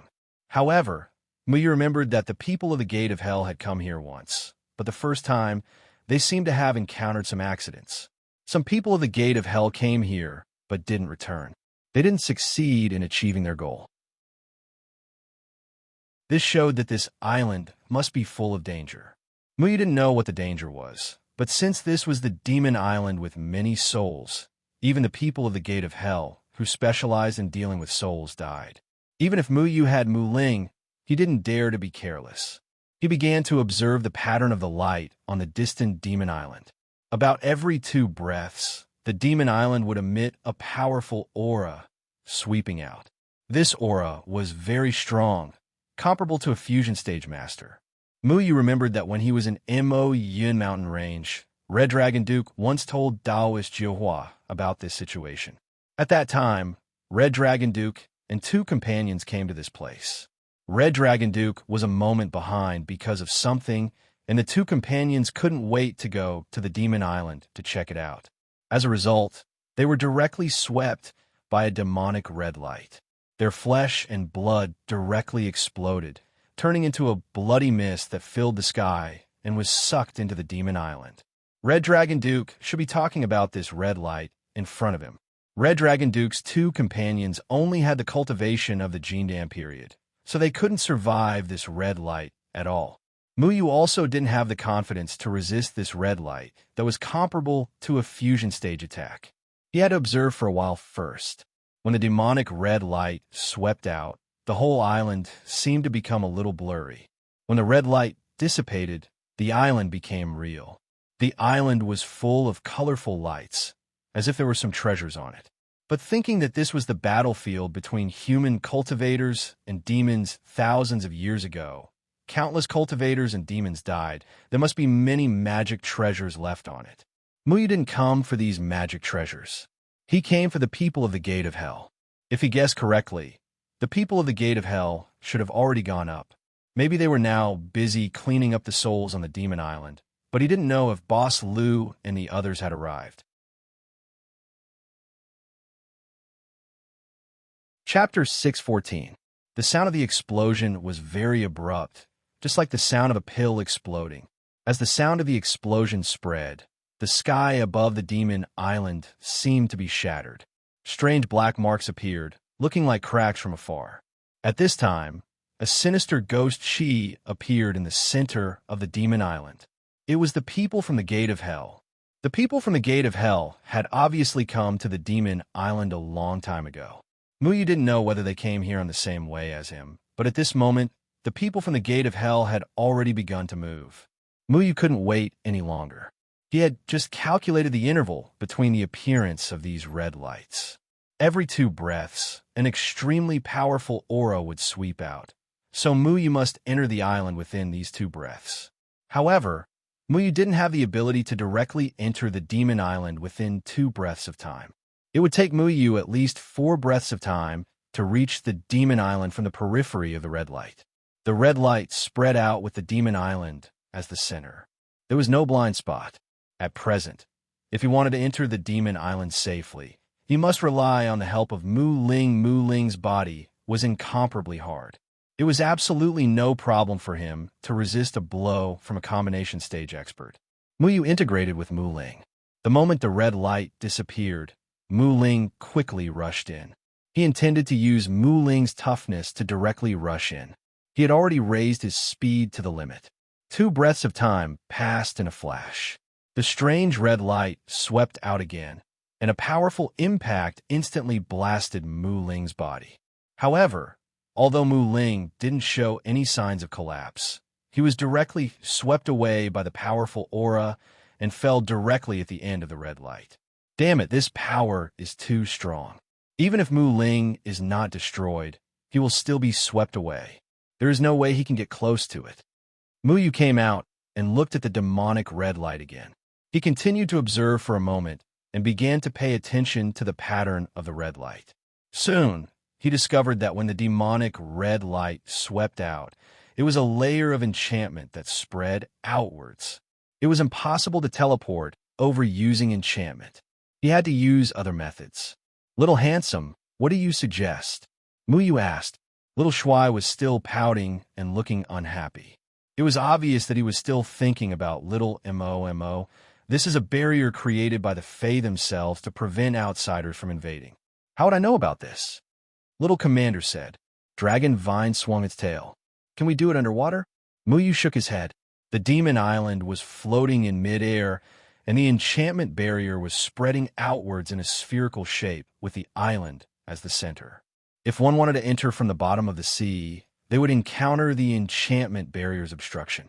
However, Mu Yu remembered that the people of the Gate of Hell had come here once, but the first time, they seemed to have encountered some accidents. Some people of the Gate of Hell came here, but didn't return. They didn't succeed in achieving their goal. This showed that this island must be full of danger. Muyu didn't know what the danger was, but since this was the demon island with many souls, even the people of the Gate of Hell, who specialized in dealing with souls, died. Even if Muyu had Muling, he didn't dare to be careless. He began to observe the pattern of the light on the distant demon island. About every 2 breaths, the demon island would emit a powerful aura, sweeping out. This aura was very strong, comparable to a fusion stage master. Muyu remembered that when he was in Mo Yun mountain range, Red Dragon Duke once told Taoist Jiuhua about this situation. At that time, Red Dragon Duke and 2 companions came to this place. Red Dragon Duke was a moment behind because of something, and the 2 companions couldn't wait to go to the demon island to check it out. As a result, they were directly swept by a demonic red light. Their flesh and blood directly exploded, turning into a bloody mist that filled the sky and was sucked into the demon island. Red Dragon Duke should be talking about this red light in front of him. Red Dragon Duke's 2 companions only had the cultivation of the Jindan period, so they couldn't survive this red light at all. Muyu also didn't have the confidence to resist this red light that was comparable to a fusion stage attack. He had to observe for a while first. When the demonic red light swept out, the whole island seemed to become a little blurry. When the red light dissipated, the island became real. The island was full of colorful lights, as if there were some treasures on it. But thinking that this was the battlefield between human cultivators and demons thousands of years ago, countless cultivators and demons died. There must be many magic treasures left on it. Muyu didn't come for these magic treasures. He came for the people of the Gate of Hell. If he guessed correctly, the people of the Gate of Hell should have already gone up. Maybe they were now busy cleaning up the souls on the demon island, but he didn't know if Boss Lu and the others had arrived. Chapter 614. The sound of the explosion was very abrupt, just like the sound of a pill exploding. As the sound of the explosion spread, the sky above the demon island seemed to be shattered. Strange black marks appeared, looking like cracks from afar. At this time, a sinister ghost chi appeared in the center of the demon island. It was the people from the Gate of Hell. The people from the Gate of Hell had obviously come to the demon island a long time ago. Muyu didn't know whether they came here on the same way as him, but at this moment, the people from the Gate of Hell had already begun to move. Muyu couldn't wait any longer. He had just calculated the interval between the appearance of these red lights. Every 2 breaths, an extremely powerful aura would sweep out, so Muyu must enter the island within these 2 breaths. However, Muyu didn't have the ability to directly enter the demon island within 2 breaths of time. It would take Muyu at least 4 breaths of time to reach the demon island from the periphery of the red light. The red light spread out with the demon island as the center. There was no blind spot. At present, if he wanted to enter the demon island safely, he must rely on the help of Mu Ling. Mu Ling's body was incomparably hard. It was absolutely no problem for him to resist a blow from a combination stage expert. Muyu integrated with Mu Ling. The moment the red light disappeared, Mu Ling quickly rushed in. He intended to use Mu Ling's toughness to directly rush in. He had already raised his speed to the limit. 2 breaths of time passed in a flash. The strange red light swept out again, and a powerful impact instantly blasted Mu Ling's body. However, although Mu Ling didn't show any signs of collapse, he was directly swept away by the powerful aura and fell directly at the end of the red light. Damn it, this power is too strong. Even if Mu Ling is not destroyed, he will still be swept away. There is no way he can get close to it. Muyu came out and looked at the demonic red light again. He continued to observe for a moment and began to pay attention to the pattern of the red light. Soon, he discovered that when the demonic red light swept out, it was a layer of enchantment that spread outwards. It was impossible to teleport over using enchantment. He had to use other methods. Little Handsome, what do you suggest? Muyu asked. Little Shuai was still pouting and looking unhappy. It was obvious that he was still thinking about Little Mo. This is a barrier created by the Fae themselves to prevent outsiders from invading. How would I know about this? Little Commander said. Dragon Vine swung its tail. Can we do it underwater? Muyu shook his head. The demon island was floating in midair, and the enchantment barrier was spreading outwards in a spherical shape with the island as the center. If one wanted to enter from the bottom of the sea, they would encounter the enchantment barrier's obstruction.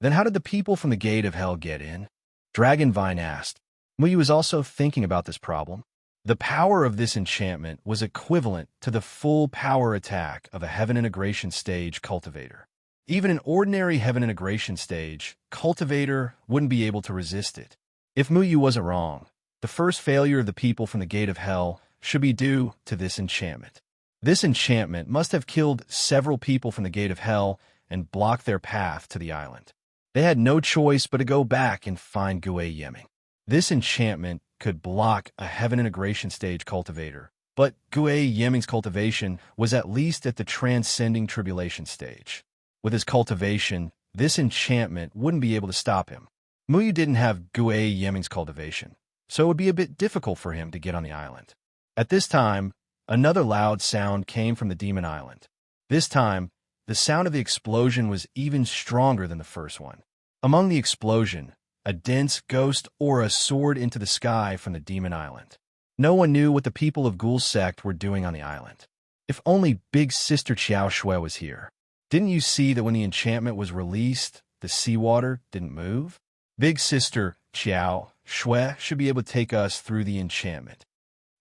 Then how did the people from the Gate of Hell get in? Dragonvine asked. Muyu was also thinking about this problem. The power of this enchantment was equivalent to the full power attack of a Heaven Integration Stage cultivator. Even an ordinary Heaven Integration Stage cultivator wouldn't be able to resist it. If Muyu wasn't wrong, the first failure of the people from the Gate of Hell should be due to this enchantment. This enchantment must have killed several people from the Gate of Hell and blocked their path to the island. They had no choice but to go back and find Gue Yeming. This enchantment could block a Heaven Integration Stage cultivator, but Gue Yeming's cultivation was at least at the Transcending Tribulation stage. With his cultivation, this enchantment wouldn't be able to stop him. Muyu didn't have Gue Yeming's cultivation, so it would be a bit difficult for him to get on the island. At this time, another loud sound came from the demon island. This time, the sound of the explosion was even stronger than the first one. Among the explosion, a dense ghost aura soared into the sky from the demon island. No one knew what the people of Ghoul Sect were doing on the island. If only Big Sister Qiao Shui was here. Didn't you see that when the enchantment was released, the seawater didn't move? Big Sister Qiao Shui should be able to take us through the enchantment.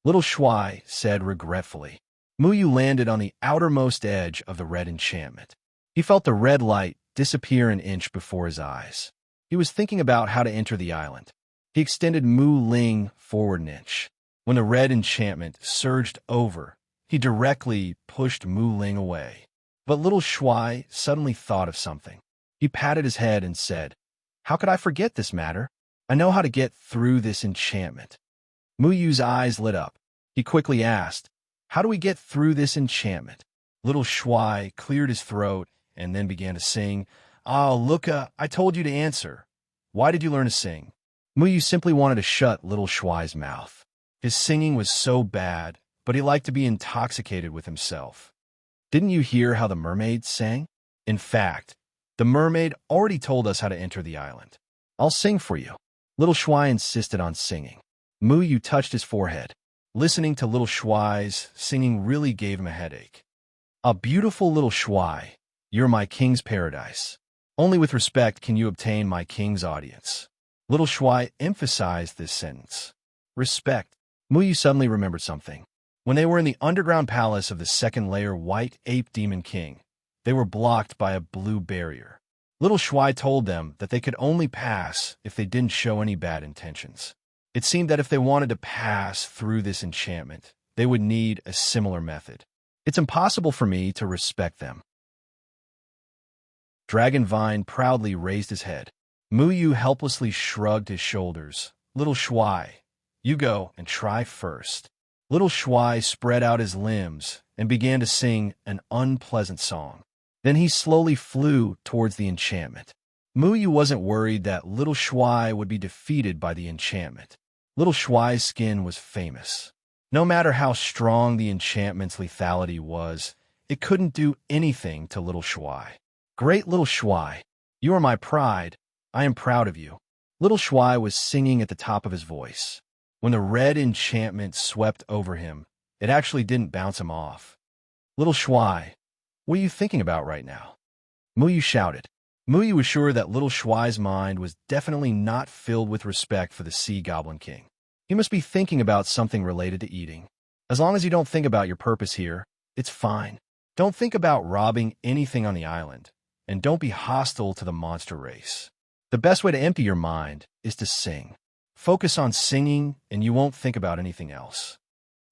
Little Shui said regretfully. Muyu landed on the outermost edge of the red enchantment. He felt the red light disappear an inch before his eyes. He was thinking about how to enter the island. He extended Mu Ling forward an inch. When the red enchantment surged over, he directly pushed Mu Ling away. But little Shui suddenly thought of something. He patted his head and said, "How could I forget this matter? I know how to get through this enchantment." Muyu's eyes lit up. He quickly asked, "How do we get through this enchantment?" Little Shui cleared his throat and then began to sing, "Ah, Luca, I told you to answer. Why did you learn to sing?" Muyu simply wanted to shut little Shuai's mouth. His singing was so bad, but he liked to be intoxicated with himself. Didn't you hear how the mermaid sang? In fact, the mermaid already told us how to enter the island. I'll sing for you. Little Shui insisted on singing. Muyu touched his forehead. Listening to little Shui's singing really gave him a headache. "A beautiful little Shui, you're my king's paradise. Only with respect can you obtain my king's audience." Little Shui emphasized this sentence. Respect. Muyu suddenly remembered something. When they were in the underground palace of the second layer White Ape Demon King, they were blocked by a blue barrier. Little Shui told them that they could only pass if they didn't show any bad intentions. It seemed that if they wanted to pass through this enchantment, they would need a similar method. It's impossible for me to respect them. Dragonvine proudly raised his head. Muyu helplessly shrugged his shoulders. "Little Shui, you go and try first." Little Shui spread out his limbs and began to sing an unpleasant song. Then he slowly flew towards the enchantment. Muyu wasn't worried that Little Shui would be defeated by the enchantment. Little Shui's skin was famous. No matter how strong the enchantment's lethality was, it couldn't do anything to Little Shui. "Great Little Shui, you are my pride. I am proud of you." Little Shui was singing at the top of his voice. When the red enchantment swept over him, it actually didn't bounce him off. "Little Shui, what are you thinking about right now?" Muyu shouted. Muyu was sure that Little Shui's mind was definitely not filled with respect for the Sea Goblin King. He must be thinking about something related to eating. As long as you don't think about your purpose here, it's fine. Don't think about robbing anything on the island, and don't be hostile to the monster race. The best way to empty your mind is to sing. Focus on singing, and you won't think about anything else.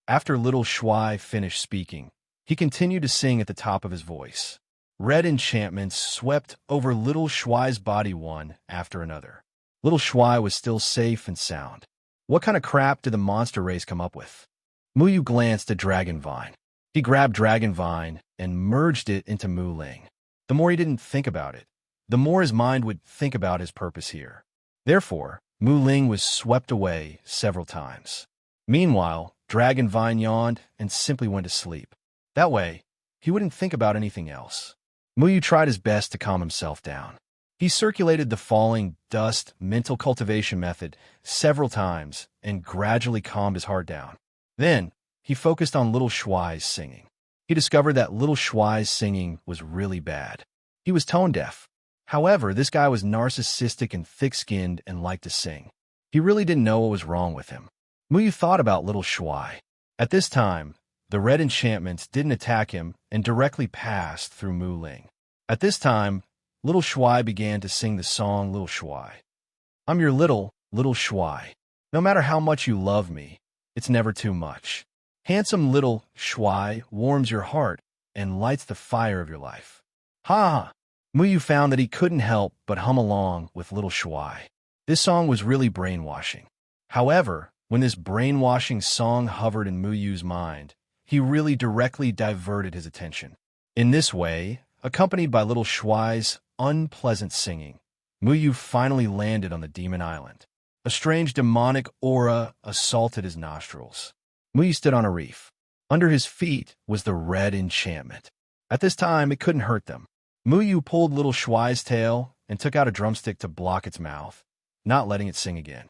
After Little Shui finished speaking, he continued to sing at the top of his voice. Red enchantments swept over Little Shui's body one after another. Little Shui was still safe and sound. What kind of crap did the monster race come up with? Muyu glanced at Dragonvine. He grabbed Dragonvine and merged it into Mu Ling. The more he didn't think about it, the more his mind would think about his purpose here. Therefore, Mu Ling was swept away several times. Meanwhile, Dragonvine yawned and simply went to sleep. That way, he wouldn't think about anything else. Muyu tried his best to calm himself down. He circulated the falling dust mental cultivation method several times and gradually calmed his heart down. Then, he focused on little Shuai's singing. He discovered that little Shuai's singing was really bad. He was tone deaf. However, this guy was narcissistic and thick-skinned and liked to sing. He really didn't know what was wrong with him. Muyu thought about little Shuai. At this time, the red enchantments didn't attack him and directly passed through Mu Ling. At this time, little Shuai began to sing the song Little Shuai. I'm your little Shuai. No matter how much you love me, it's never too much. Handsome little Shuai warms your heart and lights the fire of your life. Ha ha! Muyu found that he couldn't help but hum along with little Shuai. This song was really brainwashing. However, when this brainwashing song hovered in Muyu's mind, he really directly diverted his attention. In this way, accompanied by little Shuai's unpleasant singing, Muyu finally landed on the demon island. A strange demonic aura assaulted his nostrils. Muyu stood on a reef. Under his feet was the red enchantment. At this time, it couldn't hurt them. Muyu pulled little Shuai's tail and took out a drumstick to block its mouth, not letting it sing again.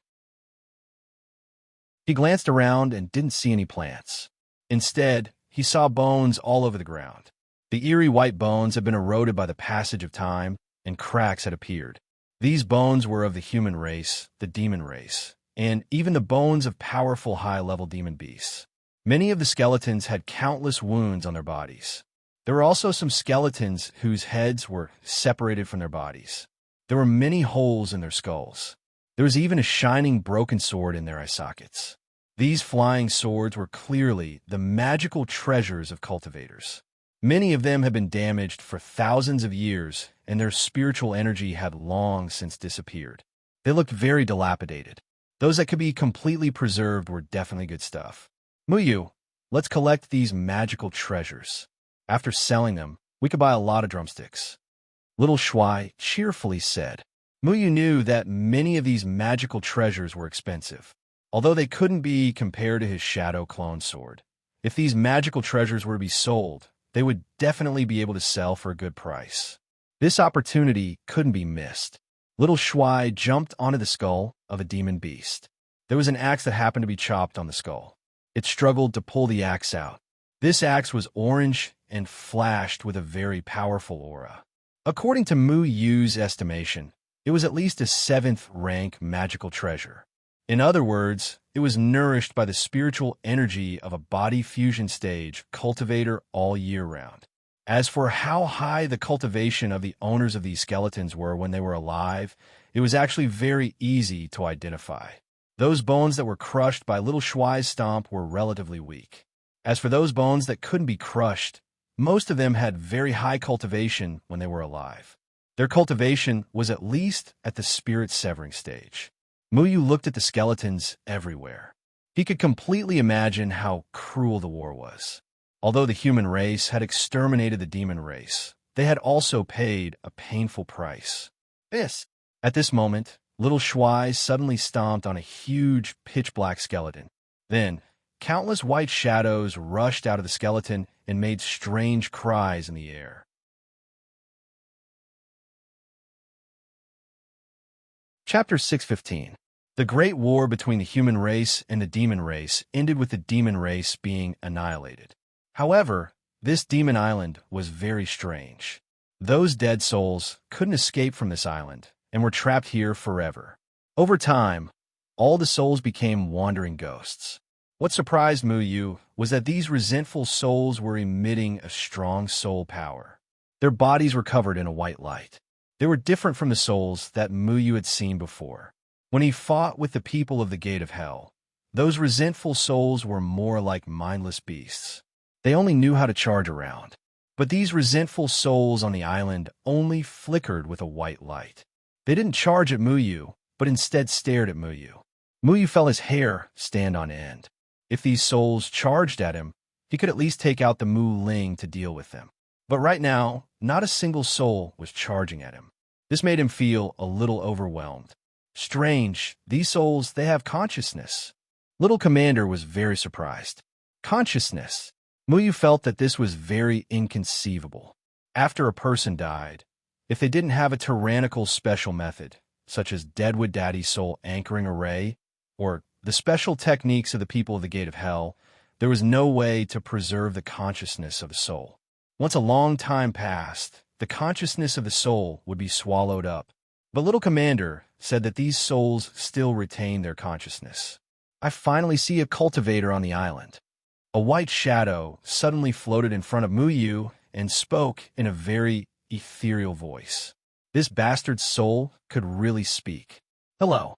He glanced around and didn't see any plants. Instead, he saw bones all over the ground. The eerie white bones had been eroded by the passage of time, and cracks had appeared. These bones were of the human race, the demon race, and even the bones of powerful high-level demon beasts. Many of the skeletons had countless wounds on their bodies. There were also some skeletons whose heads were separated from their bodies. There were many holes in their skulls. There was even a shining broken sword in their eye sockets. These flying swords were clearly the magical treasures of cultivators. Many of them had been damaged for thousands of years, and their spiritual energy had long since disappeared. They looked very dilapidated. Those that could be completely preserved were definitely good stuff. Muyu, let's collect these magical treasures. After selling them, we could buy a lot of drumsticks. Little Shuai cheerfully said. Muyu knew that many of these magical treasures were expensive, although they couldn't be compared to his shadow clone sword. If these magical treasures were to be sold, they would definitely be able to sell for a good price. This opportunity couldn't be missed. Little Shuai jumped onto the skull of a demon beast. There was an axe that happened to be chopped on the skull. It struggled to pull the axe out. This axe was orange and flashed with a very powerful aura. According to Mu Yu's estimation, it was at least a 7th rank magical treasure. In other words, it was nourished by the spiritual energy of a body fusion stage cultivator all year round. As for how high the cultivation of the owners of these skeletons were when they were alive, it was actually very easy to identify. Those bones that were crushed by little Shuai's stomp were relatively weak. As for those bones that couldn't be crushed, most of them had very high cultivation when they were alive. Their cultivation was at least at the spirit severing stage. Muyu looked at the skeletons everywhere. He could completely imagine how cruel the war was. Although the human race had exterminated the demon race, they had also paid a painful price. At this moment, little Shuai suddenly stomped on a huge pitch-black skeleton. Then, countless white shadows rushed out of the skeleton and made strange cries in the air. Chapter 615. The Great War between the human race and the demon race ended with the demon race being annihilated. However, this demon island was very strange. Those dead souls couldn't escape from this island and were trapped here forever. Over time, all the souls became wandering ghosts. What surprised Muyu was that these resentful souls were emitting a strong soul power. Their bodies were covered in a white light. They were different from the souls that Muyu had seen before. When he fought with the people of the Gate of Hell, those resentful souls were more like mindless beasts. They only knew how to charge around. But these resentful souls on the island only flickered with a white light. They didn't charge at Muyu, but instead stared at Muyu. Muyu felt his hair stand on end. If these souls charged at him, he could at least take out the Mu Ling to deal with them. But right now, not a single soul was charging at him. This made him feel a little overwhelmed. Strange, these souls, they have consciousness. Little Commander was very surprised. Consciousness. Muyu felt that this was very inconceivable. After a person died, if they didn't have a tyrannical special method, such as Deadwood Daddy's soul anchoring a ray, or the special techniques of the people of the Gate of Hell, there was no way to preserve the consciousness of the soul. Once a long time passed, the consciousness of the soul would be swallowed up. But Little Commander said that these souls still retain their consciousness. I finally see a cultivator on the island. A white shadow suddenly floated in front of Muyu and spoke in a very ethereal voice. This bastard's soul could really speak. Hello.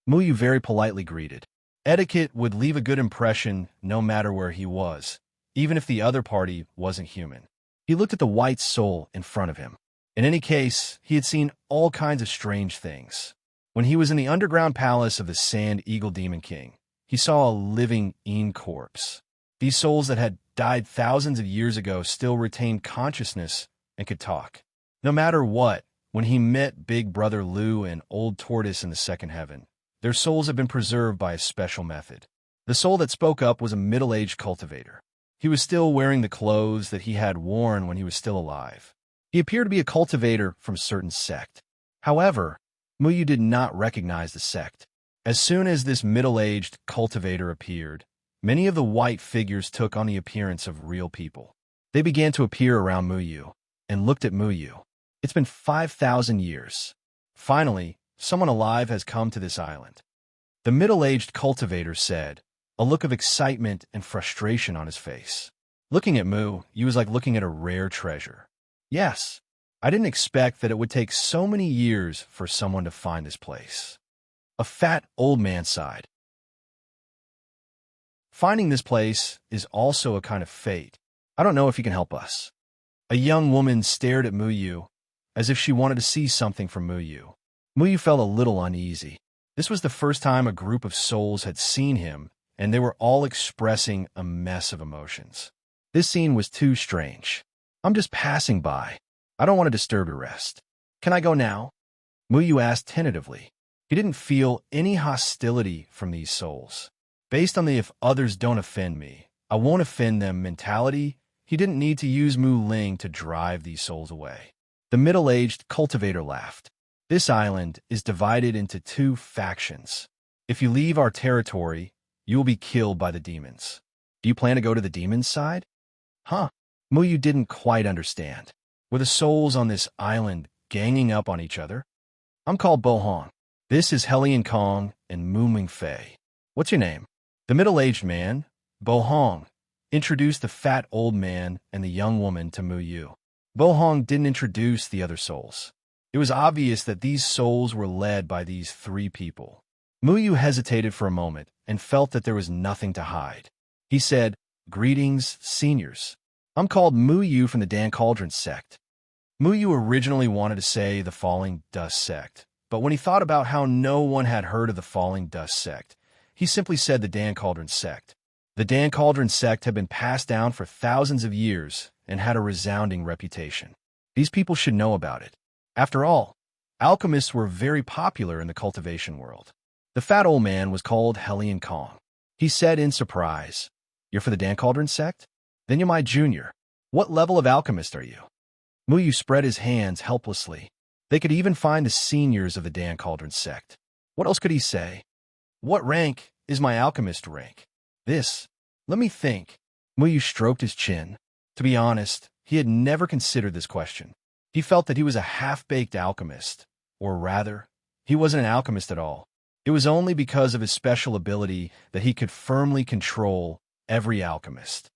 Muyu very politely greeted. Etiquette would leave a good impression no matter where he was, even if the other party wasn't human. He looked at the white soul in front of him. In any case, he had seen all kinds of strange things. When he was in the underground palace of the Sand Eagle Demon King, he saw a living corpse. These souls that had died thousands of years ago still retained consciousness and could talk. No matter what, when he met Big Brother Lu and Old Tortoise in the second heaven, their souls had been preserved by a special method. The soul that spoke up was a middle-aged cultivator. He was still wearing the clothes that he had worn when he was still alive. He appeared to be a cultivator from a certain sect. However, Muyu did not recognize the sect. As soon as this middle-aged cultivator appeared, many of the white figures took on the appearance of real people. They began to appear around Muyu and looked at Muyu. It's been 5,000 years. Finally, someone alive has come to this island. The middle-aged cultivator said, a look of excitement and frustration on his face. Looking at Muyu was like looking at a rare treasure. Yes, I didn't expect that it would take so many years for someone to find this place. A fat old man sighed. Finding this place is also a kind of fate. I don't know if you can help us. A young woman stared at Muyu as if she wanted to see something from Muyu. Muyu felt a little uneasy. This was the first time a group of souls had seen him, and they were all expressing a mess of emotions. This scene was too strange. I'm just passing by. I don't want to disturb your rest. Can I go now? Muyu asked tentatively. He didn't feel any hostility from these souls. Based on the if others don't offend me, I won't offend them mentality, he didn't need to use Mu Ling to drive these souls away. The middle-aged cultivator laughed. This island is divided into two factions. If you leave our territory, you will be killed by the demons. Do you plan to go to the demons' side? Huh? Muyu didn't quite understand. Were the souls on this island ganging up on each other? I'm called Bo Hong. This is Helian Kong and Mu Ming Fei. What's your name? The middle-aged man, Bo Hong, introduced the fat old man and the young woman to Muyu. Bo Hong didn't introduce the other souls. It was obvious that these souls were led by these three people. Muyu hesitated for a moment and felt that there was nothing to hide. He said, Greetings, seniors. I'm called Muyu from the Dan Cauldron sect. Muyu originally wanted to say the Falling Dust sect, but when he thought about how no one had heard of the Falling Dust sect, he simply said the Dan Cauldron sect. The Dan Cauldron sect had been passed down for thousands of years and had a resounding reputation. These people should know about it. After all, alchemists were very popular in the cultivation world. The fat old man was called Helian Kong. He said in surprise, You're for the Dan Cauldron sect? Then you're my junior. What level of alchemist are you? Muyu spread his hands helplessly. They could even find the seniors of the Dan Cauldron sect. What else could he say? What rank is my alchemist rank? Let me think. Muyu stroked his chin. To be honest, he had never considered this question. He felt that he was a half-baked alchemist, or rather, he wasn't an alchemist at all. It was only because of his special ability that he could firmly control every alchemist.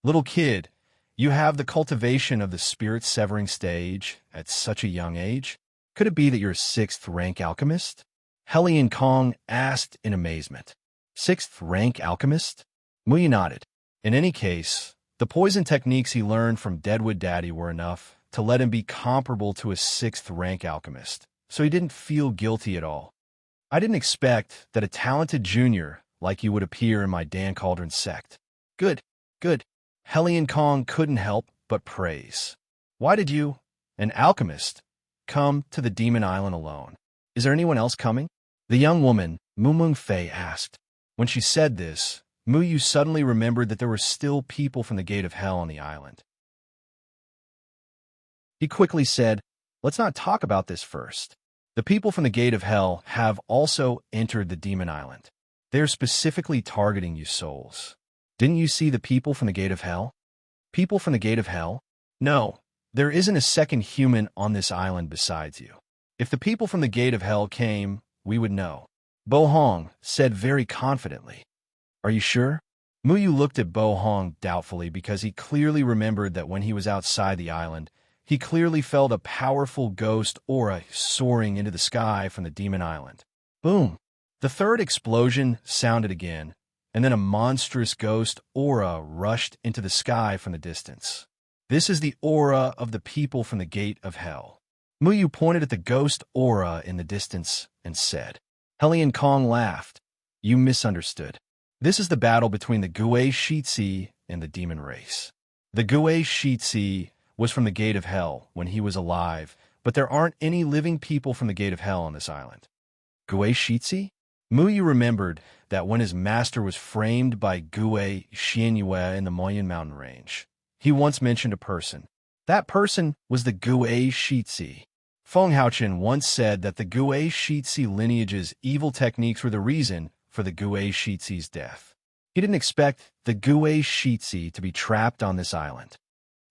Little kid, you have the cultivation of the spirit-severing stage at such a young age? Could it be that you're a 6th rank alchemist? Helian Kong asked in amazement. 6th rank alchemist? Muyu nodded. In any case, the poison techniques he learned from Deadwood Daddy were enough to let him be comparable to a 6th rank alchemist, so he didn't feel guilty at all. I didn't expect that a talented junior like you would appear in my Dan Cauldron sect. Good. Helian Kong couldn't help but praise. Why did you, an alchemist, come to the Demon Island alone? Is there anyone else coming? The young woman, Mu Ming Fei, asked. When she said this, Muyu suddenly remembered that there were still people from the Gate of Hell on the island. He quickly said, "Let's not talk about this first. The people from the Gate of Hell have also entered the Demon Island. They're specifically targeting you souls. Didn't you see the people from the Gate of Hell? People from the Gate of Hell? No, there isn't a second human on this island besides you. If the people from the Gate of Hell came, we would know." Bo Hong said very confidently. "Are you sure?" Muyu looked at Bo Hong doubtfully because he clearly remembered that when he was outside the island, he clearly felt a powerful ghost aura soaring into the sky from the Demon Island. Boom! The third explosion sounded again, and then a monstrous ghost aura rushed into the sky from the distance. "This is the aura of the people from the Gate of Hell." Muyu pointed at the ghost aura in the distance and said. Hellion Kong laughed. "You misunderstood. This is the battle between the Gue Shitsi and the demon race. The Gue Shitsi was from the Gate of Hell when he was alive, but there aren't any living people from the Gate of Hell on this island." Gue Shitsi? Muyu remembered that when his master was framed by Gue Xianyue in the Moyen mountain range, he once mentioned a person. That person was the Gue Shitsi. Feng Haochen once said that the Gue Shitsi lineage's evil techniques were the reason for the Gue Shitsi's death. He didn't expect the Gue Shitsi to be trapped on this island.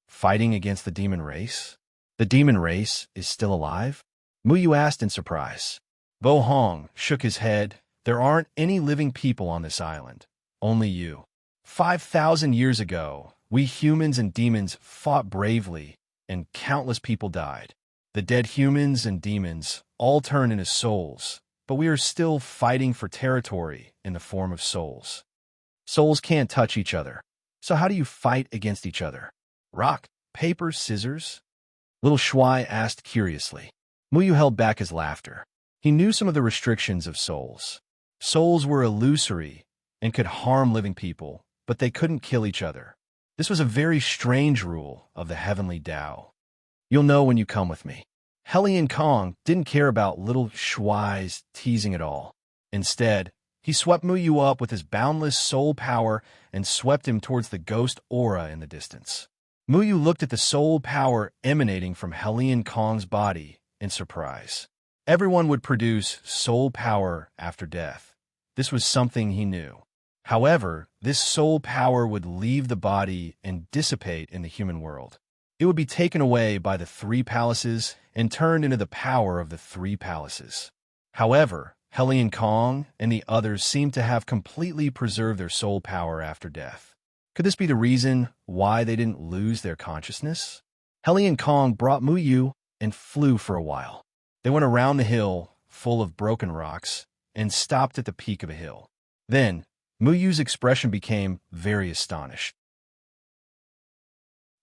Fighting against the demon race? The demon race is still alive? Muyu asked in surprise. Bo Hong shook his head. "There aren't any living people on this island. Only you. 5,000 years ago, we humans and demons fought bravely, and countless people died. The dead humans and demons all turned into souls, but we are still fighting for territory in the form of souls. Souls can't touch each other. So how do you fight against each other? Rock, paper, scissors?" Little Shuai asked curiously. Muyu held back his laughter. He knew some of the restrictions of souls. Souls were illusory and could harm living people, but they couldn't kill each other. This was a very strange rule of the heavenly Tao. "You'll know when you come with me." Hellion Kong didn't care about little Shuai's teasing at all. Instead, he swept Muyu up with his boundless soul power and swept him towards the ghost aura in the distance. Muyu looked at the soul power emanating from Hellion Kong's body in surprise. Everyone would produce soul power after death. This was something he knew. However, this soul power would leave the body and dissipate in the human world. It would be taken away by the three palaces and turned into the power of the three palaces. However, Hellion Kong and the others seemed to have completely preserved their soul power after death. Could this be the reason why they didn't lose their consciousness? Hellion Kong brought Muyu and flew for a while. They went around the hill, full of broken rocks, and stopped at the peak of a hill. Then, Muyu's expression became very astonished.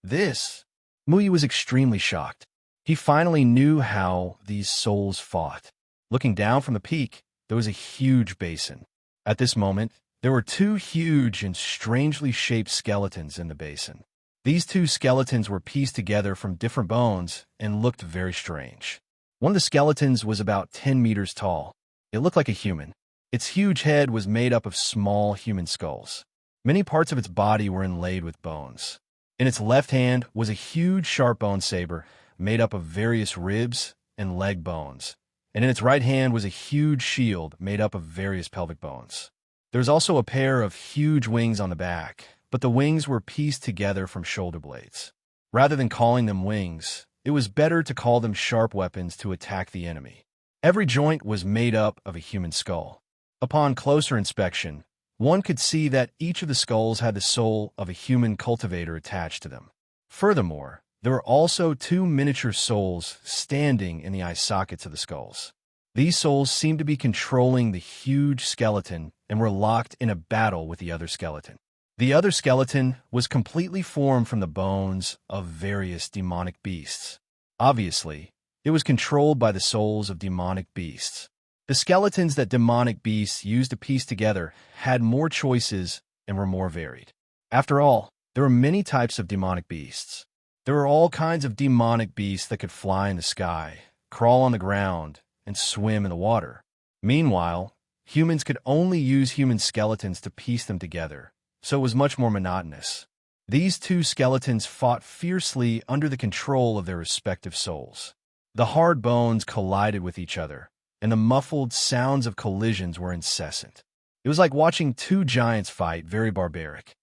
This? Muyu was extremely shocked. He finally knew how these souls fought. Looking down from the peak, there was a huge basin. At this moment, there were two huge and strangely shaped skeletons in the basin. These two skeletons were pieced together from different bones and looked very strange. One of the skeletons was about 10 meters tall. It looked like a human. Its huge head was made up of small human skulls. Many parts of its body were inlaid with bones. In its left hand was a huge sharp bone saber made up of various ribs and leg bones, and in its right hand was a huge shield made up of various pelvic bones. There was also a pair of huge wings on the back, but the wings were pieced together from shoulder blades. Rather than calling them wings, it was better to call them sharp weapons to attack the enemy. Every joint was made up of a human skull. Upon closer inspection, one could see that each of the skulls had the soul of a human cultivator attached to them. Furthermore, there were also two miniature souls standing in the eye sockets of the skulls. These souls seemed to be controlling the huge skeleton and were locked in a battle with the other skeleton. The other skeleton was completely formed from the bones of various demonic beasts. Obviously, it was controlled by the souls of demonic beasts. The skeletons that demonic beasts used to piece together had more choices and were more varied. After all, there were many types of demonic beasts. There were all kinds of demonic beasts that could fly in the sky, crawl on the ground, and swim in the water. Meanwhile, Humans could only use human skeletons to piece them together, so it was much more monotonous. These two skeletons fought fiercely under the control of their respective souls. The hard bones collided with each other, and the muffled sounds of collisions were incessant. It was like watching two giants fight, very barbaric.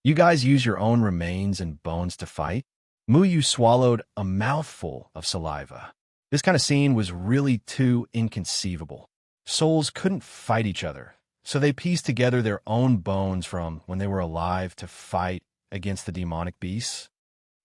You guys use your own remains and bones to fight? Muyu swallowed a mouthful of saliva. This kind of scene was really too inconceivable. Souls couldn't fight each other, so they pieced together their own bones from when they were alive to fight against the demonic beasts.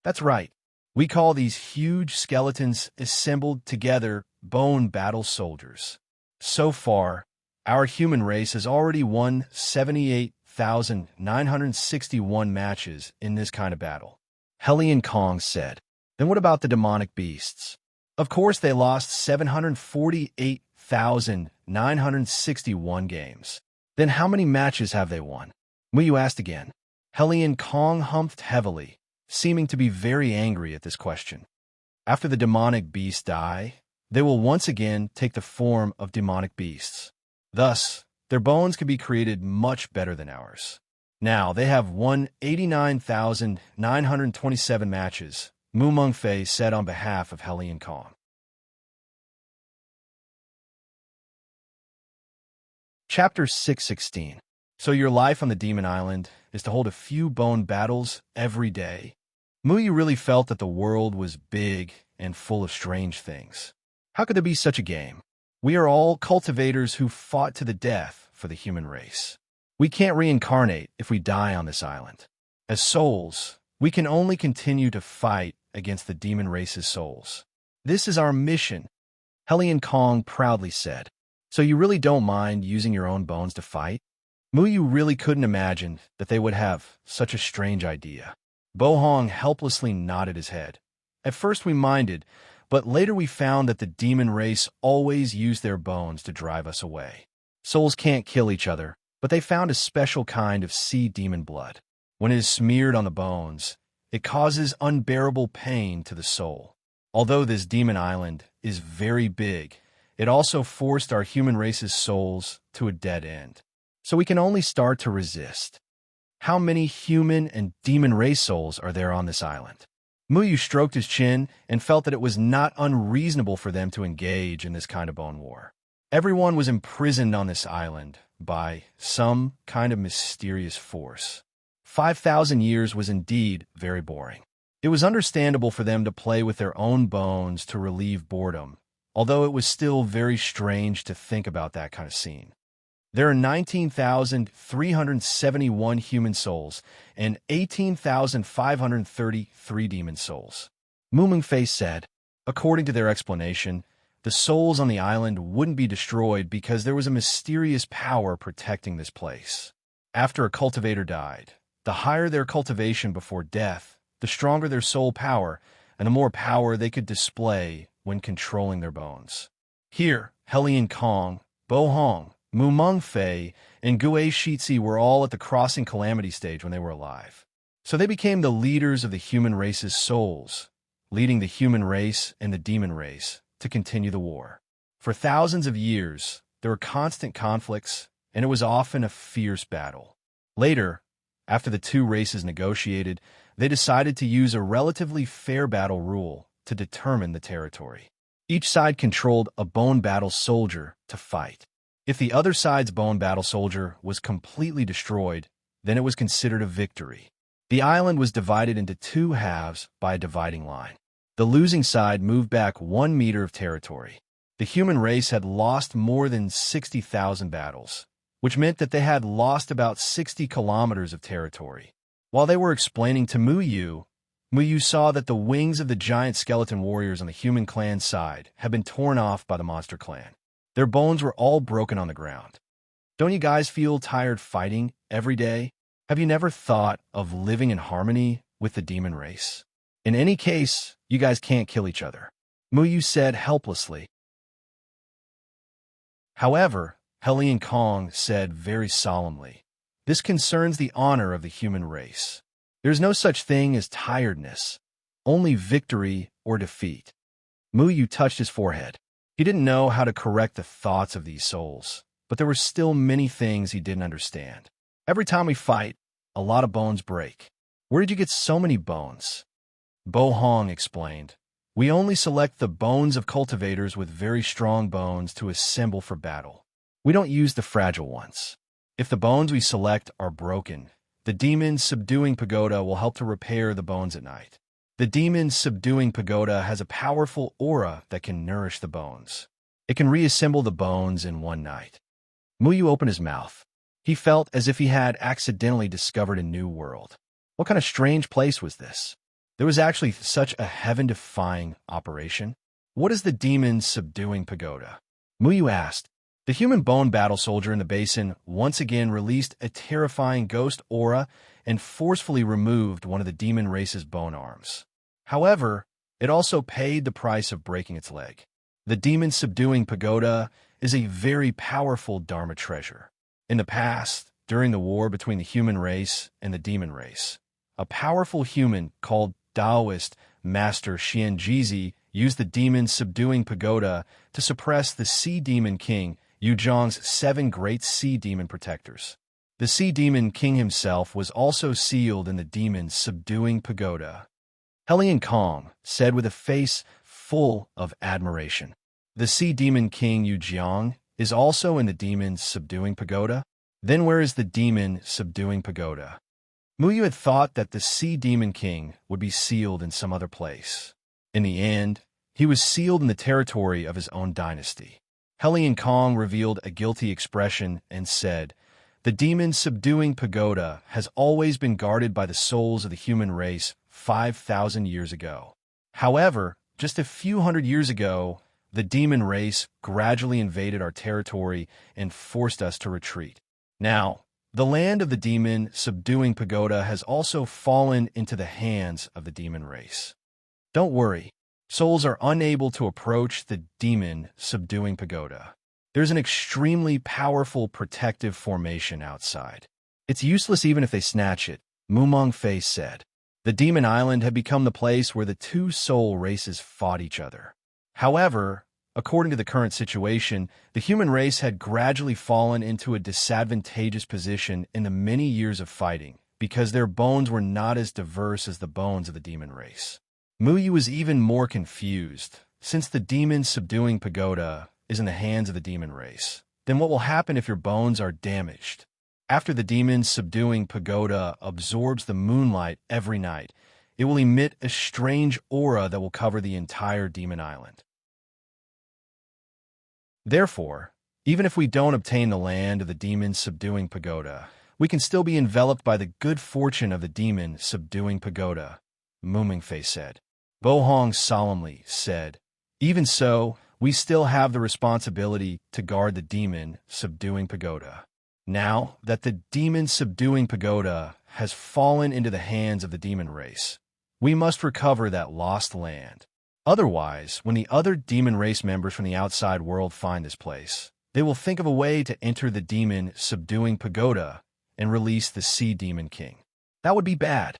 That's right. We call these huge skeletons assembled together bone battle soldiers. So far, our human race has already won 78,961 matches in this kind of battle. Hellion Kong said. Then what about the demonic beasts? Of course, they lost 748,961 games. Then how many matches have they won? Muyu asked again. Hellion Kong humphed heavily, seeming to be very angry at this question. After the demonic beasts die, they will once again take the form of demonic beasts. Thus, their bones can be created much better than ours. Now, they have won 89,927 matches, Mu Mengfei said on behalf of Hellion Kong. Chapter 616. So your life on the Demon Island is to hold a few bone battles every day? Muyu really felt that the world was big and full of strange things. How could there be such a game? We are all cultivators who fought to the death for the human race. We can't reincarnate if we die on this island. As souls, we can only continue to fight against the demon race's souls. This is our mission, Hellion Kong proudly said. So you really don't mind using your own bones to fight? Muyu really couldn't imagine that they would have such a strange idea. Bohong helplessly nodded his head. At first we minded, but later we found that the demon race always used their bones to drive us away. Souls can't kill each other, but they found a special kind of sea demon blood. When it is smeared on the bones, it causes unbearable pain to the soul. Although this demon island is very big, it also forced our human race's souls to a dead end. So we can only start to resist. How many human and demon race souls are there on this island? Muyu stroked his chin and felt that it was not unreasonable for them to engage in this kind of bone war. Everyone was imprisoned on this island by some kind of mysterious force. 5,000 years was indeed very boring. It was understandable for them to play with their own bones to relieve boredom, although it was still very strange to think about that kind of scene. There are 19,371 human souls and 18,533 demon souls. Mu Mengfei said. According to their explanation, the souls on the island wouldn't be destroyed because there was a mysterious power protecting this place. After a cultivator died, the higher their cultivation before death, the stronger their soul power, and the more power they could display when controlling their bones. Here, Hellion Kong, Bohong, Mu Mengfei, and Gue Shitzi were all at the crossing calamity stage when they were alive. So they became the leaders of the human race's souls, leading the human race and the demon race to continue the war. For thousands of years, there were constant conflicts, and it was often a fierce battle. Later, after the two races negotiated, they decided to use a relatively fair battle rule to determine the territory. Each side controlled a bone battle soldier to fight. If the other side's bone battle soldier was completely destroyed, then it was considered a victory. The island was divided into two halves by a dividing line. The losing side moved back 1 meter of territory. The human race had lost more than 60,000 battles, which meant that they had lost about 60 kilometers of territory. While they were explaining to Muyu saw that the wings of the giant skeleton warriors on the human clan side had been torn off by the monster clan. Their bones were all broken on the ground. Don't you guys feel tired fighting every day? Have you never thought of living in harmony with the demon race? In any case, you guys can't kill each other, Muyu said helplessly. However, Hellion Kong said very solemnly, this concerns the honor of the human race. There's no such thing as tiredness, only victory or defeat. Muyu touched his forehead. He didn't know how to correct the thoughts of these souls, but there were still many things he didn't understand. Every time we fight, a lot of bones break. Where did you get so many bones? Bo Hong explained. We only select the bones of cultivators with very strong bones to assemble for battle. We don't use the fragile ones. If the bones we select are broken, the demon subduing pagoda will help to repair the bones at night. The demon subduing pagoda has a powerful aura that can nourish the bones. It can reassemble the bones in one night. Muyu opened his mouth. He felt as if he had accidentally discovered a new world. What kind of strange place was this? There was actually such a heaven-defying operation. What is the demon subduing pagoda? Muyu asked. The human bone battle soldier in the basin once again released a terrifying ghost aura and forcefully removed one of the demon race's bone arms. However, it also paid the price of breaking its leg. The demon subduing pagoda is a very powerful Dharma treasure. In the past, during the war between the human race and the demon race, a powerful human called Taoist Master Xianjizi used the demon subduing pagoda to suppress the Sea Demon King Yuzhong's 7 great sea demon protectors. The Sea Demon King himself was also sealed in the demon subduing pagoda. Helian Kong said with a face full of admiration. The Sea Demon King Yuzhong is also in the demon subduing pagoda? Then where is the demon subduing pagoda? Muyu had thought that the Sea Demon King would be sealed in some other place. In the end, he was sealed in the territory of his own dynasty. Helian Kong revealed a guilty expression and said, The demon subduing pagoda has always been guarded by the souls of the human race 5,000 years ago. However, just a few hundred years ago, the demon race gradually invaded our territory and forced us to retreat. Now, the land of the demon subduing pagoda has also fallen into the hands of the demon race. Don't worry, souls are unable to approach the demon subduing pagoda. There's an extremely powerful protective formation outside. It's useless even if they snatch it, Mumong Fei said. The demon island had become the place where the two soul races fought each other. However, according to the current situation, the human race had gradually fallen into a disadvantageous position in the many years of fighting because their bones were not as diverse as the bones of the demon race. Muyu was even more confused. Since the demon subduing pagoda is in the hands of the demon race, then what will happen if your bones are damaged? After the demon subduing pagoda absorbs the moonlight every night, it will emit a strange aura that will cover the entire demon island. Therefore, even if we don't obtain the land of the demon subduing pagoda, we can still be enveloped by the good fortune of the demon subduing pagoda, Muming Fei said. Bo Hong solemnly said, Even so, we still have the responsibility to guard the demon subduing pagoda. Now that the demon subduing pagoda has fallen into the hands of the demon race, we must recover that lost land. Otherwise, when the other demon race members from the outside world find this place, they will think of a way to enter the demon subduing pagoda and release the Sea Demon King. That would be bad.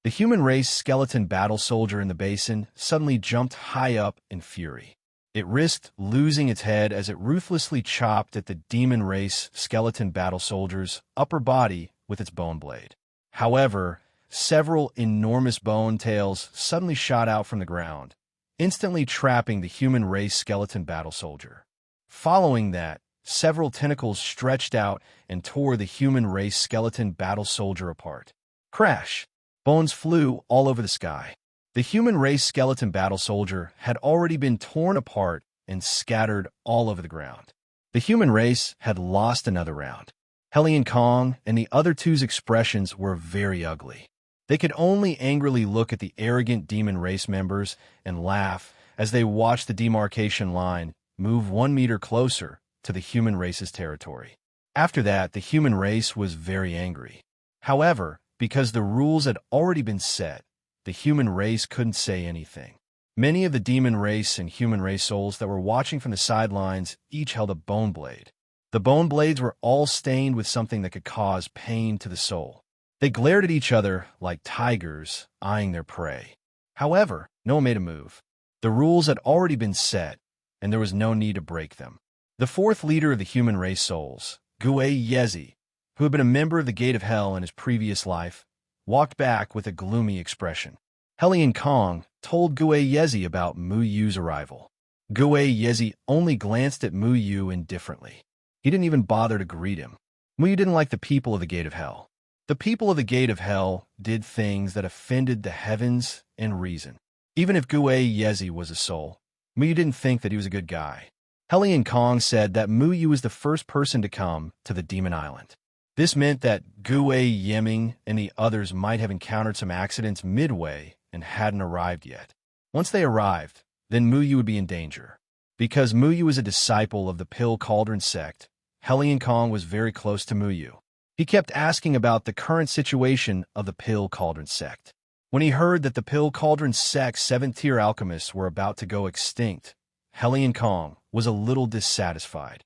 The human race skeleton battle soldier in the basin suddenly jumped high up in fury. It risked losing its head as it ruthlessly chopped at the demon race skeleton battle soldier's upper body with its bone blade. However, several enormous bone tails suddenly shot out from the ground, instantly trapping the human race skeleton battle soldier. Following that, several tentacles stretched out and tore the human race skeleton battle soldier apart. Crash! Bones flew all over the sky. The human race skeleton battle soldier had already been torn apart and scattered all over the ground. The human race had lost another round. Helian Kong and the other two's expressions were very ugly. They could only angrily look at the arrogant demon race members and laugh as they watched the demarcation line move 1 meter closer to the human race's territory. After that, the human race was very angry. However, because the rules had already been set, the human race couldn't say anything. Many of the demon race and human race souls that were watching from the sidelines each held a bone blade. The bone blades were all stained with something that could cause pain to the soul. They glared at each other like tigers eyeing their prey. However, no one made a move. The rules had already been set, and there was no need to break them. The fourth leader of the human race souls, Gue Yezi, who had been a member of the Gate of Hell in his previous life, walked back with a gloomy expression. Hellion Kong told Gue Yezi about Mu Yu's arrival. Gue Yezi only glanced at Mu Yu indifferently. He didn't even bother to greet him. Mu Yu didn't like the people of the Gate of Hell. The people of the Gate of Hell did things that offended the heavens and reason. Even if Gue Yezi was a soul, Mu Yu didn't think that he was a good guy. Hellion Kong said that Mu Yu was the first person to come to the Demon Island. This meant that Gue Yiming and the others might have encountered some accidents midway and hadn't arrived yet. Once they arrived, then Mu Yu would be in danger. Because Mu Yu was a disciple of the Pill Cauldron sect, Hellion Kong was very close to Mu Yu. He kept asking about the current situation of the Pill Cauldron sect. When he heard that the Pill Cauldron sect's 7th-tier alchemists were about to go extinct, Hellion Kong was a little dissatisfied.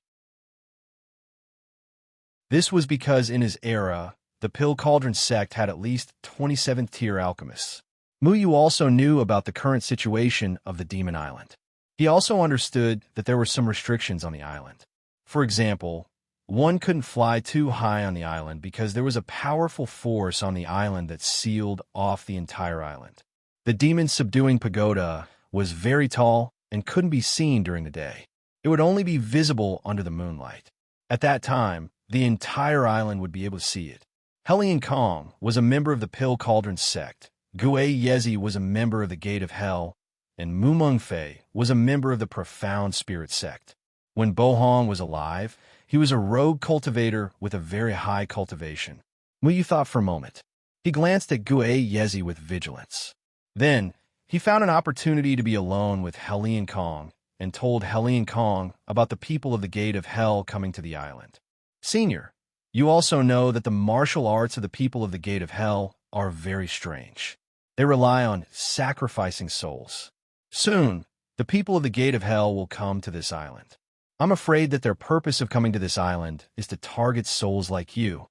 This was because in his era, the Pill Cauldron sect had at least 27th-tier alchemists. Mu Yu also knew about the current situation of the Demon Island. He also understood that there were some restrictions on the island. For example, one couldn't fly too high on the island because there was a powerful force on the island that sealed off the entire island. The demon subduing pagoda was very tall and couldn't be seen during the day. It would only be visible under the moonlight. At that time, the entire island would be able to see it. Hellion Kong was a member of the Pill Cauldron sect. Gue Yezi was a member of the Gate of Hell, and Mu Mengfei was a member of the Profound Spirit sect. When Bo Hong was alive, he was a rogue cultivator with a very high cultivation. Mu Yu thought for a moment. He glanced at Gue Yezi with vigilance. Then, he found an opportunity to be alone with Hellion Kong and told Hellion Kong about the people of the Gate of Hell coming to the island. Senior, you also know that the martial arts of the people of the Gate of Hell are very strange. They rely on sacrificing souls. Soon, the people of the Gate of Hell will come to this island. I'm afraid that their purpose of coming to this island is to target souls like you,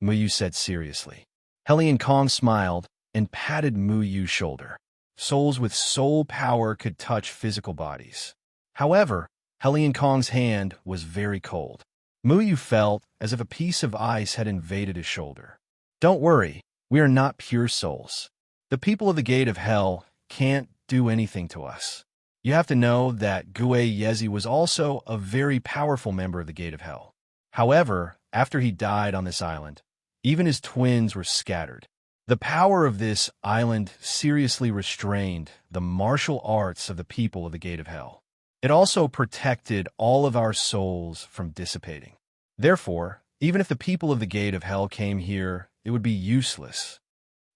Mu Yu said seriously. Hellion Kong smiled and patted Mu Yu's shoulder. Souls with soul power could touch physical bodies. However, Hellion Kong's hand was very cold. Mu Yu felt as if a piece of ice had invaded his shoulder. Don't worry, we are not pure souls. The people of the Gate of Hell can't do anything to us. You have to know that Gue Yezi was also a very powerful member of the Gate of Hell. However, after he died on this island, even his twins were scattered. The power of this island seriously restrained the martial arts of the people of the Gate of Hell. It also protected all of our souls from dissipating. Therefore, even if the people of the Gate of Hell came here, it would be useless.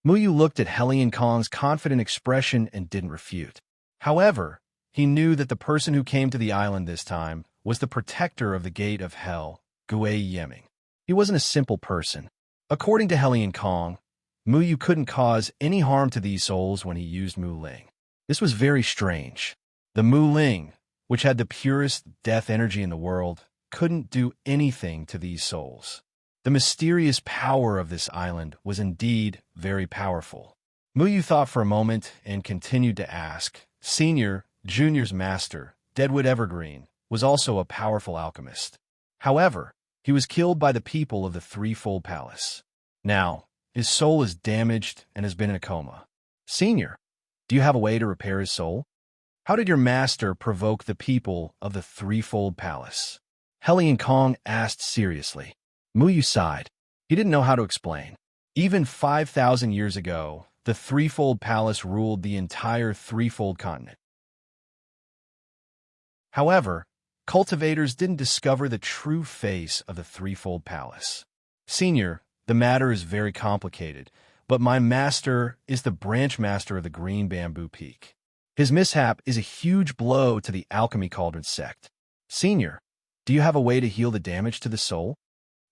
Mu Yu looked at Hellion Kong's confident expression and didn't refute. However, he knew that the person who came to the island this time was the protector of the Gate of Hell, Gue Yiming. He wasn't a simple person. According to Hellion Kong, Mu Yu couldn't cause any harm to these souls when he used Mu Ling. This was very strange. The Mu Ling, which had the purest death energy in the world, couldn't do anything to these souls. The mysterious power of this island was indeed very powerful. Mu Yu thought for a moment and continued to ask. Senior, Junior's master, Deadwood Evergreen, was also a powerful alchemist. However, he was killed by the people of the Threefold Palace. Now, his soul is damaged and has been in a coma. Senior, do you have a way to repair his soul? How did your master provoke the people of the Threefold Palace? Hellion Kong asked seriously. Mu Yu sighed. He didn't know how to explain. Even 5,000 years ago, the Threefold Palace ruled the entire Threefold continent. However, cultivators didn't discover the true face of the Threefold Palace. Senior, the matter is very complicated, but my master is the branch master of the Green Bamboo Peak. His mishap is a huge blow to the Alchemy Cauldron sect. Senior, do you have a way to heal the damage to the soul?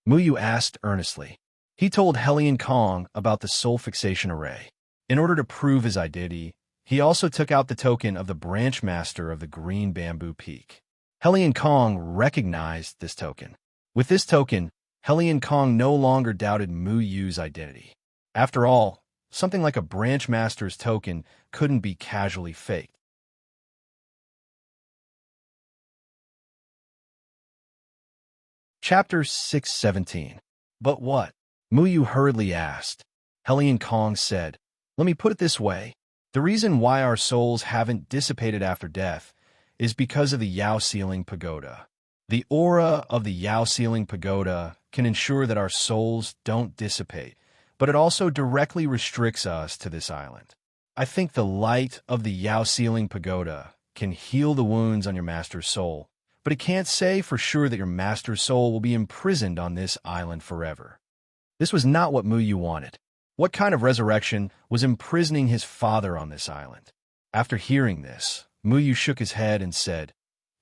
Mu Yu asked earnestly. He told Hellion Kong about the soul fixation array. In order to prove his identity, he also took out the token of the branch master of the Green Bamboo Peak. Hellion Kong recognized this token. With this token, Hellion Kong no longer doubted Mu Yu's identity. After all, something like a branch master's token couldn't be casually faked. Chapter 617. But what? Muyu hurriedly asked. Helion Kong said, "Let me put it this way. The reason why our souls haven't dissipated after death is because of the Yao Ceiling Pagoda. The aura of the Yao Ceiling Pagoda can ensure that our souls don't dissipate, but it also directly restricts us to this island. I think the light of the Yao Ceiling Pagoda can heal the wounds on your master's soul, but it can't say for sure that your master's soul will be imprisoned on this island forever." This was not what Muyu wanted. What kind of resurrection was imprisoning his father on this island? After hearing this, Muyu shook his head and said,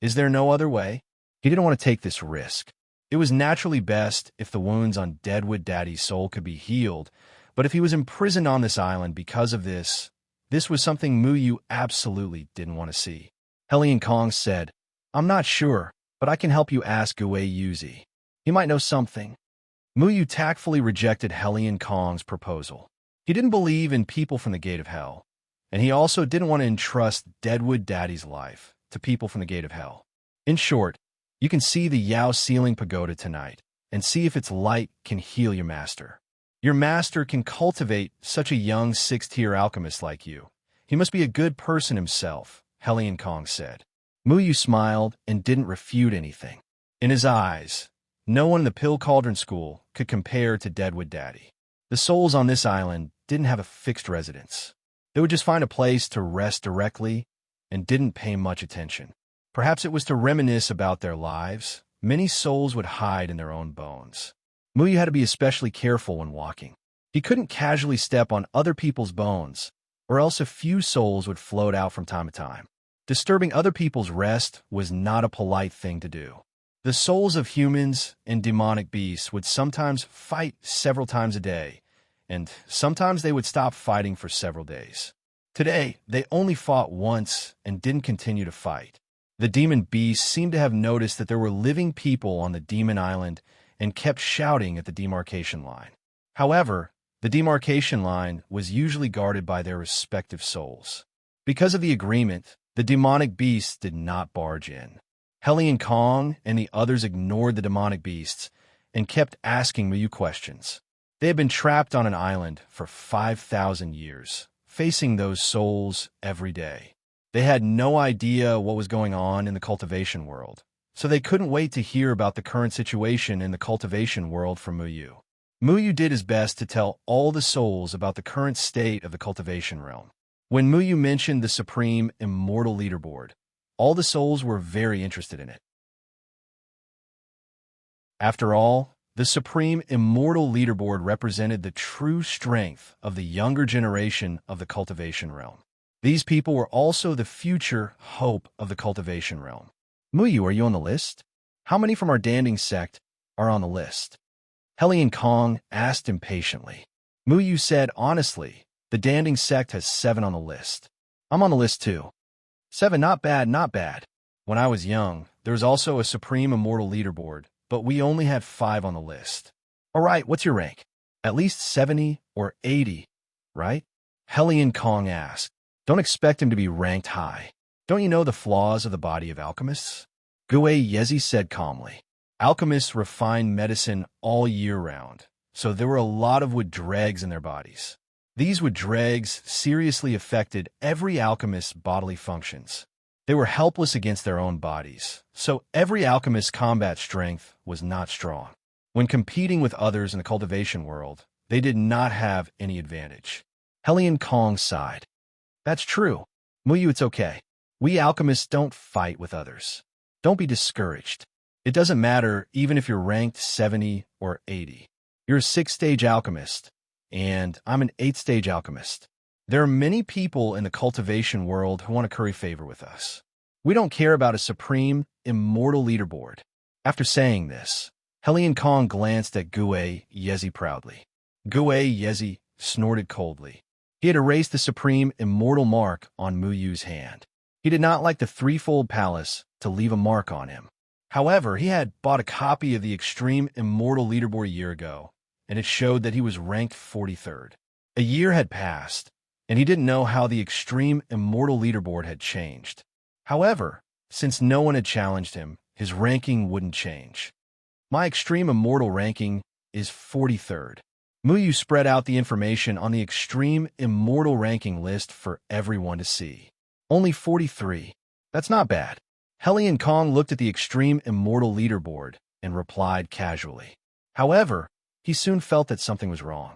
"Is there no other way?" He didn't want to take this risk. It was naturally best if the wounds on Deadwood Daddy's soul could be healed, but if he was imprisoned on this island because of this was something Muyu absolutely didn't want to see. Helion Kong said, "I'm not sure, but I can help you ask Gue Yuzi. He might know something." Muyu tactfully rejected Helion Kong's proposal. He didn't believe in people from the Gate of Hell, and he also didn't want to entrust Deadwood Daddy's life to people from the Gate of Hell. In short, you can see the Yao Ceiling Pagoda tonight and see if its light can heal your master. Your master can cultivate such a young sixth-tier alchemist like you. He must be a good person himself, Helion Kong said. Muyu smiled and didn't refute anything. In his eyes, no one in the Pill Cauldron School could compare to Deadwood Daddy. The souls on this island didn't have a fixed residence. They would just find a place to rest directly and didn't pay much attention. Perhaps it was to reminisce about their lives. Many souls would hide in their own bones. Muyu had to be especially careful when walking. He couldn't casually step on other people's bones, or else a few souls would float out from time to time. Disturbing other people's rest was not a polite thing to do. The souls of humans and demonic beasts would sometimes fight several times a day, and sometimes they would stop fighting for several days. Today, they only fought once and didn't continue to fight. The demon beasts seemed to have noticed that there were living people on the demon island and kept shouting at the demarcation line. However, the demarcation line was usually guarded by their respective souls. Because of the agreement, the demonic beasts did not barge in. Helion Kong and the others ignored the demonic beasts and kept asking Muyu questions. They had been trapped on an island for 5,000 years, facing those souls every day. They had no idea what was going on in the cultivation world, so they couldn't wait to hear about the current situation in the cultivation world from Muyu. Muyu did his best to tell all the souls about the current state of the cultivation realm. When Muyu mentioned the Supreme Immortal Leaderboard, all the souls were very interested in it. After all, the Supreme Immortal Leaderboard represented the true strength of the younger generation of the cultivation realm. These people were also the future hope of the cultivation realm. Muyu, are you on the list? How many from our Danding sect are on the list? Helion Kong asked impatiently. Muyu said honestly, the Danding sect has 7 on the list. I'm on the list too. 7, not bad, not bad. When I was young, there was also a Supreme Immortal Leaderboard, but we only had 5 on the list. All right, what's your rank? At least 70 or 80, right? Helion Kong asked. Don't expect him to be ranked high. Don't you know the flaws of the body of alchemists? Gue Yezi said calmly. Alchemists refine medicine all year round, so there were a lot of wood dregs in their bodies. These wood dregs seriously affected every alchemist's bodily functions. They were helpless against their own bodies, so every alchemist's combat strength was not strong. When competing with others in the cultivation world, they did not have any advantage. Helion Kong sighed. That's true. Muyu, it's okay. We alchemists don't fight with others. Don't be discouraged. It doesn't matter even if you're ranked 70 or 80. You're a 6th-stage alchemist, and I'm an 8th-stage alchemist. There are many people in the cultivation world who want to curry favor with us. We don't care about a Supreme Immortal Leaderboard. After saying this, Helion Kong glanced at Gue Yezi proudly. Gue Yezi snorted coldly. He had erased the Supreme Immortal mark on Muyu's hand. He did not like the threefold palace to leave a mark on him. However, he had bought a copy of the Extreme Immortal Leaderboard a year ago, and it showed that he was ranked 43rd. A year had passed, and he didn't know how the Extreme Immortal Leaderboard had changed. However, since no one had challenged him, his ranking wouldn't change. My extreme immortal ranking is 43rd. Muyu spread out the information on the extreme immortal ranking list for everyone to see. Only 43. That's not bad. Hellion Kong looked at the extreme immortal leaderboard and replied casually. However, he soon felt that something was wrong.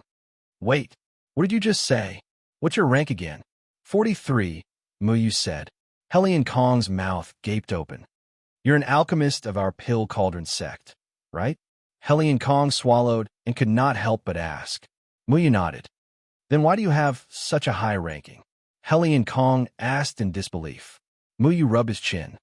Wait, what did you just say? What's your rank again? 43, Muyu said. Hellion Kong's mouth gaped open. You're an alchemist of our Pill Cauldron sect, right? Hellion Kong swallowed and could not help but ask. Muyu nodded. Then why do you have such a high ranking? Hellion Kong asked in disbelief. Muyu rubbed his chin.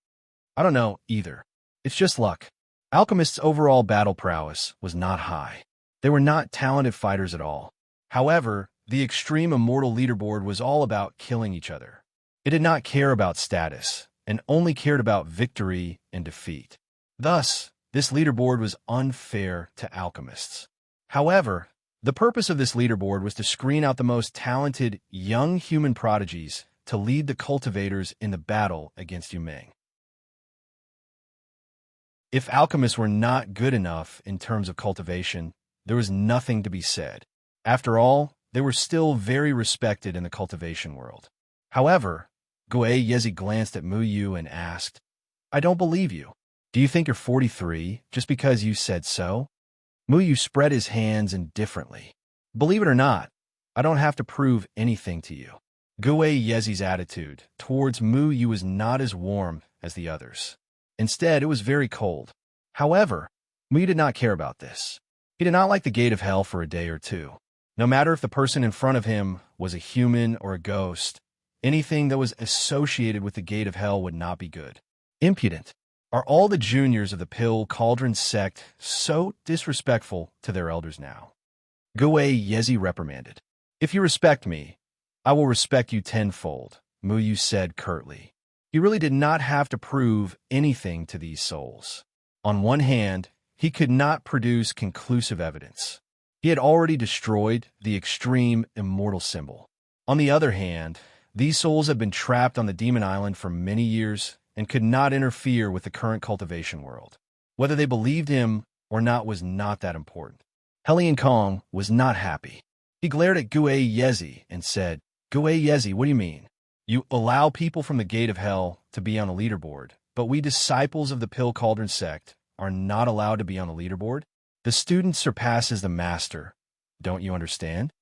I don't know either. It's just luck. Alchemists' overall battle prowess was not high. They were not talented fighters at all. However, the extreme immortal leaderboard was all about killing each other. It did not care about status, and only cared about victory and defeat. Thus, this leaderboard was unfair to alchemists. However, the purpose of this leaderboard was to screen out the most talented young human prodigies to lead the cultivators in the battle against Yumeng. If alchemists were not good enough in terms of cultivation, there was nothing to be said. After all, they were still very respected in the cultivation world. However, Guei Yezi glanced at Muyu and asked, I don't believe you. Do you think you're 43 just because you said so? Muyu spread his hands indifferently. Believe it or not, I don't have to prove anything to you. Guei Yezi's attitude towards Muyu was not as warm as the others. Instead, it was very cold. However, Muyu did not care about this. He did not like the gate of hell for a day or two. No matter if the person in front of him was a human or a ghost, anything that was associated with the gate of hell would not be good. Impudent. Are all the juniors of the Pill Cauldron sect so disrespectful to their elders now? Guei Yezi reprimanded. If you respect me, I will respect you tenfold, Muyu said curtly. He really did not have to prove anything to these souls. On one hand, he could not produce conclusive evidence. He had already destroyed the extreme immortal symbol. On the other hand, these souls had been trapped on the Demon Island for many years and could not interfere with the current cultivation world. Whether they believed him or not was not that important. Hellion Kong was not happy. He glared at Guei Yezi and said, Guei Yezi, what do you mean? You allow people from the gate of hell to be on a leaderboard, but we disciples of the Pill Cauldron sect are not allowed to be on the leaderboard? The student surpasses the master. Don't you understand?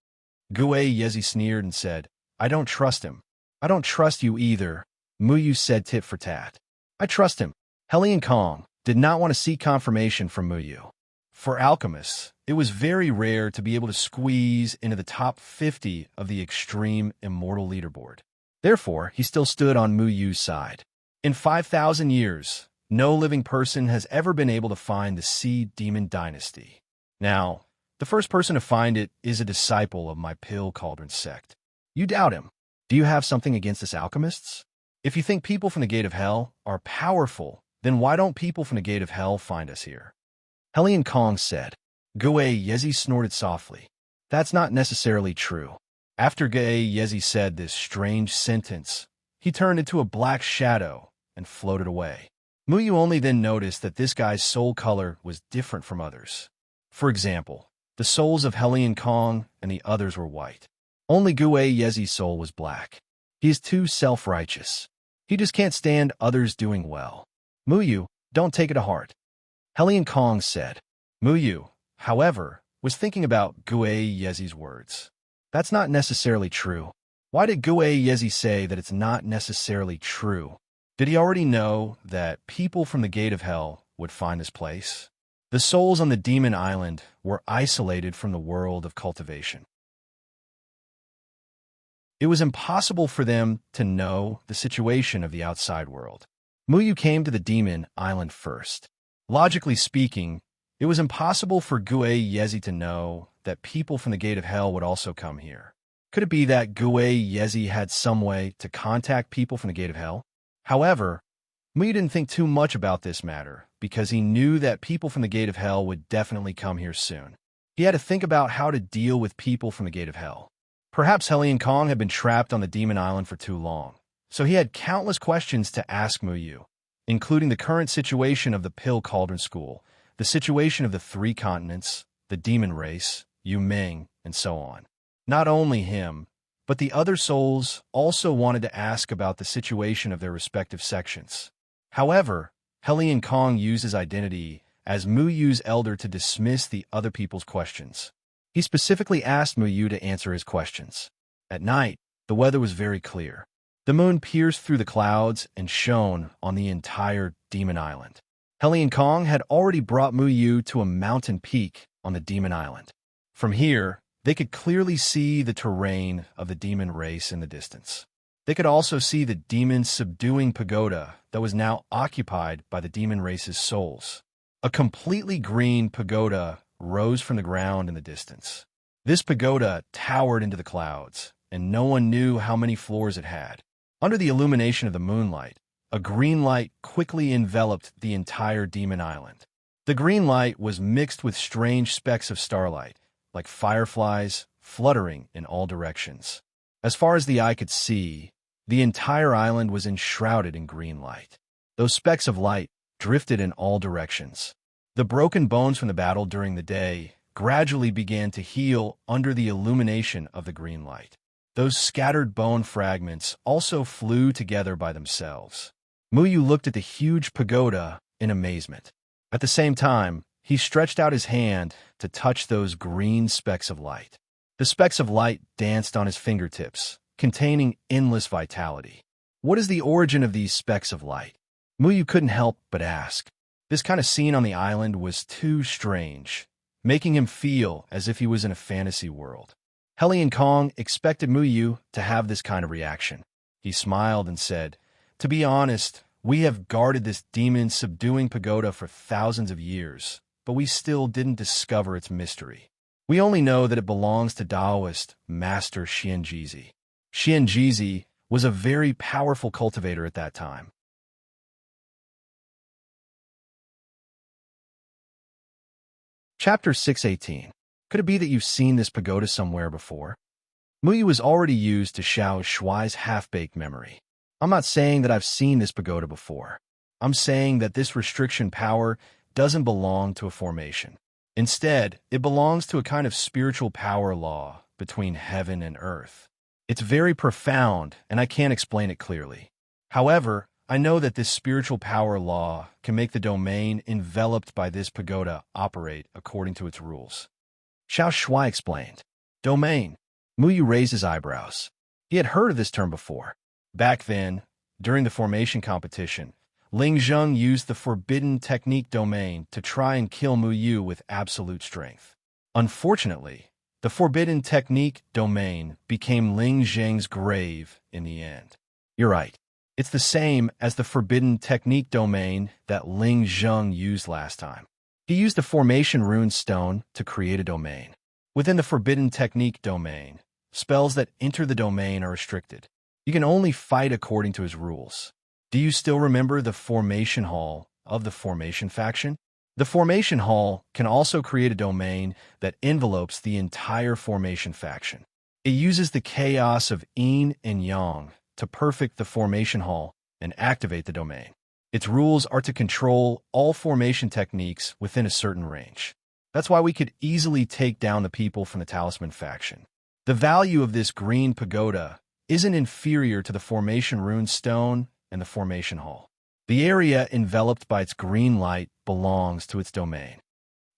Guei Yezi sneered and said, I don't trust him. I don't trust you either, Muyu said tit for tat. I trust him. Hellion Kong did not want to seek confirmation from Muyu. For alchemists, it was very rare to be able to squeeze into the top 50 of the extreme immortal leaderboard. Therefore, he still stood on Muyu's side. In 5,000 years, no living person has ever been able to find the Sea Demon Dynasty. Now, the first person to find it is a disciple of my Pill Cauldron sect. You doubt him. Do you have something against us alchemists? If you think people from the Gate of Hell are powerful, then why don't people from the Gate of Hell find us here? Hellion Kong said. Guei Yezi snorted softly. That's not necessarily true. After Guei Yezi said this strange sentence, he turned into a black shadow and floated away. Muyu only then noticed that this guy's soul color was different from others. For example, the souls of Hellion Kong and the others were white. Only Guei Yezi's soul was black. He is too self-righteous. He just can't stand others doing well. Muyu, don't take it to heart. Hellion Kong said. Muyu, however, was thinking about Guei Yezi's words. That's not necessarily true. Why did Guei Yezi say that it's not necessarily true? Did he already know that people from the Gate of Hell would find this place? The souls on the Demon Island were isolated from the world of cultivation. It was impossible for them to know the situation of the outside world. Muyu came to the Demon Island first. Logically speaking, it was impossible for Guei Yezi to know that people from the Gate of Hell would also come here. Could it be that Guei Yezi had some way to contact people from the Gate of Hell? However, Muyu didn't think too much about this matter because he knew that people from the Gate of Hell would definitely come here soon. He had to think about how to deal with people from the Gate of Hell. Perhaps Hellion Kong had been trapped on the Demon Island for too long, so he had countless questions to ask Muyu, including the current situation of the Pill Cauldron School, the situation of the three continents, the demon race, Yu Ming, and so on. Not only him, but the other souls also wanted to ask about the situation of their respective sections. However, Helian Kong used his identity as Mu Yu's elder to dismiss the other people's questions. He specifically asked Mu Yu to answer his questions. At night, the weather was very clear. The moon pierced through the clouds and shone on the entire Demon Island. Helian Kong had already brought Mu Yu to a mountain peak on the Demon Island. From here, they could clearly see the terrain of the demon race in the distance. They could also see the demon's subduing pagoda that was now occupied by the demon race's souls. A completely green pagoda rose from the ground in the distance. This pagoda towered into the clouds, and no one knew how many floors it had. Under the illumination of the moonlight, a green light quickly enveloped the entire demon island. The green light was mixed with strange specks of starlight, like fireflies, fluttering in all directions. As far as the eye could see, the entire island was enshrouded in green light. Those specks of light drifted in all directions. The broken bones from the battle during the day gradually began to heal under the illumination of the green light. Those scattered bone fragments also flew together by themselves. Mu Yu looked at the huge pagoda in amazement. At the same time, he stretched out his hand to touch those green specks of light. The specks of light danced on his fingertips, containing endless vitality. What is the origin of these specks of light? Mu Yu couldn't help but ask. This kind of scene on the island was too strange, making him feel as if he was in a fantasy world. Helian Kong expected Mu Yu to have this kind of reaction. He smiled and said, "To be honest, we have guarded this demon-subduing pagoda for thousands of years, but we still didn't discover its mystery. We only know that it belongs to Taoist Master Xianjizi. Xianjizi was a very powerful cultivator at that time." Chapter 618. Could it be that you've seen this pagoda somewhere before? Mu Yu was already used to Xiao Shuai's half-baked memory. I'm not saying that I've seen this pagoda before. I'm saying that this restriction power doesn't belong to a formation. Instead, it belongs to a kind of spiritual power law between heaven and earth. It's very profound, and I can't explain it clearly. However, I know that this spiritual power law can make the domain enveloped by this pagoda operate according to its rules. Xiao Shuai explained. Domain. Mu Yu raised his eyebrows. He had heard of this term before. Back then, during the formation competition, Ling Zheng used the forbidden technique domain to try and kill Mu Yu with absolute strength. Unfortunately, the forbidden technique domain became Ling Zheng's grave in the end. You're right. It's the same as the forbidden technique domain that Ling Zheng used last time. He used the formation rune stone to create a domain. Within the forbidden technique domain, spells that enter the domain are restricted. You can only fight according to his rules. Do you still remember the formation hall of the formation faction? The formation hall can also create a domain that envelopes the entire formation faction. It uses the chaos of yin and yang to perfect the formation hall and activate the domain. Its rules are to control all formation techniques within a certain range. That's why we could easily take down the people from the Talisman faction. The value of this green pagoda isn't inferior to the formation rune stone and the formation hall. The area enveloped by its green light belongs to its domain.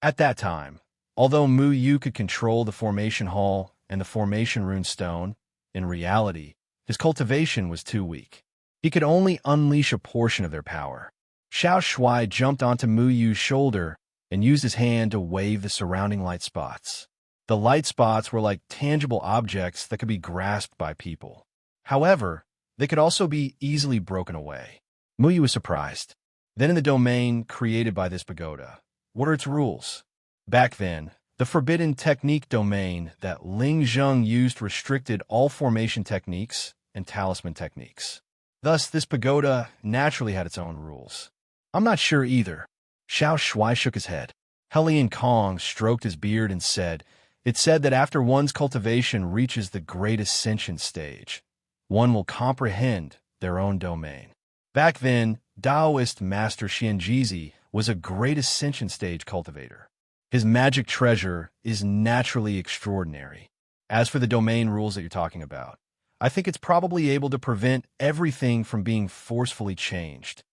At that time, although Mu Yu could control the formation hall and the formation rune stone, in reality, his cultivation was too weak. He could only unleash a portion of their power. Xiao Shuai jumped onto Mu Yu's shoulder and used his hand to wave the surrounding light spots. The light spots were like tangible objects that could be grasped by people. However, they could also be easily broken away. Mu Yu was surprised. Then in the domain created by this pagoda, what are its rules? Back then, the forbidden technique domain that Ling Zheng used restricted all formation techniques and talisman techniques. Thus, this pagoda naturally had its own rules. I'm not sure either. Xiao Shuai shook his head. Helian Kong stroked his beard and said, "It's said that after one's cultivation reaches the great ascension stage, one will comprehend their own domain. Back then, Taoist Master Xianjizi was a great ascension stage cultivator. His magic treasure is naturally extraordinary. As for the domain rules that you're talking about, I think it's probably able to prevent everything from being forcefully changed.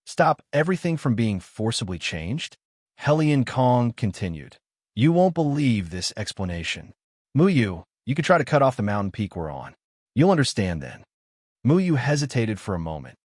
Stop everything from being forcibly changed? Helian Kong continued. You won't believe this explanation. Muyu, you could try to cut off the mountain peak we're on. You'll understand then. Muyu hesitated for a moment.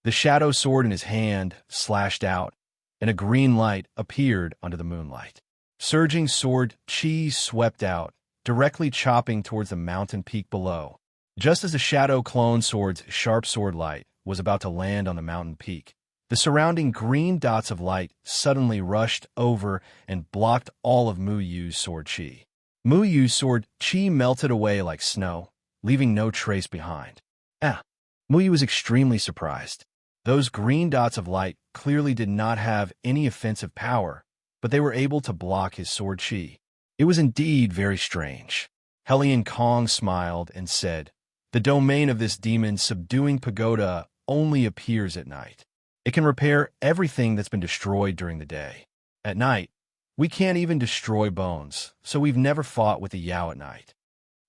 The shadow sword in his hand slashed out, and a green light appeared under the moonlight. Surging sword chi swept out, directly chopping towards the mountain peak below. Just as the shadow clone sword's sharp sword light was about to land on the mountain peak, the surrounding green dots of light suddenly rushed over and blocked all of Muyu's sword chi. Muyu's sword chi melted away like snow, leaving no trace behind. Muyu was extremely surprised. Those green dots of light clearly did not have any offensive power, but they were able to block his sword chi. It was indeed very strange. Helian Kong smiled and said, The domain of this demon subduing pagoda only appears at night. It can repair everything that's been destroyed during the day. At night, we can't even destroy bones, so we've never fought with the Yao at night.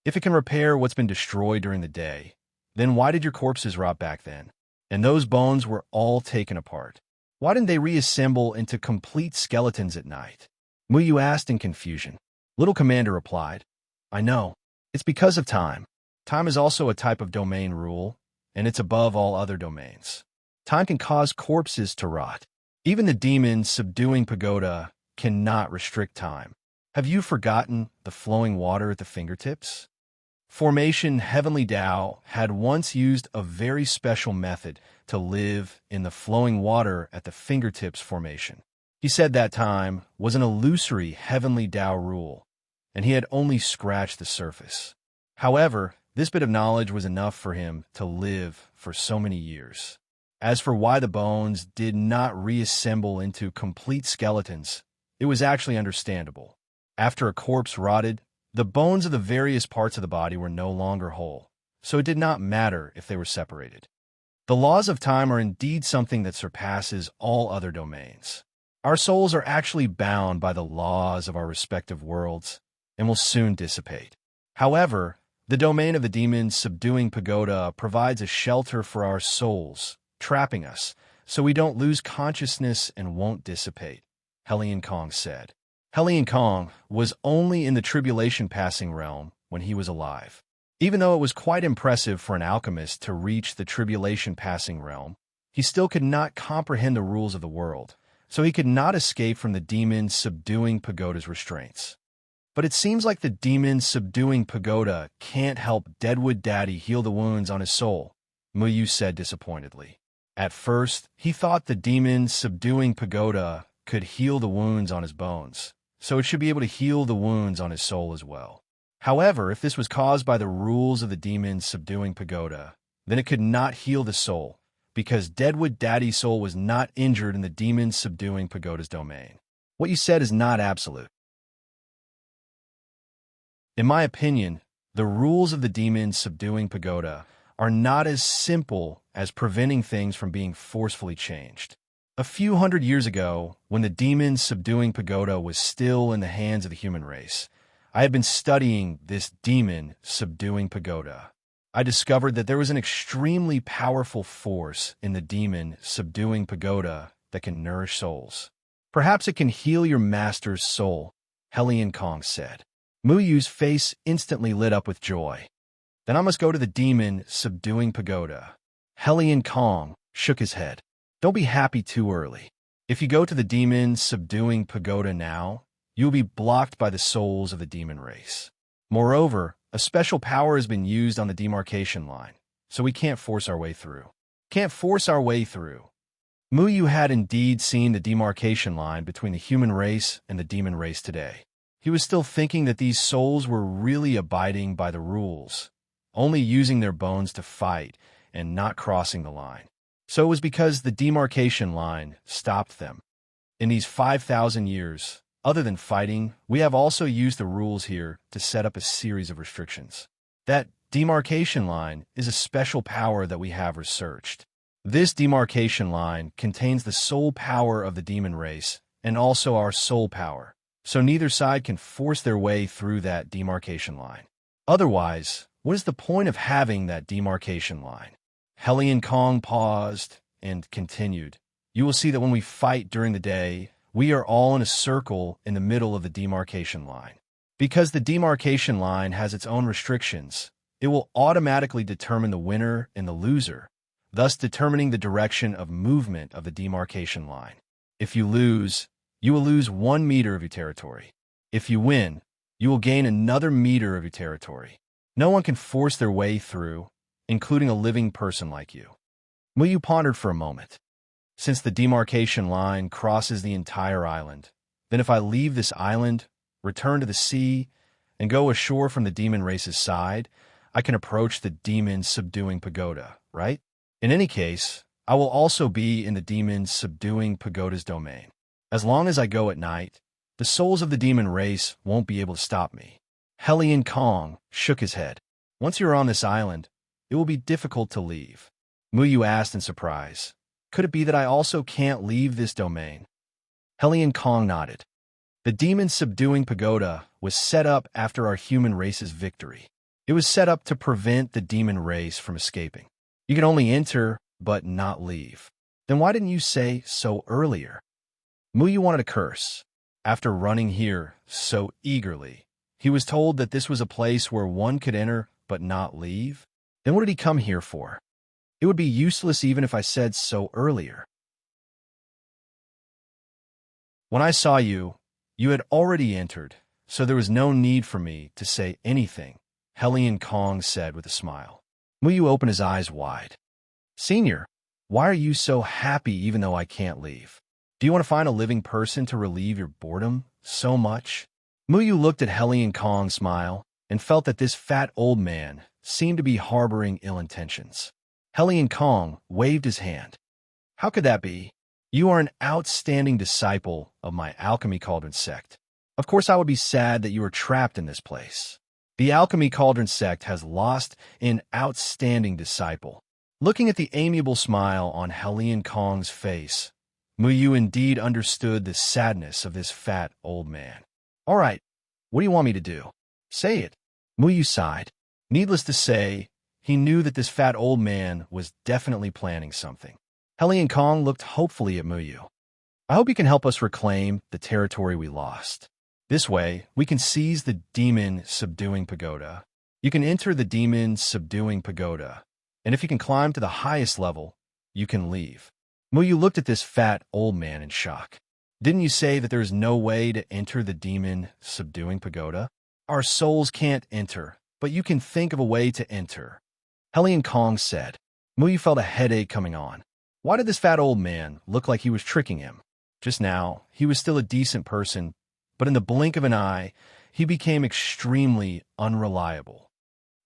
If it can repair what's been destroyed during the day, then why did your corpses rot back then? And those bones were all taken apart. Why didn't they reassemble into complete skeletons at night? Muyu asked in confusion. Little Commander replied, I know. It's because of time. Time is also a type of domain rule, and it's above all other domains. Time can cause corpses to rot. Even the demon subduing pagoda cannot restrict time. Have you forgotten the flowing water at the fingertips? Formation Heavenly Tao had once used a very special method to live in the flowing water at the fingertips formation. He said that time was an illusory Heavenly Tao rule, and he had only scratched the surface. However, this bit of knowledge was enough for him to live for so many years. As for why the bones did not reassemble into complete skeletons, it was actually understandable. After a corpse rotted, the bones of the various parts of the body were no longer whole, so it did not matter if they were separated. The laws of time are indeed something that surpasses all other domains. Our souls are actually bound by the laws of our respective worlds and will soon dissipate. However, the domain of the demons subduing pagoda provides a shelter for our souls, trapping us, so we don't lose consciousness and won't dissipate, Helian Kong said. Helian Kong was only in the tribulation passing realm when he was alive. Even though it was quite impressive for an alchemist to reach the tribulation passing realm, he still could not comprehend the rules of the world, so he could not escape from the demon subduing pagoda's restraints. But it seems like the demon subduing pagoda can't help Deadwood Daddy heal the wounds on his soul, Muyu said disappointedly. At first, he thought the demon subduing pagoda could heal the wounds on his bones, so it should be able to heal the wounds on his soul as well. However, if this was caused by the rules of the demon subduing pagoda, then it could not heal the soul, because Deadwood Daddy's soul was not injured in the demon subduing pagoda's domain. What you said is not absolute. In my opinion, the rules of the demon subduing pagoda are not as simple as preventing things from being forcefully changed. A few hundred years ago, when the demon subduing pagoda was still in the hands of the human race, I had been studying this demon subduing pagoda. I discovered that there was an extremely powerful force in the demon subduing pagoda that can nourish souls. Perhaps it can heal your master's soul, Helian Kong said. Muyu's face instantly lit up with joy. Then I must go to the demon subduing pagoda. Helian Kong shook his head. Don't be happy too early. If you go to the demon subduing pagoda now, you will be blocked by the souls of the demon race. Moreover, a special power has been used on the demarcation line, so we can't force our way through. Can't force our way through. Muyu had indeed seen the demarcation line between the human race and the demon race today. He was still thinking that these souls were really abiding by the rules, only using their bones to fight and not crossing the line. So it was because the demarcation line stopped them. In these 5,000 years, other than fighting, we have also used the rules here to set up a series of restrictions. That demarcation line is a special power that we have researched. This demarcation line contains the soul power of the demon race and also our soul power, so neither side can force their way through that demarcation line. Otherwise, what is the point of having that demarcation line? Hellion Kong paused and continued. You will see that when we fight during the day, we are all in a circle in the middle of the demarcation line. Because the demarcation line has its own restrictions, it will automatically determine the winner and the loser, thus determining the direction of movement of the demarcation line. If you lose, you will lose 1 meter of your territory. If you win, you will gain another meter of your territory. No one can force their way through, including a living person like you. Muyu pondered for a moment. Since the demarcation line crosses the entire island, then if I leave this island, return to the sea, and go ashore from the demon race's side, I can approach the demon subduing pagoda, right? In any case, I will also be in the demon subduing pagoda's domain. As long as I go at night, the souls of the demon race won't be able to stop me. Hellion Kong shook his head. Once you're on this island, it will be difficult to leave. Muyu asked in surprise. Could it be that I also can't leave this domain? Hellion Kong nodded. The demon subduing pagoda was set up after our human race's victory. It was set up to prevent the demon race from escaping. You can only enter, but not leave. Then why didn't you say so earlier? Muyu wanted to curse. After running here so eagerly, he was told that this was a place where one could enter but not leave. Then what did he come here for? It would be useless even if I said so earlier. When I saw you, you had already entered, so there was no need for me to say anything, Hellion Kong said with a smile. Muyu opened his eyes wide. Senior, why are you so happy even though I can't leave? Do you want to find a living person to relieve your boredom so much? Muyu looked at Hellion Kong's smile and felt that this fat old man seemed to be harboring ill intentions. Hellion Kong waved his hand. How could that be? You are an outstanding disciple of my Alchemy Cauldron sect. Of course I would be sad that you are trapped in this place. The Alchemy Cauldron sect has lost an outstanding disciple. Looking at the amiable smile on Hellion Kong's face, Muyu indeed understood the sadness of this fat old man. All right, what do you want me to do? Say it. Muyu sighed. Needless to say, he knew that this fat old man was definitely planning something. Hellion Kong looked hopefully at Muyu. I hope you can help us reclaim the territory we lost. This way, we can seize the demon subduing pagoda. You can enter the demon subduing pagoda, and if you can climb to the highest level, you can leave. Muyu looked at this fat old man in shock. Didn't you say that there is no way to enter the demon subduing pagoda? Our souls can't enter, but you can think of a way to enter. Hellion Kong said. Muyu felt a headache coming on. Why did this fat old man look like he was tricking him? Just now, he was still a decent person, but in the blink of an eye, he became extremely unreliable.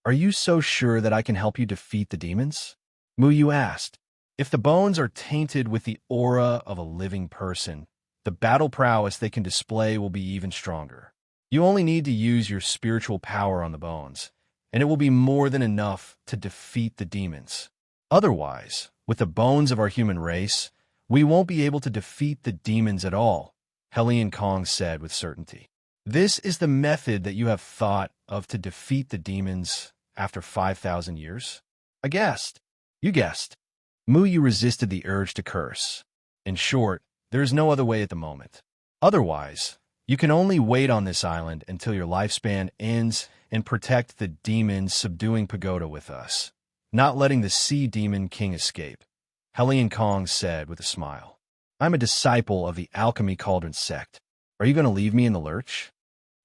Are you so sure that I can help you defeat the demons? Muyu asked. If the bones are tainted with the aura of a living person, the battle prowess they can display will be even stronger. You only need to use your spiritual power on the bones, and it will be more than enough to defeat the demons. Otherwise, with the bones of our human race, we won't be able to defeat the demons at all, Hellion Kong said with certainty. This is the method that you have thought of to defeat the demons after 5,000 years? I guessed. You guessed. Muyu resisted the urge to curse. In short, there is no other way at the moment. Otherwise, you can only wait on this island until your lifespan ends and protect the demon subduing pagoda with us, not letting the sea demon king escape, Hellion Kong said with a smile. I'm a disciple of the Alchemy Cauldron sect. Are you going to leave me in the lurch?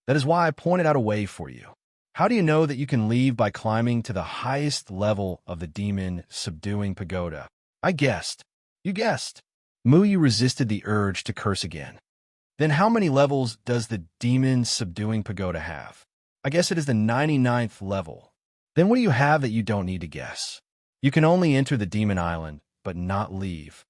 That is why I pointed out a way for you. How do you know that you can leave by climbing to the highest level of the demon subduing pagoda? I guessed. You guessed. Muyu resisted the urge to curse again. Then how many levels does the demon subduing pagoda have? I guess it is the 99th level. Then what do you have that you don't need to guess? You can only enter the demon island, but not leave.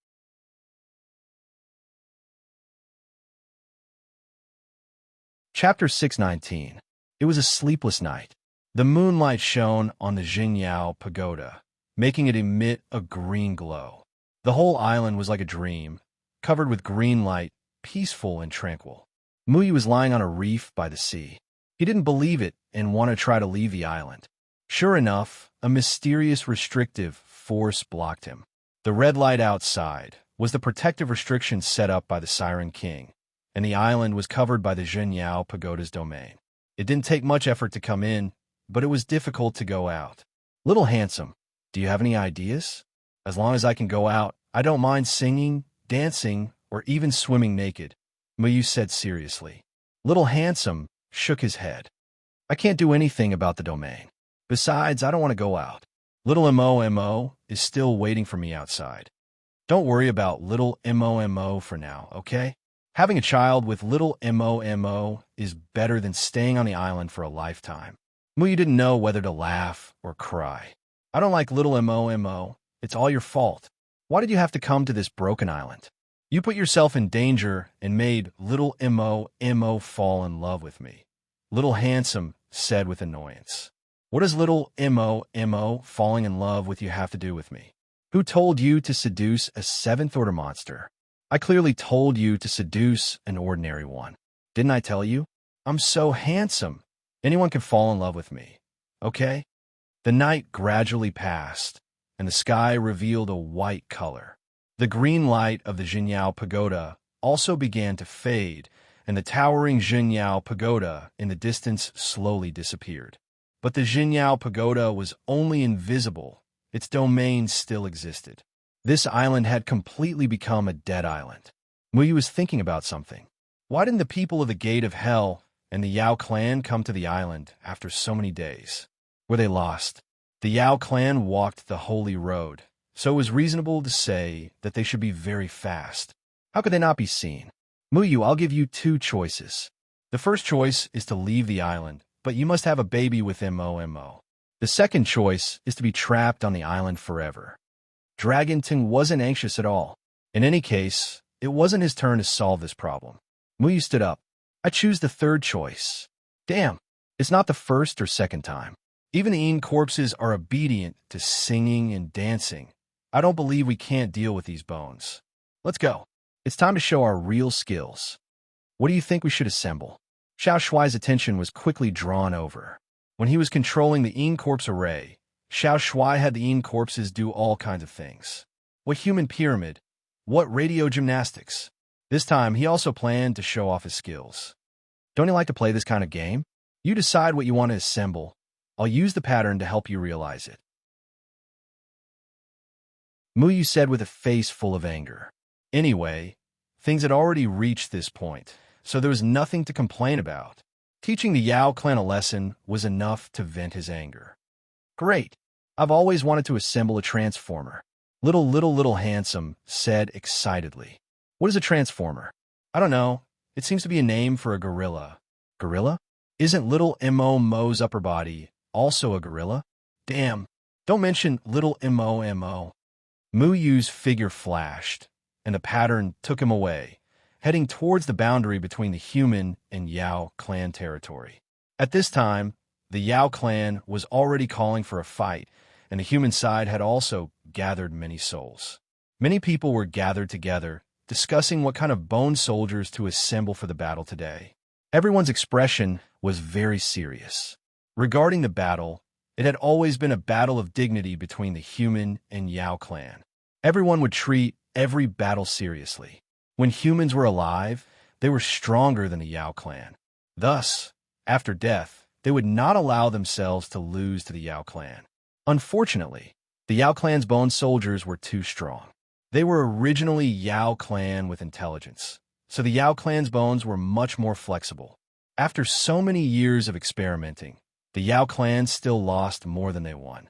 Chapter 619. It was a sleepless night. The moonlight shone on the Jinyao pagoda, making it emit a green glow. The whole island was like a dream, covered with green light, peaceful and tranquil. Muyi was lying on a reef by the sea. He didn't believe it and wanted to try to leave the island. Sure enough, a mysterious restrictive force blocked him. The red light outside was the protective restriction set up by the Siren King, and the island was covered by the Zhenyao Pagoda's domain. It didn't take much effort to come in, but it was difficult to go out. Little Handsome, do you have any ideas? As long as I can go out, I don't mind singing, dancing, or even swimming naked, Muyu said seriously. Little Handsome shook his head. I can't do anything about the domain. Besides, I don't want to go out. Little Mo is still waiting for me outside. Don't worry about little Mo for now, okay? Having a child with little Mo is better than staying on the island for a lifetime. Muyu didn't know whether to laugh or cry. I don't like little Mo. It's all your fault. Why did you have to come to this broken island? You put yourself in danger and made little Mo fall in love with me, Little Handsome said with annoyance. What does little Mo falling in love with you have to do with me? Who told you to seduce a seventh-order monster? I clearly told you to seduce an ordinary one. Didn't I tell you? I'm so handsome. Anyone can fall in love with me, okay? The night gradually passed, and the sky revealed a white color. The green light of the Zhenyao Pagoda also began to fade, and the towering Zhenyao Pagoda in the distance slowly disappeared. But the Zhenyao Pagoda was only invisible. Its domain still existed. This island had completely become a dead island. Muyu was thinking about something. Why didn't the people of the Gate of Hell and the Yao clan come to the island after so many days? Were they lost? The Yao clan walked the holy road, so it was reasonable to say that they should be very fast. How could they not be seen? Muyu, I'll give you two choices. The first choice is to leave the island, but you must have a baby with Mo. The second choice is to be trapped on the island forever. Dragon Ting wasn't anxious at all. In any case, it wasn't his turn to solve this problem. Muyu stood up. I choose the third choice. Damn, it's not the first or second time. Even the corpses are obedient to singing and dancing. I don't believe we can't deal with these bones. Let's go. It's time to show our real skills. What do you think we should assemble? Xiao Shuai's attention was quickly drawn over. When he was controlling the corpse array, Xiao Shuai had the corpses do all kinds of things. What human pyramid? What radio gymnastics? This time, he also planned to show off his skills. Don't you like to play this kind of game? You decide what you want to assemble. I'll use the pattern to help you realize it. Muyu said with a face full of anger. Anyway, things had already reached this point, so there was nothing to complain about. Teaching the Yao clan a lesson was enough to vent his anger. Great! I've always wanted to assemble a transformer. Little Handsome said excitedly. What is a transformer? I don't know. It seems to be a name for a gorilla. Gorilla? Isn't little Mo's upper body also a gorilla? Damn, don't mention little Mo. Muyu's figure flashed, and the pattern took him away, heading towards the boundary between the human and Yao clan territory. At this time, the Yao clan was already calling for a fight, and the human side had also gathered many souls. Many people were gathered together, discussing what kind of bone soldiers to assemble for the battle today. Everyone's expression was very serious. Regarding the battle, it had always been a battle of dignity between the human and Yao clan. Everyone would treat every battle seriously. When humans were alive, they were stronger than the Yao clan. Thus, after death, they would not allow themselves to lose to the Yao clan. Unfortunately, the Yao clan's bone soldiers were too strong. They were originally Yao clan with intelligence, so the Yao clan's bones were much more flexible. After so many years of experimenting, the Yao clan still lost more than they won.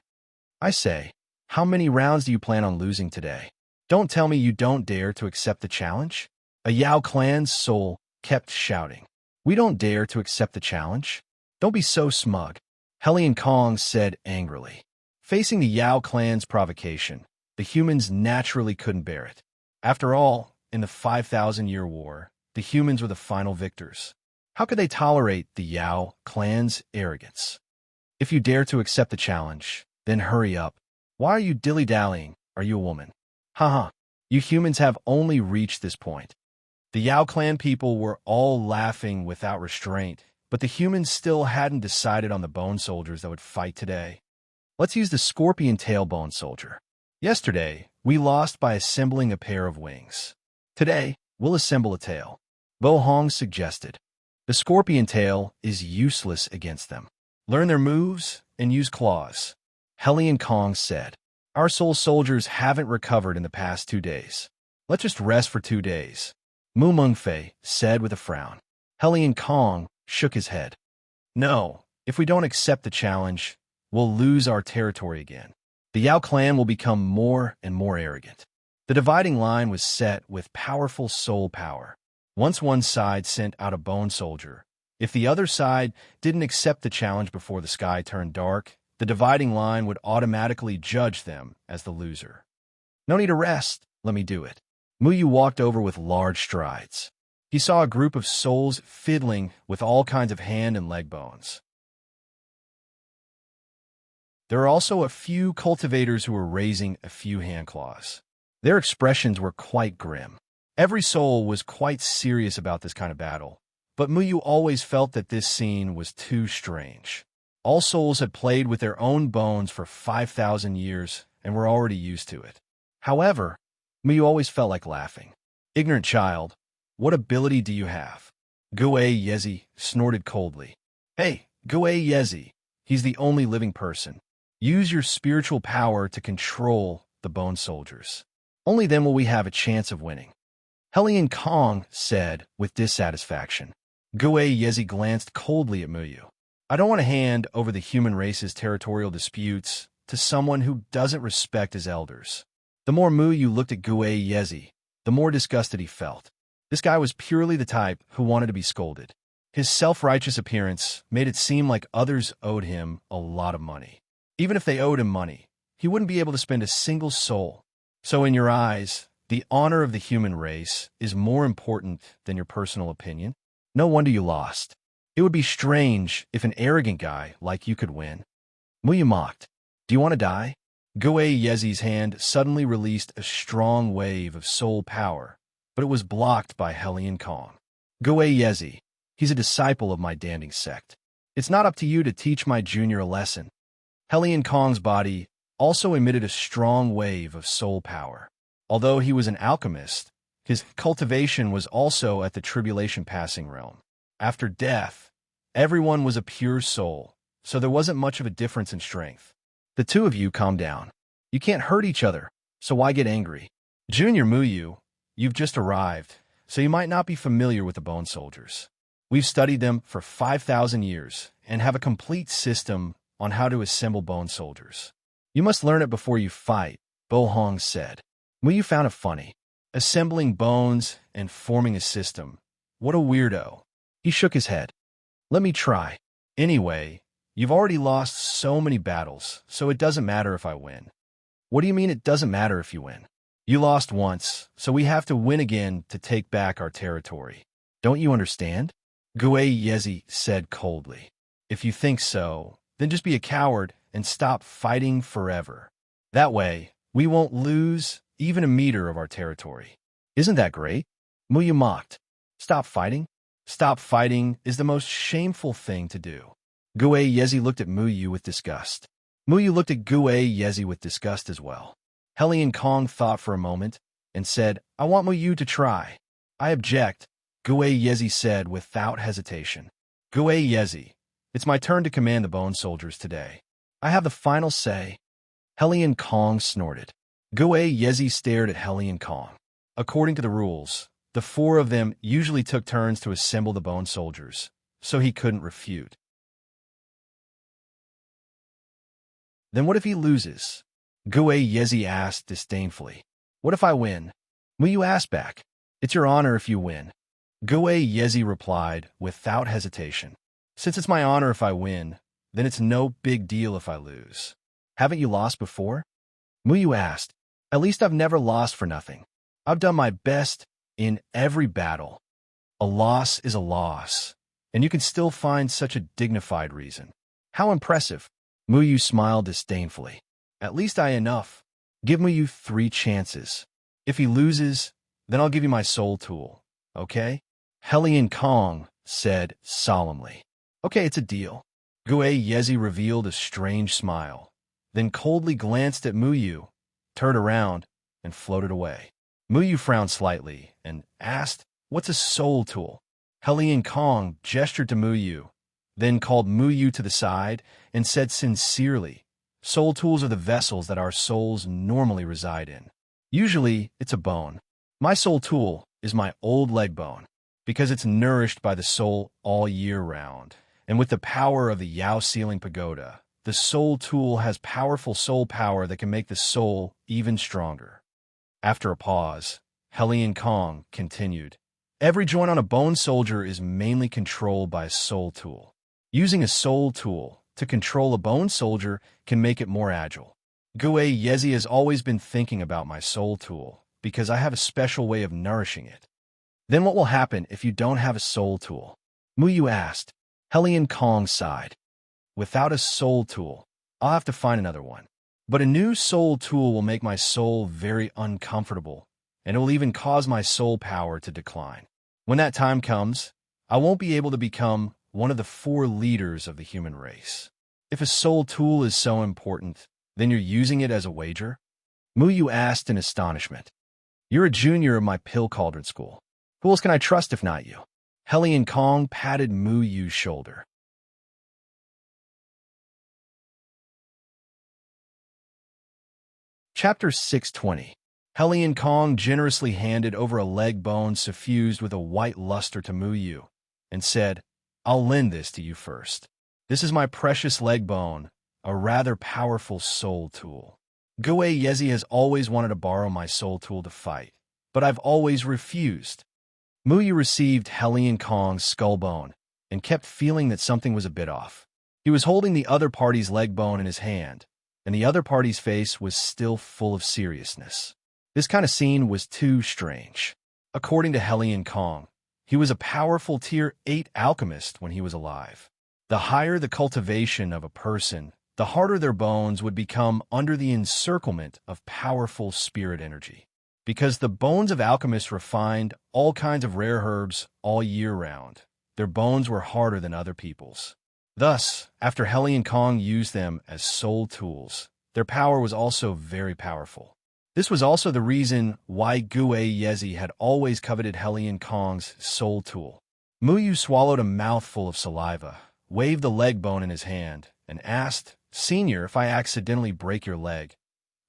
I say, how many rounds do you plan on losing today? Don't tell me you don't dare to accept the challenge? A Yao clan's soul kept shouting. We don't dare to accept the challenge? Don't be so smug, Helian Kong said angrily. Facing the Yao clan's provocation, the humans naturally couldn't bear it. After all, in the 5,000-year war, the humans were the final victors. How could they tolerate the Yao clan's arrogance? If you dare to accept the challenge, then hurry up. Why are you dilly-dallying? Are you a woman? Haha, You humans have only reached this point. The Yao clan people were all laughing without restraint, but the humans still hadn't decided on the bone soldiers that would fight today. Let's use the scorpion tail bone soldier. Yesterday, we lost by assembling a pair of wings. Today, we'll assemble a tail. Bo Hong suggested. The scorpion tail is useless against them. Learn their moves and use claws. Helian Kong said. Our soul soldiers haven't recovered in the past 2 days. Let's just rest for 2 days. Mu Mengfei said with a frown. Helian Kong shook his head. No, if we don't accept the challenge, we'll lose our territory again. The Yao clan will become more and more arrogant. The dividing line was set with powerful soul power. Once one side sent out a bone soldier, if the other side didn't accept the challenge before the sky turned dark, the dividing line would automatically judge them as the loser. No need to rest, let me do it. Muyu walked over with large strides. He saw a group of souls fiddling with all kinds of hand and leg bones. There are also a few cultivators who were raising a few hand claws. Their expressions were quite grim. Every soul was quite serious about this kind of battle, but Muyu always felt that this scene was too strange. All souls had played with their own bones for 5,000 years and were already used to it. However, Muyu always felt like laughing. Ignorant child, what ability do you have? Gue Yezi snorted coldly. Hey, Gue Yezi, he's the only living person. Use your spiritual power to control the bone soldiers. Only then will we have a chance of winning. Helian Kong said with dissatisfaction. Gue Yezi glanced coldly at Muyu. I don't want to hand over the human race's territorial disputes to someone who doesn't respect his elders. The more Muyu looked at Gue Yezi, the more disgusted he felt. This guy was purely the type who wanted to be scolded. His self-righteous appearance made it seem like others owed him a lot of money. Even if they owed him money, he wouldn't be able to spend a single soul. So in your eyes, the honor of the human race is more important than your personal opinion? No wonder you lost. It would be strange if an arrogant guy like you could win. Muyu mocked. Do you want to die? Gue Yezi's hand suddenly released a strong wave of soul power, but it was blocked by Helian Kong. Gue Yezi, he's a disciple of my Danding sect. It's not up to you to teach my junior a lesson. Helian Kong's body also emitted a strong wave of soul power. Although he was an alchemist, his cultivation was also at the tribulation passing realm. After death, everyone was a pure soul, so there wasn't much of a difference in strength. The two of you calm down. You can't hurt each other, so why get angry? Junior Muyu, you've just arrived, so you might not be familiar with the bone soldiers. We've studied them for 5,000 years and have a complete system on how to assemble bone soldiers. You must learn it before you fight, Bo Hong said. Muyu found it funny. Assembling bones and forming a system. What a weirdo. He shook his head. Let me try. Anyway, you've already lost so many battles, so it doesn't matter if I win. What do you mean it doesn't matter if you win? You lost once, so we have to win again to take back our territory. Don't you understand? Gue Yezi said coldly. If you think so, then just be a coward and stop fighting forever. That way, we won't lose even a meter of our territory. Isn't that great? Muyu mocked. Stop fighting? Stop fighting is the most shameful thing to do. Gue Yezi looked at Muyu with disgust. Muyu looked at Gue Yezi with disgust as well. Helian Kong thought for a moment and said, I want Muyu to try. I object, Gue Yezi said without hesitation. Gue Yezi, it's my turn to command the bone soldiers today. I have the final say. Helian Kong snorted. Gue Yezi stared at Helian Kong. According to the rules, the four of them usually took turns to assemble the bone soldiers, so he couldn't refute. Then what if he loses? Gue Yezi asked disdainfully. What if I win? Muyu asked back. It's your honor if you win. Gue Yezi replied without hesitation. Since it's my honor if I win, then it's no big deal if I lose. Haven't you lost before? Muyu asked. At least I've never lost for nothing. I've done my best in every battle. A loss is a loss, and you can still find such a dignified reason. How impressive. Muyu smiled disdainfully. At least I enough. Give Muyu 3 chances. If he loses, then I'll give you my soul tool, okay? Hellion Kong said solemnly. Okay, it's a deal. Gue Yezi revealed a strange smile, then coldly glanced at Muyu, turned around, and floated away. Muyu frowned slightly and asked, "What's a soul tool?" Hellion Kong gestured to Muyu, then called Muyu to the side and said sincerely, "Soul tools are the vessels that our souls normally reside in. Usually, it's a bone. My soul tool is my old leg bone, because it's nourished by the soul all year round. And with the power of the Yao Ceiling Pagoda, the soul tool has powerful soul power that can make the soul even stronger." After a pause, Hellion Kong continued, "Every joint on a bone soldier is mainly controlled by a soul tool. Using a soul tool to control a bone soldier can make it more agile. Gue Yezi has always been thinking about my soul tool, because I have a special way of nourishing it." "Then what will happen if you don't have a soul tool?" Muyu asked. Hellion Kong sighed. "Without a soul tool, I'll have to find another one. But a new soul tool will make my soul very uncomfortable, and it will even cause my soul power to decline. When that time comes, I won't be able to become one of the 4 leaders of the human race. If a soul tool is so important, then you're using it as a wager?" Muyu asked in astonishment. "You're a junior of my pill cauldron school. Who else can I trust if not you?" Hellion Kong patted Muyu's shoulder. Chapter 620. Hellion Kong generously handed over a leg bone suffused with a white luster to Muyu, and said, "I'll lend this to you first. This is my precious leg bone, a rather powerful soul tool. Gue Yezi has always wanted to borrow my soul tool to fight, but I've always refused." Muyu received Hellion Kong's skull bone and kept feeling that something was a bit off. He was holding the other party's leg bone in his hand, and the other party's face was still full of seriousness. This kind of scene was too strange. According to Hellion Kong, he was a powerful Tier 8 alchemist when he was alive. The higher the cultivation of a person, the harder their bones would become under the encirclement of powerful spirit energy. Because the bones of alchemists refined all kinds of rare herbs all year round, their bones were harder than other people's. Thus, after Hellion Kong used them as soul tools, their power was also very powerful. This was also the reason why Gue Yezi had always coveted Hellion Kong's soul tool. Muyu swallowed a mouthful of saliva, waved the leg bone in his hand, and asked, "Senior, if I accidentally break your leg,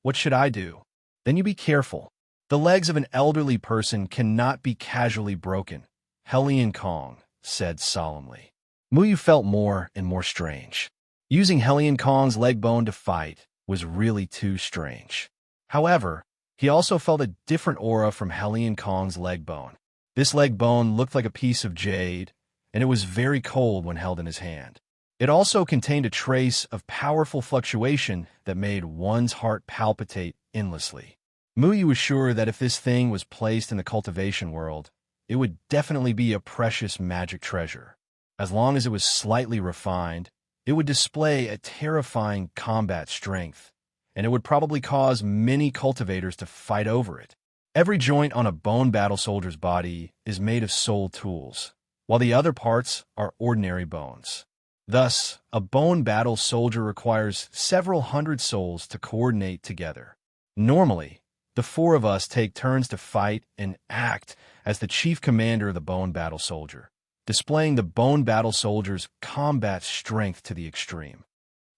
what should I do?" "Then you be careful. The legs of an elderly person cannot be casually broken," Hellion Kong said solemnly. Muyu felt more and more strange. Using Hellion Kong's leg bone to fight was really too strange. However, he also felt a different aura from Hellion Kong's leg bone. This leg bone looked like a piece of jade, and it was very cold when held in his hand. It also contained a trace of powerful fluctuation that made one's heart palpitate endlessly. Muyu was sure that if this thing was placed in the cultivation world, it would definitely be a precious magic treasure. As long as it was slightly refined, it would display a terrifying combat strength, and it would probably cause many cultivators to fight over it. Every joint on a bone battle soldier's body is made of soul tools, while the other parts are ordinary bones. Thus, a bone battle soldier requires several hundred souls to coordinate together. Normally, the 4 of us take turns to fight and act as the chief commander of the bone battle soldier, displaying the bone battle soldier's combat strength to the extreme.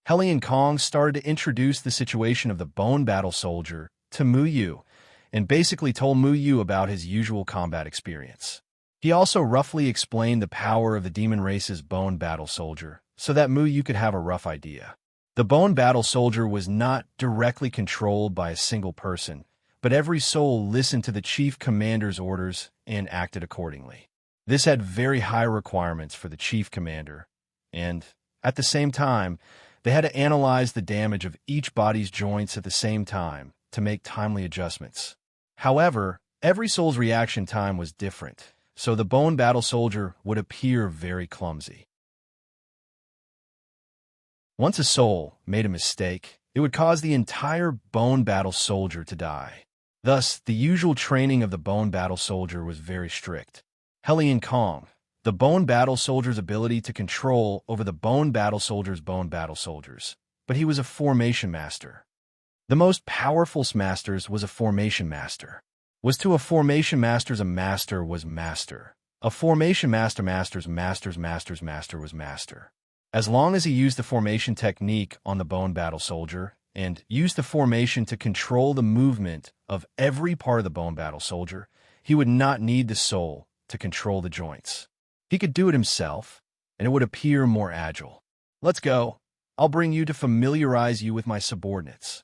Hellion Kong started to introduce the situation of the bone battle soldier to Muyu, and basically told Muyu about his usual combat experience. He also roughly explained the power of the demon race's bone battle soldier, so that Muyu could have a rough idea. The bone battle soldier was not directly controlled by a single person, but every soul listened to the chief commander's orders and acted accordingly. This had very high requirements for the chief commander, and, at the same time, they had to analyze the damage of each body's joints at the same time to make timely adjustments. However, every soul's reaction time was different, so the bone battle soldier would appear very clumsy. Once a soul made a mistake, it would cause the entire bone battle soldier to die. Thus, the usual training of the bone battle soldier was very strict. Hellion Kong, the bone battle soldier's ability to control over the bone battle soldier's bone battle soldiers. But he was a formation master. The most powerful masters was a formation master. Was to a formation master's a master was master. A formation master master's master was master. As long as he used the formation technique on the bone battle soldier and used the formation to control the movement of every part of the bone battle soldier, he would not need the soul to control the joints. He could do it himself, and it would appear more agile. Let's go. I'll bring you to familiarize you with my subordinates.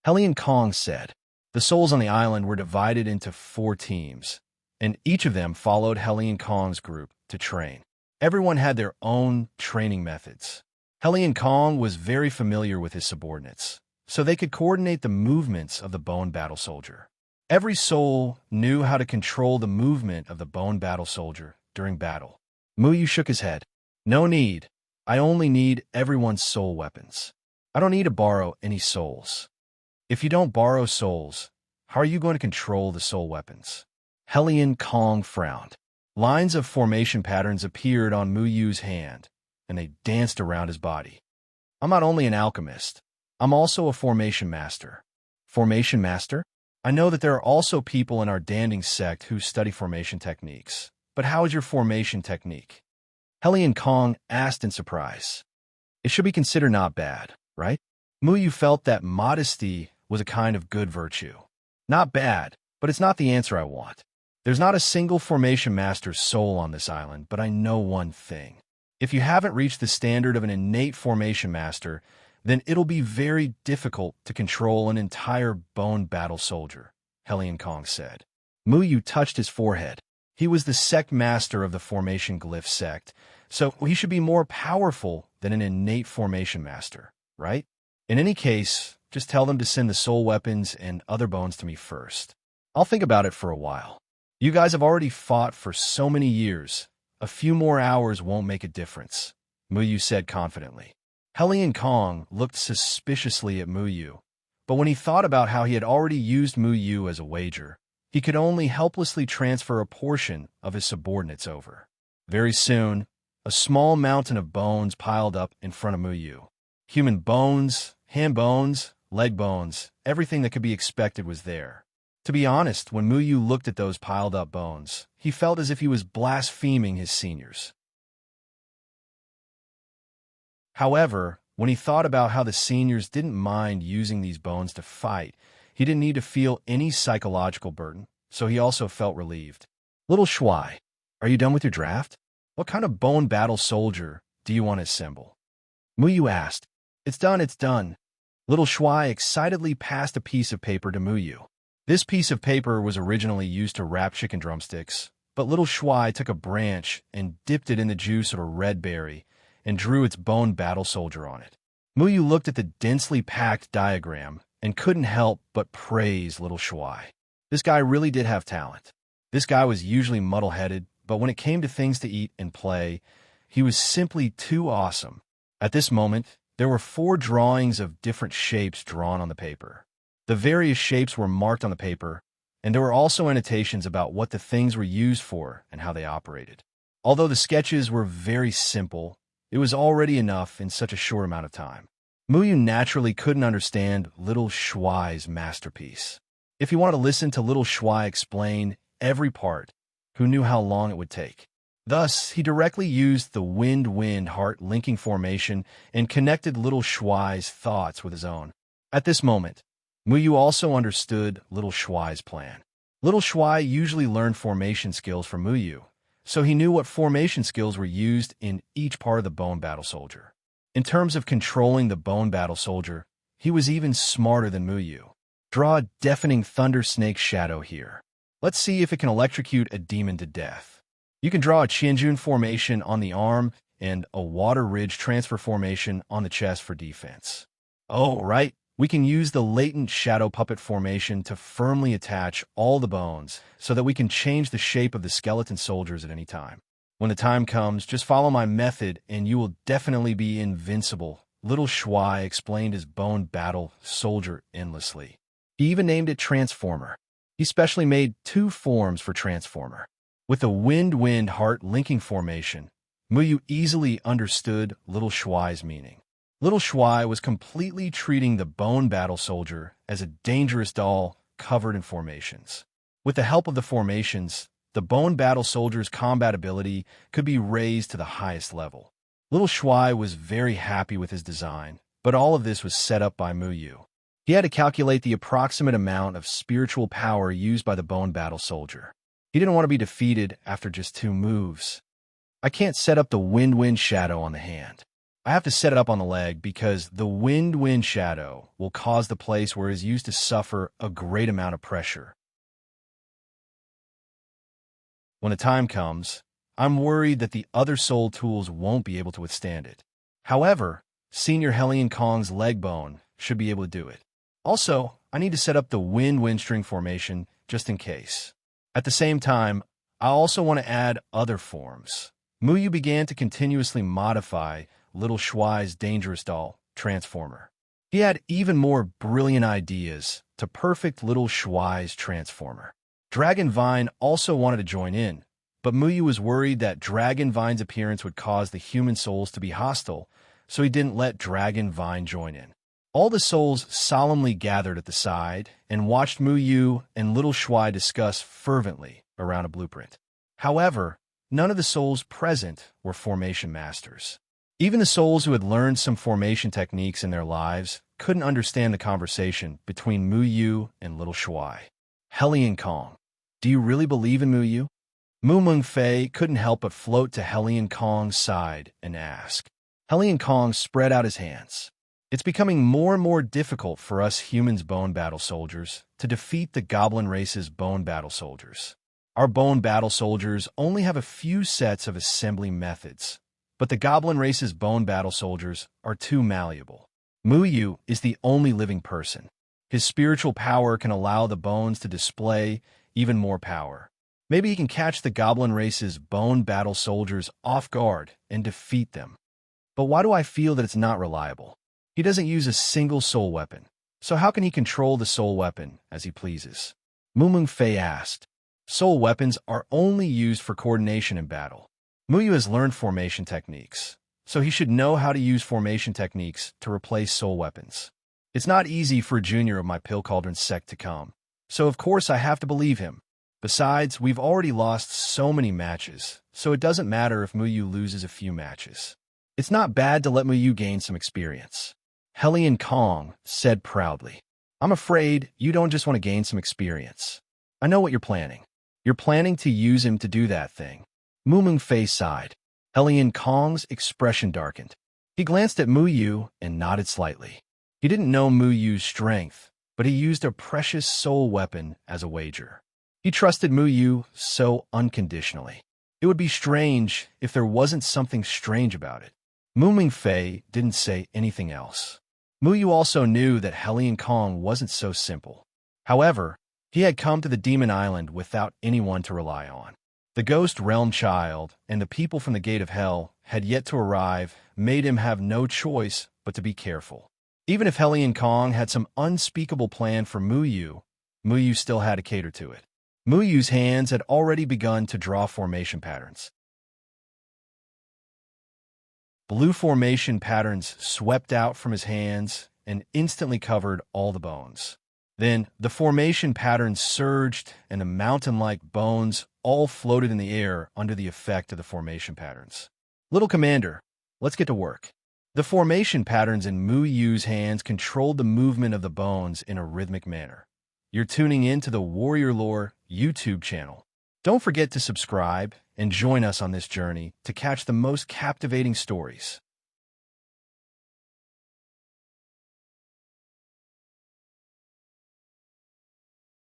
Hellion Kong said. The souls on the island were divided into 4 teams, and each of them followed Hellion Kong's group to train. Everyone had their own training methods. Hellion Kong was very familiar with his subordinates, so they could coordinate the movements of the bone battle soldier. Every soul knew how to control the movement of the bone battle soldier during battle. Muyu shook his head. No need. I only need everyone's soul weapons. I don't need to borrow any souls. If you don't borrow souls, how are you going to control the soul weapons? Hellion Kong frowned. Lines of formation patterns appeared on Muyu's hand, and they danced around his body. I'm not only an alchemist, I'm also a formation master. Formation master? I know that there are also people in our Danding sect who study formation techniques, but how is your formation technique? Hellion Kong asked in surprise. It should be considered not bad, right? Muyu felt that modesty was a kind of good virtue. Not bad, but it's not the answer I want. There's not a single formation master's soul on this island, but I know one thing. If you haven't reached the standard of an innate formation master, then it'll be very difficult to control an entire bone battle soldier, Hellion Kong said. Muyu touched his forehead. He was the sect master of the formation glyph sect, so he should be more powerful than an innate formation master, right? In any case, just tell them to send the soul weapons and other bones to me first. I'll think about it for a while. You guys have already fought for so many years. A few more hours won't make a difference, Muyu said confidently. Hellion Kong looked suspiciously at Muyu, but when he thought about how he had already used Muyu as a wager, he could only helplessly transfer a portion of his subordinates over. Very soon, a small mountain of bones piled up in front of Muyu. Human bones, hand bones, leg bones, everything that could be expected was there. To be honest, when Muyu looked at those piled-up bones, he felt as if he was blaspheming his seniors. However, when he thought about how the seniors didn't mind using these bones to fight, he didn't need to feel any psychological burden, so he also felt relieved. Little Shuai, are you done with your draft? What kind of bone battle soldier do you want to assemble? Muyu asked. It's done, it's done. Little Shuai excitedly passed a piece of paper to Muyu. This piece of paper was originally used to wrap chicken drumsticks, but Little Shuai took a branch and dipped it in the juice of a red berry and drew its bone battle soldier on it. Muyu looked at the densely packed diagram and couldn't help but praise Little Shuai. This guy really did have talent. This guy was usually muddle-headed, but when it came to things to eat and play, he was simply too awesome. At this moment, there were 4 drawings of different shapes drawn on the paper. The various shapes were marked on the paper, and there were also annotations about what the things were used for and how they operated. Although the sketches were very simple, it was already enough in such a short amount of time. Muyu naturally couldn't understand Little Shuai's masterpiece. If he wanted to listen to Little Shuai explain every part, who knew how long it would take? Thus, he directly used the wind-wind heart linking formation and connected Little Shuai's thoughts with his own. At this moment, Muyu also understood Little Shuai's plan. Little Shuai usually learned formation skills from Muyu, so he knew what formation skills were used in each part of the bone battle soldier. In terms of controlling the bone battle soldier, he was even smarter than Muyu. Draw a deafening thunder snake shadow here. Let's see if it can electrocute a demon to death. You can draw a Qianjun formation on the arm and a water ridge transfer formation on the chest for defense. Oh, right. We can use the latent shadow puppet formation to firmly attach all the bones so that we can change the shape of the skeleton soldiers at any time. When the time comes, just follow my method and you will definitely be invincible. Little Shuai explained his bone battle soldier endlessly. He even named it Transformer. He specially made two forms for transformer. With the wind-wind heart linking formation, Muyu easily understood Little Shuai's meaning. Little Shuai was completely treating the bone battle soldier as a dangerous doll covered in formations. With the help of the formations, the bone battle soldier's combat ability could be raised to the highest level. Little Shuai was very happy with his design, but all of this was set up by Muyu. He had to calculate the approximate amount of spiritual power used by the bone battle soldier. He didn't want to be defeated after just 2 moves. I can't set up the wind-wind shadow on the hand. I have to set it up on the leg because the wind-wind shadow will cause the place where it is used to suffer a great amount of pressure. When the time comes, I'm worried that the other soul tools won't be able to withstand it. However, Senior Hellion Kong's leg bone should be able to do it. Also, I need to set up the wind-wind string formation just in case. At the same time, I also want to add other forms. Muyu began to continuously modify Little Shuai's dangerous doll, Transformer. He had even more brilliant ideas to perfect Little Shuai's Transformer. Dragon Vine also wanted to join in, but Muyu was worried that Dragon Vine's appearance would cause the human souls to be hostile, so he didn't let Dragon Vine join in. All the souls solemnly gathered at the side and watched Muyu and Little Shuai discuss fervently around a blueprint. However, none of the souls present were formation masters. Even the souls who had learned some formation techniques in their lives couldn't understand the conversation between Muyu and Little Shuai. Hellion Kong, do you really believe in Muyu? Mu Mengfei couldn't help but float to Hellion Kong's side and ask. Hellion Kong spread out his hands. It's becoming more and more difficult for us humans bone battle soldiers to defeat the goblin race's bone battle soldiers. Our bone battle soldiers only have a few sets of assembly methods, but the goblin race's bone battle soldiers are too malleable. Muyu is the only living person. His spiritual power can allow the bones to display even more power. Maybe he can catch the goblin race's bone battle soldiers off guard and defeat them. But why do I feel that it's not reliable? He doesn't use a single soul weapon, so how can he control the soul weapon as he pleases? Mu Mengfei asked. Soul weapons are only used for coordination in battle. Muyu has learned formation techniques, so he should know how to use formation techniques to replace soul weapons. It's not easy for a junior of my Pill Cauldron sect to come, so of course I have to believe him. Besides, we've already lost so many matches, so it doesn't matter if Muyu loses a few matches. It's not bad to let Muyu gain some experience. Hellion Kong said proudly. I'm afraid you don't just want to gain some experience. I know what you're planning. You're planning to use him to do that thing. Mu Mengfei sighed. Hellion Kong's expression darkened. He glanced at Muyu and nodded slightly. He didn't know Muyu's strength, but he used a precious soul weapon as a wager. He trusted Muyu so unconditionally. It would be strange if there wasn't something strange about it. Mu Mengfei didn't say anything else. Muyu also knew that Hellion Kong wasn't so simple. However, he had come to the Demon Island without anyone to rely on. The Ghost Realm Child and the people from the Gate of Hell had yet to arrive, made him have no choice but to be careful. Even if Hellion Kong had some unspeakable plan for Muyu, Muyu still had to cater to it. Muyu's hands had already begun to draw formation patterns. Blue formation patterns swept out from his hands and instantly covered all the bones. Then, the formation patterns surged and the mountain-like bones all floated in the air under the effect of the formation patterns. Little Commander, let's get to work. The formation patterns in Muyu's hands controlled the movement of the bones in a rhythmic manner. You're tuning in to the Warrior Lore YouTube channel. Don't forget to subscribe and join us on this journey to catch the most captivating stories.